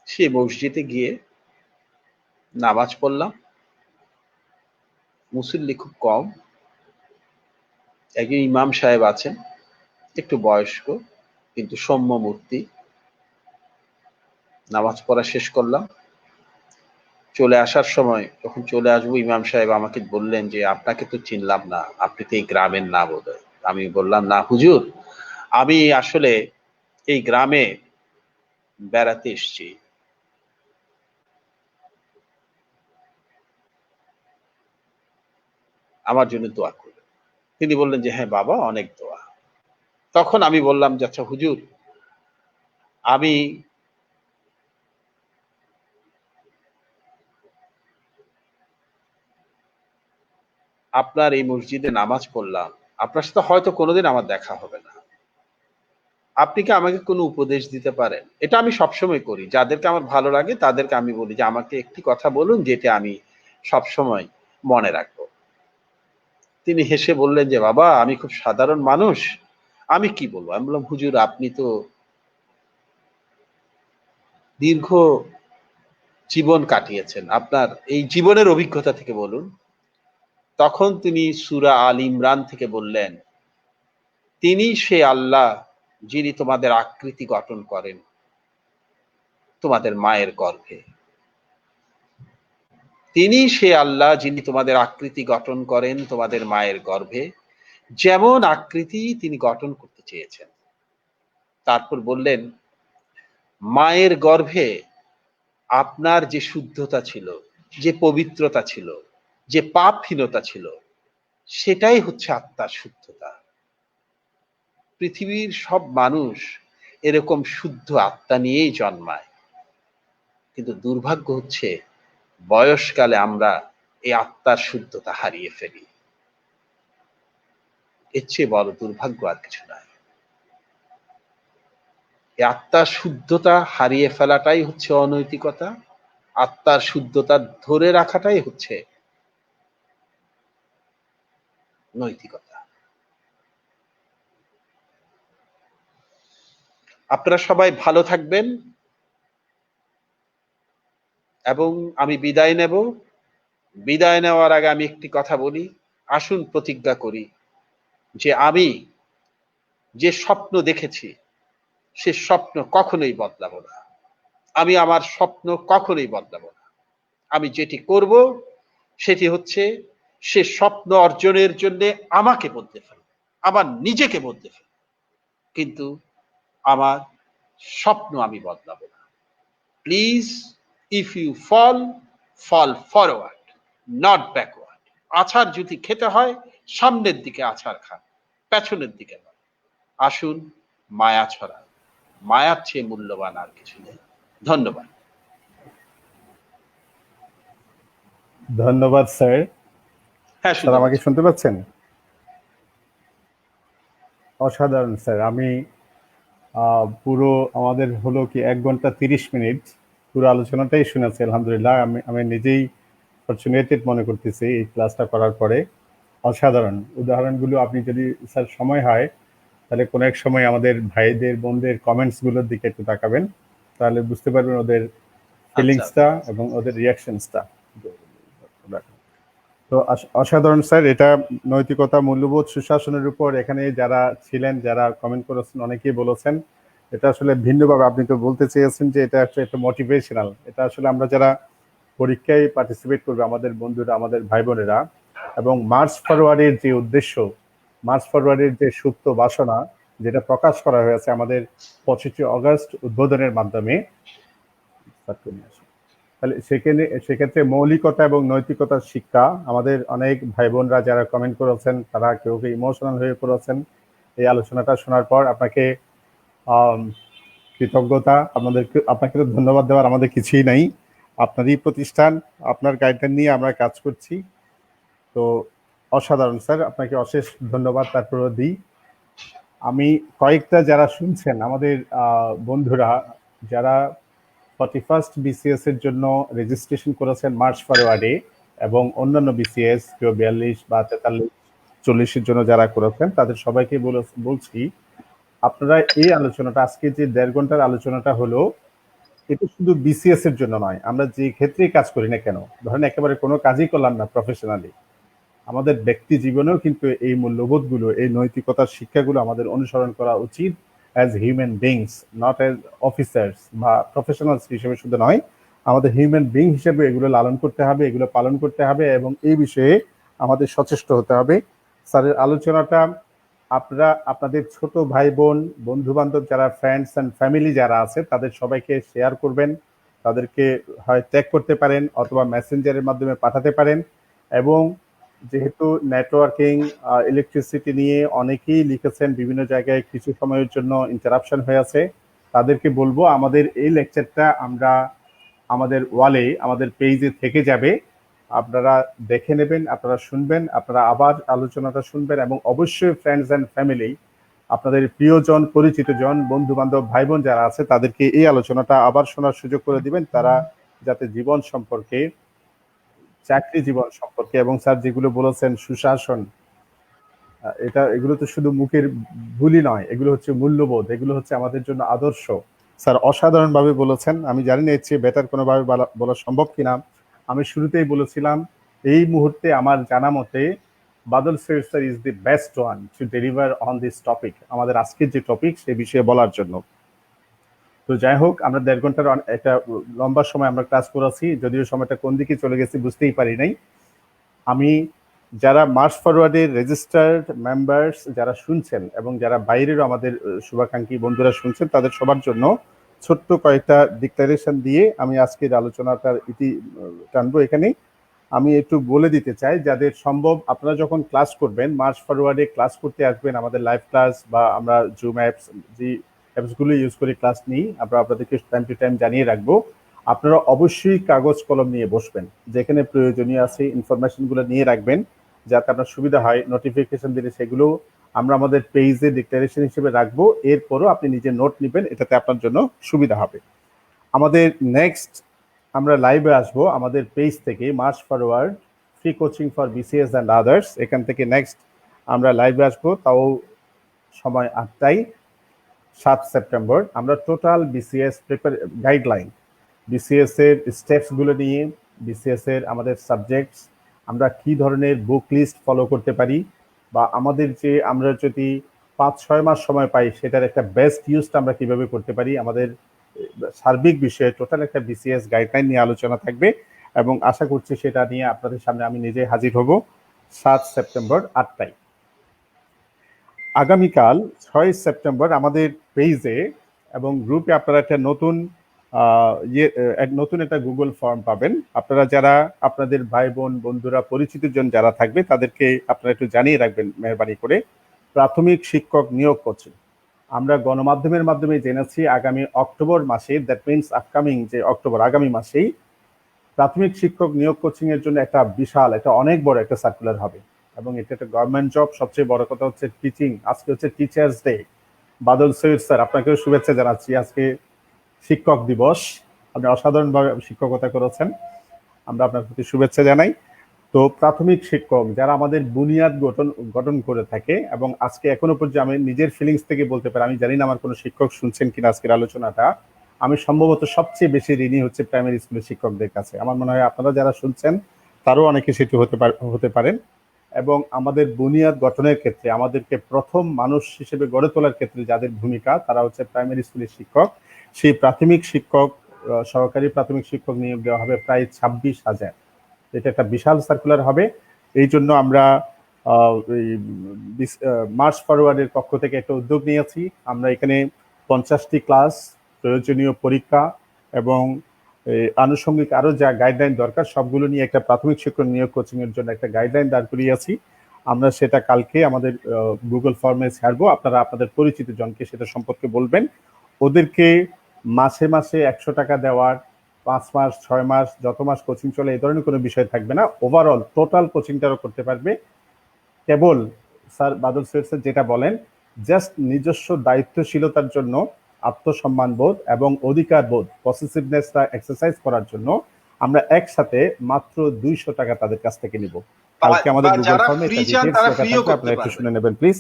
সে মসজিদে গিয়ে নামাজ পড়লাম। মুসল্লি খুব কম। একজন ইমাম সাহেব আছেন, একটু বয়স্ক কিন্তু সৌম্য মূর্তি। নামাজ পড়া শেষ করলাম। চলে আসার সময়, যখন চলে আসবো, ইমাম সাহেব আমাকে বললেন যে আপনাকে তো চিনলাম না, আপনি তো এই গ্রামের না বোধহয়। আমি বললাম, না হুজুর, আমি আসলে এই গ্রামে বেড়াতে এসেছি। আমার জন্য দোয়া করবেন। তিনি বললেন যে হ্যাঁ বাবা, অনেক দোয়া। তখন আমি বললাম যে আচ্ছা হুজুর, আমি আপনার এই মসজিদে নামাজ পড়লাম, আপনার সাথে হয়তো কোনোদিন আমার দেখা হবে না। আপনি কি আমাকে কোনো উপদেশ দিতে পারেন? এটা আমি সবসময় করি। যাদেরকে আমার ভালো লাগে তাদেরকে আমি বলি যে আমাকে একটি কথা বলুন যেটা আমি সবসময় মনে রাখবো। তিনি হেসে বললেন যে বাবা, আমি খুব সাধারণ মানুষ, আমি কি বলবো? আমি বললাম হুজুর, আপনি তো দীর্ঘ জীবন কাটিয়েছেন, আপনার এই জীবনের অভিজ্ঞতা থেকে বলুন। তখন তিনি সূরা আল ইমরান থেকে বললেন, তিনি সে আল্লাহ যিনি তোমাদের আকৃতি গঠন করেন তোমাদের মায়ের গর্ভে। তিনি সে আল্লাহ যিনি তোমাদের আকৃতি গঠন করেন তোমাদের মায়ের গর্ভে, যেমন আকৃতি তিনি গঠন করতে চেয়েছেন। তারপর বললেন, মায়ের গর্ভে আপনার যে শুদ্ধতা ছিল, যে পবিত্রতা ছিল, যে পাপহীনতা ছিল, সেটাই হচ্ছে আত্মার শুদ্ধতা। পৃথিবীর সব মানুষ এরকম শুদ্ধ আত্মা নিয়েই জন্মায়, কিন্তু দুর্ভাগ্য হচ্ছে বয়সকালে আমরা এই আত্মার শুদ্ধতা হারিয়ে ফেলি। এর চেয়ে বড় দুর্ভাগ্য আর কিছু নাই। এই আত্মার শুদ্ধতা হারিয়ে ফেলাটাই হচ্ছে অনৈতিকতা। আত্মার শুদ্ধতা ধরে রাখাটাই হচ্ছে নৈতিকতা। আপনারা সবাই ভালো থাকবেন, এবং আমি বিদায় নেব। বিদায় নেওয়ার আগে আমি একটি কথা বলি, আসুন প্রতিজ্ঞা করি যে আমি যে স্বপ্ন দেখেছি সে স্বপ্ন কখনোই বদলাবো না। আমি আমার স্বপ্ন কখনোই বদলাবো না। আমি যেটি করব সেটি হচ্ছে সে স্বপ্ন অর্জনের জন্য আমাকে বদলে ফেলব, আমার নিজেকে বদলে ফেলব, কিন্তু আমার স্বপ্ন আমি বদলাবো না। Please, if you fall, fall forward, not backward. আছাড় যদি খেতে হয় সামনের দিকে আছাড় খান, পেছনের দিকে নয়। আসুন মায়া ছড়ান, মায়ার চেয়ে মূল্যবান আর কিছু নেই। ধন্যবাদ। ধন্যবাদ স্যার। হ্যাঁ, স্যার শুনতে আমাকে পাচ্ছি। শুনতে পাচ্ছেন? অসাধারণ স্যার। আমি পুরো আমাদের হলো কি 1 ঘন্টা 30 মিনিট পুরো আলোচনাটাই শুনেছি। আলহামদুলিল্লাহ, আমি আমি নিজেই ফরচুনেটেড মনে করতেছি এই ক্লাসটা করার পরে। অসাধারণ উদাহরণগুলো আপনি যদি স্যার সময় হয় তাহলে কোনো এক সময় আমাদের ভাইদের বোনদের কমেন্টসগুলোর দিকে একটু তাকাবেন, তাহলে বুঝতে পারবেন ওদের আচ্ছা, ফিলিংসটা আচ্ছা, আচ্ছা। এবং ওদের রিয়াকশনসটা। তো অসাধারণ স্যার। এটা নৈতিকতা, মূল্যবোধ, সুশাসনের উপর এখানে যারা ছিলেন, যারা কমেন্ট করেছেন, অনেকেই বলেছেন এটা আসলে ভিন্নভাবে। আপনি তো বলতে চেয়েছেন যে এটা আসলে একটা মোটিভেশনাল। এটা আসলে আমরা যারা পরীক্ষায় পার্টিসিপেট করবে, আমাদের বন্ধুরা, আমাদের ভাই বোনেরা, এবং মার্চ ফরওয়ার্ডের যে উদ্দেশ্য, মার্চ ফরওয়ার্ডের যে সুপ্ত বাসনা, যেটা প্রকাশ করা হয়েছে আমাদের 25 আগস্ট উদ্বোধনের মাধ্যমে, তাহলে সেক্ষেত্রে মৌলিকতা এবং নৈতিকতার শিক্ষা আমাদের অনেক ভাই বোনরা যারা কমেন্ট করেছেন তারা কেউ কেউ ইমোশনাল হয়ে পড়েছেন এই আলোচনাটা শোনার পর। আপনাকে আম, কৃতজ্ঞতা। আপনাকে তো ধন্যবাদ দেওয়ার আমাদের কিছুই নাই। আপনারই প্রতিষ্ঠান, আপনার গাইডলাইন নিয়ে আমরা কাজ করছি। তো অসাধারণ স্যার, আপনাকে অশেষ ধন্যবাদ তারপরেও দিই। আমি কয়েকটা যারা শুনছেন আমাদের বন্ধুরা যারা 41st বিসিএস এর জন্য রেজিস্ট্রেশন করেছেন মার্চ ফরওয়ার্ডে, এবং অন্যান্য বিসিএস কেউ 42 বা 43, 40-এর জন্য যারা করেছেন তাদের সবাইকে বলছি আপনারা এই আলোচনাটা, আজকে যে 1.5 ঘন্টার আলোচনাটা হলো, এটা শুধু বিসিএস এর জন্য নয়। আমরা যে ক্ষেত্রেই কাজ করি না কেন, ধরেন একেবারে কোনো কাজই করলাম না প্রফেশনালি, আমাদের ব্যক্তি জীবনেও কিন্তু এই মূল্যবোধগুলো, এই নৈতিকতার শিক্ষাগুলো আমাদের অনুসরণ করা উচিত as human beings, not as officers বা প্রফেশনালস হিসেবে শুধু নয়। আমাদের হিউম্যান বিং হিসেবে এগুলো লালন করতে হবে, এগুলো পালন করতে হবে, এবং এই বিষয়ে আমাদের সচেষ্ট হতে হবে। স্যারের আলোচনাটা আপনারা আপনাদের ছোট ভাই বোন, বন্ধু বান্ধব, যারা ফ্রেন্ডস অ্যান্ড ফ্যামিলি যারা আছে তাদের সবাইকে শেয়ার করবেন। তাদেরকে হয় ট্যাগ করতে পারেন অথবা মেসেঞ্জারের মাধ্যমে পাঠাতে পারেন। এবং যেহেতু নেটওয়ার্কিং, ইলেকট্রিসিটি নিয়ে অনেকেই লিখেছেন, বিভিন্ন জায়গায় কিছু সময়ের জন্য ইন্টারাপশন হয়ে আছে, তাদেরকে বলবো আমাদের এই লেকচারটা আমরা আমাদের ওয়ালে, আমাদের পেজে থেকে যাবে। আপনারা দেখে নেবেন, আপনারা শুনবেন, আপনারা আবার আলোচনাটা শুনবেন, এবং অবশ্যই ফ্রেন্ডস অ্যান্ড ফ্যামিলি, আপনাদের প্রিয়জন, পরিচিত জন, বন্ধু বান্ধব, ভাই বোন যারা আছে তাদেরকে এই আলোচনাটা আবার শোনার সুযোগ করে দিবেন, তারা যাতে জীবন সম্পর্কে, চাকরি জীবন সম্পর্কে, এবং স্যার যেগুলো বলেছেন সুশাসন, এগুলো তো শুধু মুখের বুলি নয়, এগুলো হচ্ছে মূল্যবোধ, এগুলো হচ্ছে আমাদের জন্য আদর্শ। স্যার অসাধারণ ভাবে বলেছেন। আমি জানি না এর চেয়ে বেটার কোনোভাবে বলা সম্ভব কিনা। আমি শুরুতেই বলেছিলাম এই মুহূর্তে আমার জানা মতে Badal Syed sir is the best one to deliver on this topic, আমাদের আজকের যে টপিক সে বিষয়ে বলার জন্য। তো যাই হোক, আমরা 1.5 ঘন্টার একটা লম্বা সময় আমরা ক্লাস করেছি, যদিও সময়টা কোন দিকে চলে গেছে বুঝতেই পারি নাই। আমি যারা মার্চ ফরওয়ার্ডের রেজিস্টার্ড মেম্বার্স যারা শুনছেন, এবং যারা বাইরেরও আমাদের শুভাকাঙ্ক্ষী বন্ধুরা শুনছেন, তাদের সবার জন্য ছোট্ট কয়েকটা ডিক্লারেশন দিয়ে আমি আজকের আলোচনাটার ইতি টানবো এখানে। আমি একটু বলে দিতে চাই, যাদের সম্ভব আপনারা যখন ক্লাস করবেন, মার্চ ফরওয়ার্ডে ক্লাস করতে আসবেন, আমাদের লাইভ ক্লাস বা আমরা জুম অ্যাপস, যে অ্যাপসগুলো ইউজ করে ক্লাস নিই, আমরা আপনাদেরকে টাইম টু টাইম জানিয়ে রাখবো। আপনারা অবশ্যই কাগজ কলম নিয়ে বসবেন, যেখানে প্রয়োজনীয় আছে ইনফরমেশনগুলো নিয়ে রাখবেন, যাতে আপনার সুবিধা হয়। নোটিফিকেশন দিলে সেগুলো আমরা আমাদের পেজে ডিক্লারেশন হিসেবে রাখবো, এরপরও আপনি নিজে নোট নেবেন, এটাতে আপনার জন্য সুবিধা হবে। আমাদের নেক্সট আমরা লাইভে আসবো আমাদের পেজ থেকে, March Forward free coaching for BCS and others, এখান থেকে নেক্সট আমরা লাইভে আসবো, তাও সময় 8টায়, 7 সেপ্টেম্বর। আমরা টোটাল বিসিএস গাইডলাইন, বিসিএস এর স্টেপসগুলো নিয়ে, বিসিএস এর আমাদের সাবজেক্টস, আমরা কি ধরনের বুক লিস্ট ফলো করতে পারি, বা আমাদের যে আমরা যদি 5-6 মাস সময় পাই সেটার একটা বেস্ট ইউজটা আমরা কিভাবে করতে পারি, আমাদের সার্বিক বিষয়ে টোটাল একটা বিসিএস গাইডলাইন নিয়ে আলোচনা থাকবে। এবং আশা করছি সেটা নিয়ে আপনাদের সামনে আমি নিজে হাজির হব 7 সেপ্টেম্বর 8টায়। আগামীকাল 6 সেপ্টেম্বর আমাদের পেজে এবং গ্রুপে আপনারা একটা নতুন নতুন একটা গুগল ফর্ম পাবেন। আপনারা যারা আপনাদের ভাই বোন বন্ধুরা পরিচিতজন যারা থাকবে তাদেরকে আপনারা একটু জানিয়ে রাখবেন মেহরবানি করে। প্রাথমিক শিক্ষক নিয়োগ করছে, আমরা গণমাধ্যমের মাধ্যমে জেনেছি আগামী অক্টোবর মাসে, দ্যাট মিনস আপকামিং যে অক্টোবর, আগামী মাসেই প্রাথমিক শিক্ষক নিয়োগ কোচিং এর জন্য একটা বিশাল, একটা অনেক বড় একটা সার্কুলার হবে এবং এটা একটা গভর্নমেন্ট জব। সবচেয়ে বড় কথা হচ্ছে টিচিং। আজকে হচ্ছে টিচার্স ডে। বাদল সৈয়দ স্যার, আপনাকেও শুভেচ্ছা জানাচ্ছি। আজকে শিক্ষক দিবস, আপনি অসাধারণভাবে শিক্ষকতা করেছেন, আমরা আপনার প্রতি শুভেচ্ছা জানাই। তো প্রাথমিক শিক্ষক যারা আমাদের বুনিয়াদ গঠন করে থাকে, এবং আজকে এখনো পর্যন্ত আমি নিজের ফিলিংস থেকে বলতে পারি, আমি জানি না আমার কোনো শিক্ষক শুনছেন কিনা আজকের আলোচনাটা, আমি সম্ভবত সবচেয়ে বেশি ঋণী হচ্ছে প্রাইমারি স্কুলের শিক্ষকদের কাছে। আমার মনে হয় আপনারা যারা শুনছেন তারও অনেকে সেটি হতে পারেন। এবং আমাদের বুনিয়াদ গঠনের ক্ষেত্রে, আমাদেরকে প্রথম মানুষ হিসেবে গড়ে তোলার ক্ষেত্রে যাদের ভূমিকা, তারা হচ্ছে প্রাইমারি স্কুলের শিক্ষক। সেই প্রাথমিক শিক্ষক, সহকারী প্রাথমিক শিক্ষক নিয়োগ দেওয়া হবে প্রায় 26,000। এটা একটা বিশাল সার্কুলার হবে। এই জন্য আমরা মার্চ ফরওয়ার্ডের পক্ষ থেকে একটা উদ্যোগ নিয়েছি। আমরা এখানে 50টি ক্লাস, প্রয়োজনীয় পরীক্ষা এবং আনুষঙ্গিক আরো যা গাইডলাইন দরকার সবগুলো নিয়ে একটা প্রাথমিক শিক্ষক নিয়োগ কোচিং এর জন্য একটা গাইডলাইন দাঁড় করিয়েছি। আমরা সেটা কালকে আমাদের গুগল ফর্মে ছাড়বো। আপনারা আপনাদের পরিচিত জনকে সেটা সম্পর্কে বলবেন। ওদেরকে মাসে মাসে 100 টাকা দেওয়ার, 5 মাস 6 মাস যত মাস কোচিং চলে এই ধরনের কোনো বিষয় থাকবে না। ওভারঅল টোটাল কোচিংটারও করতে পারবে। কেবল স্যার বাদল সৈয়দ স্যার যেটা বলেন, জাস্ট নিজস্ব দায়িত্বশীলতার জন্য, আত্মসম্মান বোধ এবং অধিকার বোধ, পসেসিভনেসটা এক্সারসাইজ করার জন্য আমরা একসাথে মাত্র 200 টাকা তাদের কাছ থেকে নিব। কালকে আমাদের গুগল ফর্মে এটা ডিটেইলস লেখা থাকবে, আপনারা একটু শুনে নেবেন প্লিজ।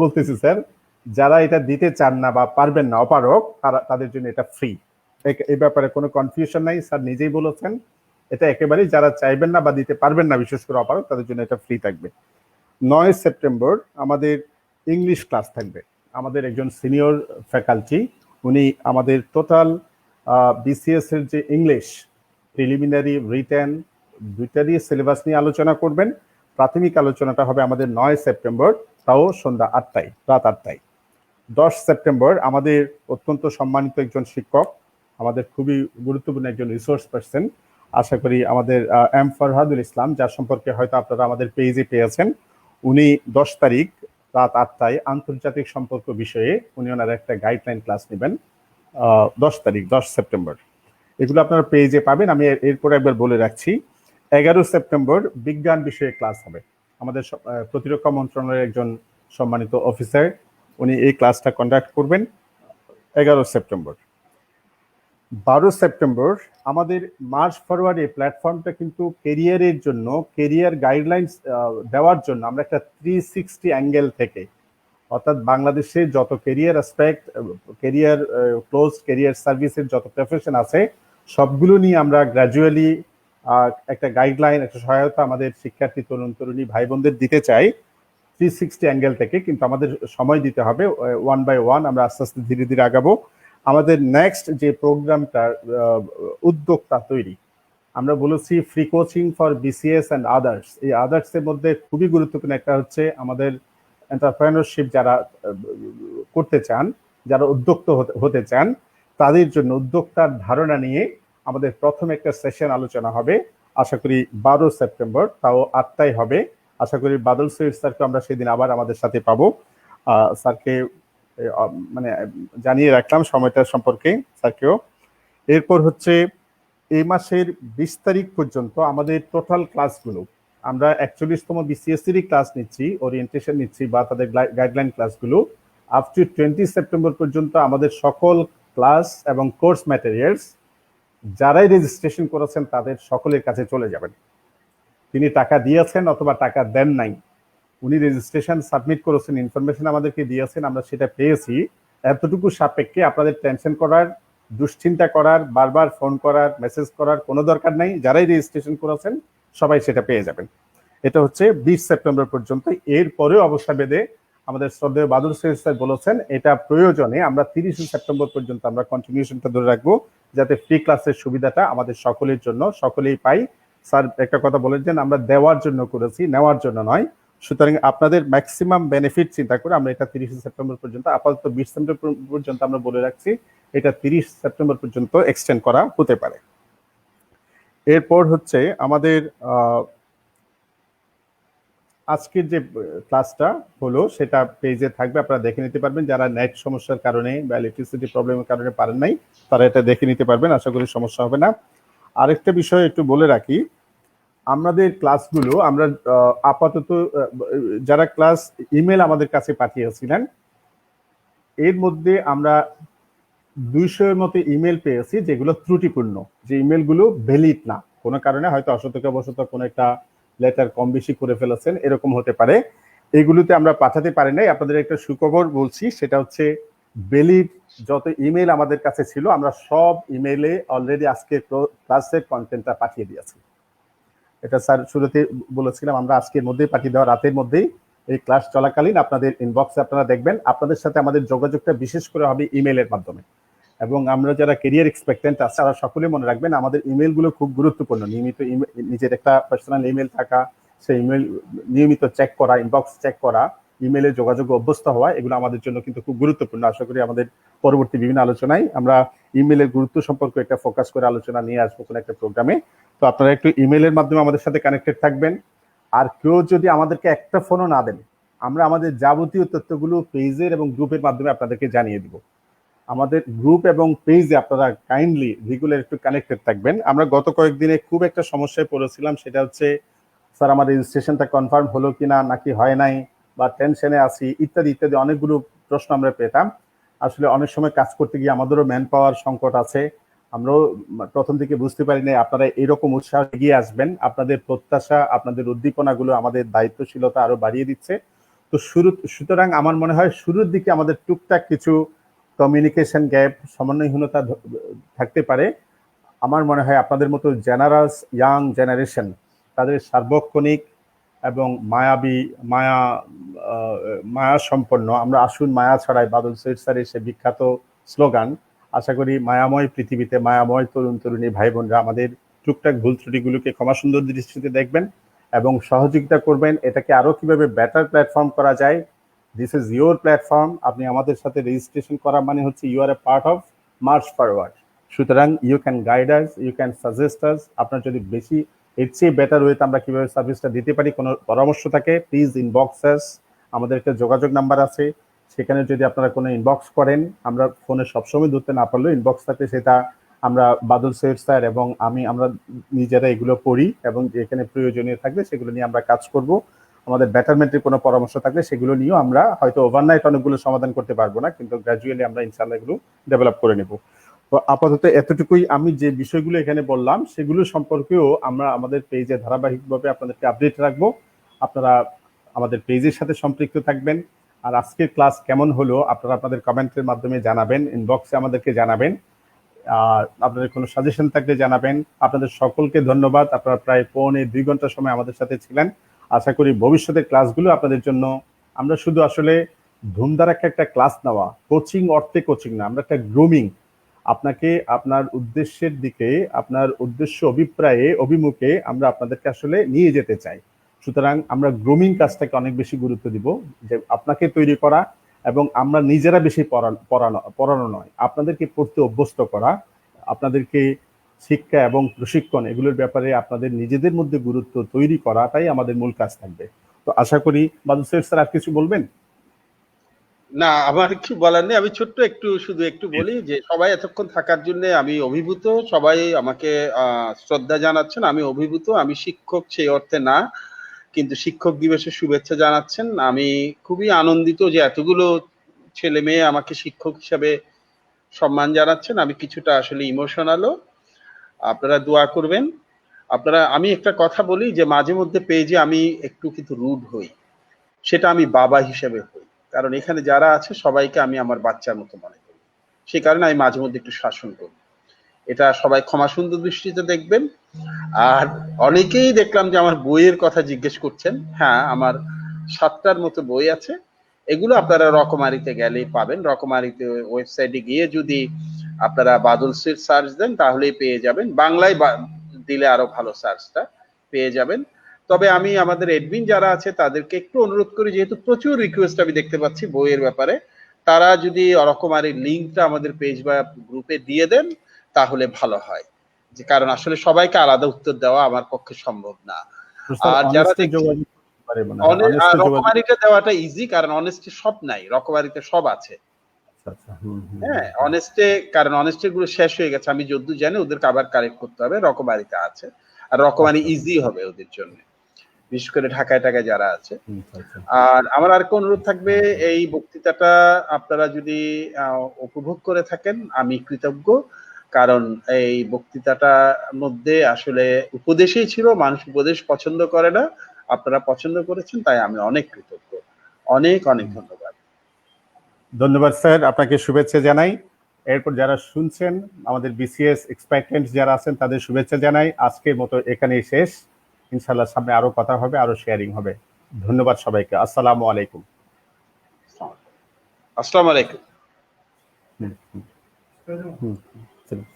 বলতেছি স্যার, যারা এটা দিতে চান না বা পারবেন না, অপারক, তাদের জন্য এটা ফ্রি। এই ব্যাপারে কোনো কনফিউশন নাই, স্যার নিজেই বলেছেন। এটা একেবারেই যারা চাইবেন না বা দিতে পারবেন না, বিশেষ করে অপারক, তাদের জন্য এটা ফ্রি থাকবে। 9 সেপ্টেম্বর আমাদের ইংলিশ ক্লাস থাকবে। আমাদের একজন সিনিয়র ফ্যাকাল্টি, উনি আমাদের টোটাল বিসিএস এর যে ইংলিশ প্রিলিমিনারি রিটেন দুইটারই সিলেবাস নিয়ে আলোচনা করবেন। প্রাথমিক আলোচনাটা হবে আমাদের 9 সেপ্টেম্বর, তাও সন্ধ্যা 8টায়, রাত 8টায়। 10 সেপ্টেম্বর আমাদের অত্যন্ত সম্মানিত একজন শিক্ষক, আমাদের খুবই গুরুত্বপূর্ণ একজন রিসোর্স পার্সন, আশা করি আমাদের এম ফরহাদুল ইসলাম, যার সম্পর্কে হয়তো আপনারা আমাদের পেজে পেয়েছেন। উনি 10 তারিখ রাত 8টায় আন্তর্জাতিক সম্পর্ক বিষয়ে উনি ওনার একটা গাইডলাইন ক্লাস নেবেন। 10 তারিখ 10 সেপ্টেম্বর, এগুলো আপনারা পেজে পাবেন। আমি এরপরে একবার বলে রাখছি, 11 সেপ্টেম্বর বিজ্ঞান বিষয়ে ক্লাস হবে। আমাদের প্রতিরক্ষা মন্ত্রণালয়ের একজন সম্মানিত অফিসার, উনি এই ক্লাসটা কন্ডাক্ট করবেন 11 সেপ্টেম্বর। 12 সেপ্টেম্বর আমাদের মার্চ ফরওয়ার্ড এই প্ল্যাটফর্মটা কিন্তু কেরিয়ারের জন্য, কেরিয়ার গাইডলাইন্স দেওয়ার জন্য আমরা একটা 360 অ্যাঙ্গেল থেকে, অর্থাৎ বাংলাদেশে যত career aspect, career close career সার্ভিসের যত প্রফেশন আছে সবগুলো নিয়ে আমরা গ্র্যাজুয়ালি একটা গাইডলাইন, একটা সহায়তা আমাদের শিক্ষার্থী তরুণ তরুণী ভাই বোনদের দিতে চাই 360 অ্যাঙ্গেল থেকে। কিন্তু আমাদের সময় দিতে হবে, 1 বাই 1 আমরা আস্তে আস্তে ধীরে ধীরে আগাবো। আমাদের নেক্সট যে প্রোগ্রামটা উদ্যোক্তা তৈরি, আমরা বলেছি free coaching for BCS and others. এই আদার্স এর মধ্যে খুবই গুরুত্বপূর্ণ একটা হচ্ছে আমাদের এন্টারপ্রেনারশিপ যারা করতে চান, যারা উদ্যোক্তা হতে চান, তাদের জন্য উদ্যোক্তার ধারণা নিয়ে আমাদের প্রথম একটা সেশন আলোচনা হবে, আশা করি 12 সেপ্টেম্বর, তাও 8টায় হবে। আশা করি বাদল সৈয়দ স্যারকে আমরা সেদিন আবার আমাদের সাথে পাবো। স্যারকে মানে জানিয়ে রাখলাম সময়টা সম্পর্কে স্যারকেও। এরপর হচ্ছে এই মাসের 20 তারিখ পর্যন্ত আমাদের টোটাল ক্লাসগুলো, আমরা 41তম বিসিএসসিরই ক্লাস নিচ্ছি, ওরিয়েন্টেশন নিচ্ছি বা তাদের গাইডলাইন ক্লাসগুলো আপ টু 20 সেপ্টেম্বর পর্যন্ত আমাদের সকল ক্লাস এবং কোর্স ম্যাটেরিয়ালস যারাই রেজিস্ট্রেশন করেছেন তাদের সকলের কাছে চলে যাবেন। তিনি টাকা দিয়েছেন অথবা টাকা দেন নাই, উনি রেজিস্ট্রেশন সাবমিট করেছেন, ইনফরমেশন আমাদেরকে দিয়েছেন, আমরা সেটা পেয়েছি। এতটুকু সাপেক্ষে আপনাদের টেনশন করার দুশ্চিন্তা করার, বারবার ফোন করার, মেসেজ করার কোনো দরকার নাই। যারাই রেজিস্ট্রেশন করেছেন সবাই সেটা পেয়ে যাবেন। এটা হচ্ছে 20 সেপ্টেম্বর পর্যন্ত। এরপরেও অবস্থা বেঁধে আমাদের শ্রদ্ধেয় বাদল সৈয়দ স্যার বলেছেন এটা প্রয়োজনে আমরা 30 সেপ্টেম্বর পর্যন্ত আমরা কন্টিনিউশনটা ধরে রাখবো, যাতে ফ্রি ক্লাসের সুবিধাটা আমাদের সকলের জন্য সকলেই পাই। স্যার একটা কথা বলেছেন আমরা দেওয়ার জন্য করেছি, নেওয়ার জন্য নয়। সুতরাং আপনাদের ম্যাক্সিমাম বেনিফিট চিন্তা করে আমরা এটা 30 সেপ্টেম্বর পর্যন্ত, আপাতত 20 সেপ্টেম্বর পর্যন্ত আমরা বলে রাখছি, এটা 30 সেপ্টেম্বর পর্যন্ত এক্সটেন্ড করা হতে পারে। এরপর হচ্ছে আমাদের আজকের যে ক্লাসটা হলো সেটা পেজে থাকবে, আপনারা দেখে নিতে পারবেন। যারা নেট সমস্যার কারণে বা ইলেকট্রিসিটি প্রবলেমের কারণে পারেন নাই তারা এটা দেখে নিতে পারবেন, আশা করি সমস্যা হবে না। আরেকটা বিষয় একটু বলে রাখি, আমাদের ক্লাসগুলো আমরা আপাতত যারা ক্লাস ইমেল আমাদের কাছে পাঠিয়েছিলেন এর মধ্যে আমরা 200-এর মতো ইমেল পেয়েছি যেগুলো ত্রুটিপূর্ণ, যে ইমেলগুলো ভ্যালিড না, কোনো কারণে হয়তো অসতর্কবশত কোনো একটা লেটার কম বেশি করে ফেলেছেন, এরকম হতে পারে। এগুলোতে আমরা পাঠাতে পারি নাই। আপনাদের একটা সুখবর বলছি, সেটা হচ্ছে ভ্যালিড যত ইমেল আমাদের কাছে ছিল আমরা সব ইমেলে অলরেডি আজকে ক্লাসের কন্টেন্টটা পাঠিয়ে দিয়েছি। এটা স্যার শুরুতে বলেছিলাম আমরা আজকের মধ্যেই পাঠিয়ে দেওয়া, রাতের মধ্যেই এই ক্লাস চলাকালীন আপনাদের ইনবক্সে আপনারা দেখবেন। আপনাদের সাথে আমাদের যোগাযোগটা বিশেষ করে হবে ইমেলের মাধ্যমে, এবং আমরা যারা কেরিয়ার এক্সপেক্টেন্ট আছে তারা সকলে মনে রাখবেন আমাদের ইমেলগুলো খুব গুরুত্বপূর্ণ। নিয়মিত নিজের একটা পার্সোনাল ইমেল থাকা, সেই ইমেল নিয়মিত চেক করা, ইনবক্স চেক করা, ইমেলে যোগাযোগ অভ্যস্ত হওয়া, এগুলো আমাদের জন্য কিন্তু খুব গুরুত্বপূর্ণ। আশা করি আমাদের পরবর্তী বিভিন্ন আলোচনায় আমরা ইমেলের গুরুত্ব সম্পর্কে একটা ফোকাস করে আলোচনা নিয়ে আসবো কোনো একটা প্রোগ্রামে। তো আপনারা একটু ইমেলের মাধ্যমে আমাদের সাথে কানেক্টেড থাকবেন। আর কেউ যদি আমাদেরকে একটা ফোনও না দেন, আমরা আমাদের যাবতীয় তথ্যগুলো পেজের এবং গ্রুপের মাধ্যমে আপনাদেরকে জানিয়ে দিব। আমাদের গ্রুপ এবং পেজে আপনারা কাইন্ডলি রেগুলার একটু কানেক্টেড থাকবেন। আমরা গত কয়েকদিনে খুব একটা সমস্যায় পড়েছিলাম, সেটা হচ্ছে স্যার আমার রেজিস্ট্রেশনটা কনফার্ম হলো কিনা, নাকি হয় নাই, বা টেনশনে আছি, ইত্যাদি ইত্যাদি অনেকগুলো প্রশ্ন আমরা পেতাম। আসলে অনেক সময় কাজ করতে গিয়ে আমাদেরও ম্যান পাওয়ার সংকট আছে, আমরাও প্রথম থেকে বুঝতে পারি না আপনারা এরকম উৎসাহ এগিয়ে আসবেন। আপনাদের প্রত্যাশা, আপনাদের উদ্দীপনাগুলো আমাদের দায়িত্বশীলতা আরো বাড়িয়ে দিচ্ছে। তো সুতরাং আমার মনে হয় শুরুর দিকে আমাদের টুকটাক কিছু কমিউনিকেশন গ্যাপ, সমন্বয়হীনতা থাকতে পারে। আমার মনে হয় আপনাদের মতো জেনারাস ইয়াং জেনারেশন, তাদের সার্বক্ষণিক এবং মায়া সম্পন্ন, আমরা আসুন মায়া ছড়াই, বাদল সৈয়দ স্যারের সে বিখ্যাত স্লোগান। আশা করি মায়াময় পৃথিবীতে মায়াময় তরুণ তরুণী ভাই বোনরা আমাদের টুকটাক ভুল ত্রুটিগুলোকে ক্ষমা সুন্দর দৃষ্টিতে দেখবেন এবং সহযোগিতা করবেন। এটাকে আরো কিভাবে বেটার প্ল্যাটফর্ম করা যায়, দিস ইজ ইউর প্ল্যাটফর্ম। আপনি আমাদের সাথে রেজিস্ট্রেশন করা মানে হচ্ছে you are a part of March Forward. সুতরাং you can guide us, you can suggest us. আপনার যদি বেশি এর চেয়ে বেটার ওয়েতে আমরা কিভাবে সার্ভিসটা দিতে পারি কোনো পরামর্শ থাকে, প্লিজ ইনবক্স আস। আমাদের একটা যোগাযোগ নাম্বার আছে, সেখানে যদি আপনারা কোনো ইনবক্স করেন, আমরা ফোনে সবসময় ধরতে না পারলেও ইনবক্স থাকলে সেটা আমরা বাদল সৈয়দ স্যার এবং আমরা নিজেরা এগুলো পড়ি এবং যেখানে প্রয়োজনীয় থাকবে সেগুলো নিয়ে আমরা কাজ করব। আমাদের বেটারমেন্টের কোনো পরামর্শ থাকলে সেগুলো নিয়েও আমরা হয়তো ওভারনাইট অনেকগুলো সমাধান করতে পারবো না, কিন্তু গ্র্যাজুয়ালি আমরা ইনশাআল্লাহ এগুলো ডেভেলপ করে নেব। তো আপাতত এতটুকুই। আমি যে বিষয়গুলো এখানে বললাম সেগুলো সম্পর্কেও আমরা আমাদের পেজে ধারাবাহিকভাবে আপনাদেরকে আপডেট রাখবো। আপনারা আমাদের পেজের সাথে সম্পৃক্ত থাকবেন। আর আজকের ক্লাস কেমন হলো আপনারা আপনাদের কমেন্টের মাধ্যমে জানাবেন, ইনবক্সে আমাদেরকে জানাবেন। আর আপনাদের কোনো সাজেশন থাকলে জানাবেন। আপনাদের সকলকে ধন্যবাদ, আপনারা প্রায় 2.5 ঘন্টা সময় আমাদের সাথে ছিলেন। আশা করি ভবিষ্যতের ক্লাসগুলো আপনাদের জন্য, আমরা শুধু আসলে ধুমধারাক্কা একটা ক্লাস নেওয়া, কোচিং অর্থে কোচিং না, আমরা একটা গ্রুমিং, আপনাকে আপনার উদ্দেশ্যের দিকে, আপনার উদ্দেশ্য অভিপ্রায়ে অভিমুখে আমরা আপনাদেরকে আসলে নিয়ে যেতে চাই। সুতরাং আমরা গ্রুমিং কাজটাকে অনেক বেশি গুরুত্ব দিব, যে আপনাকে তৈরি করা এবং আমরা নিজেরা বেশি পড়ানো নয়, আপনাদেরকে পড়তে অভ্যস্ত করা, আপনাদেরকে শিক্ষা এবং প্রশিক্ষণ এগুলোর ব্যাপারে আপনাদের নিজেদের মধ্যে গুরুত্ব তৈরি করাটাই আমাদের মূল কাজ থাকবে। তো আশা করি বাদল সৈয়দ স্যার আর কিছু বলবেন? না, আমার কিছু বলার নেই। আমি ছোট্ট শুধু একটু বলি যে সবাই এতক্ষণ থাকার জন্য আমি অভিভূত। সবাই আমাকে শ্রদ্ধা জানাচ্ছেন, আমি অভিভূত। আমি শিক্ষক সেই অর্থে না, কিন্তু শিক্ষক দিবসের শুভেচ্ছা জানাচ্ছেন। আমি খুবই আনন্দিত যে এতগুলো ছেলে মেয়ে আমাকে শিক্ষক হিসাবে সম্মান জানাচ্ছেন। আমি কিছুটা আসলে ইমোশনালও। আপনারা দোয়া করবেন। আমি একটা কথা বলি যে মাঝে মধ্যে পেজে আমি একটু কিন্তু রুড হই, সেটা আমি বাবা হিসেবে হই, কারণ এখানে যারা আছে সবাইকে আমি আমার বাচ্চার মতো মনে করি। সেই কারণে আমি মাঝে মধ্যে একটু শাসন করি। এটা সবাই ক্ষমা সুন্দর দৃষ্টিতে দেখবেন। আর অনেকেই দেখলাম যে আমার বইয়ের কথা জিজ্ঞেস করছেন। হ্যাঁ, আমার 7টার মতো বই আছে। এগুলো আপনারা রকমারিতে গেলেই পাবেন। রকমারিতে ওয়েবসাইটে গিয়ে যদি আপনারা বাদল সিট সার্চ দেন তাহলেই পেয়ে যাবেন। বাংলায় দিলে আরো ভালো সার্চটা পেয়ে যাবেন। তবে আমি আমাদের এডমিন যারা আছে তাদেরকে একটু অনুরোধ করি, যেহেতু প্রচুর রিকোয়েস্ট আমি দেখতে পাচ্ছি বইয়ের ব্যাপারে, তারা যদি রকমারির লিঙ্কটা আমাদের পেজ বা গ্রুপে দিয়ে দেন তাহলে ভালো হয়। যে কারণ আসলে সবাইকে আলাদা উত্তর দেওয়া আমার পক্ষে সম্ভব না। স্যার আর যারা অনেস্টলি যোগাযোগ করতে পারে মনে হয়, আর অনেস্টলি যোগাযোগ। রকমারিটা দেওয়াটা ইজি, কারণ অনেস্টি সব নাই, রকমারিতে সব আছে। আচ্ছা আচ্ছা, হুম হুম হ্যাঁ, অনেস্টে, কারণ অনেস্টে গুলো শেষ হয়ে গেছে, আমি যদ্দূর জানি ওদেরকে আবার কালেক্ট করতে হবে। রকমারিতে আছে, আর রকমারি আচ্ছা, ইজি হবে ওদের জন্য, বিশেষ করে ঢাকায় টাকায় যারা আছে। আচ্ছা। আর আমার আরেকটা অনুরোধ থাকবে, এই বক্তৃতাটা আপনারা যদি উপভোগ করে থাকেন আমি কৃতজ্ঞ, কারণ এই বক্তৃতাটার মধ্যে আসলে উপদেশই ছিল, মানুষ উপদেশ পছন্দ করে না, আপনারা পছন্দ করেছেন, তাই আমি অনেক কৃতজ্ঞ। অনেক অনেক ধন্যবাদ। ধন্যবাদ স্যার, আপনাকে শুভেচ্ছা জানাই। এরপর যারা শুনছেন, আমাদের বিসিএস এক্সপেক্টেন্ট যারা আছেন তাদের শুভেচ্ছা জানাই। আজকের মতো এখানেই শেষ। ইনশাআল্লাহ সামনে আরো কথা হবে, আরো শেয়ারিং হবে। ধন্যবাদ সবাইকে। আসসালামু আলাইকুম। আসসালামু আলাইকুম। হুম হুম হুম, চলুন।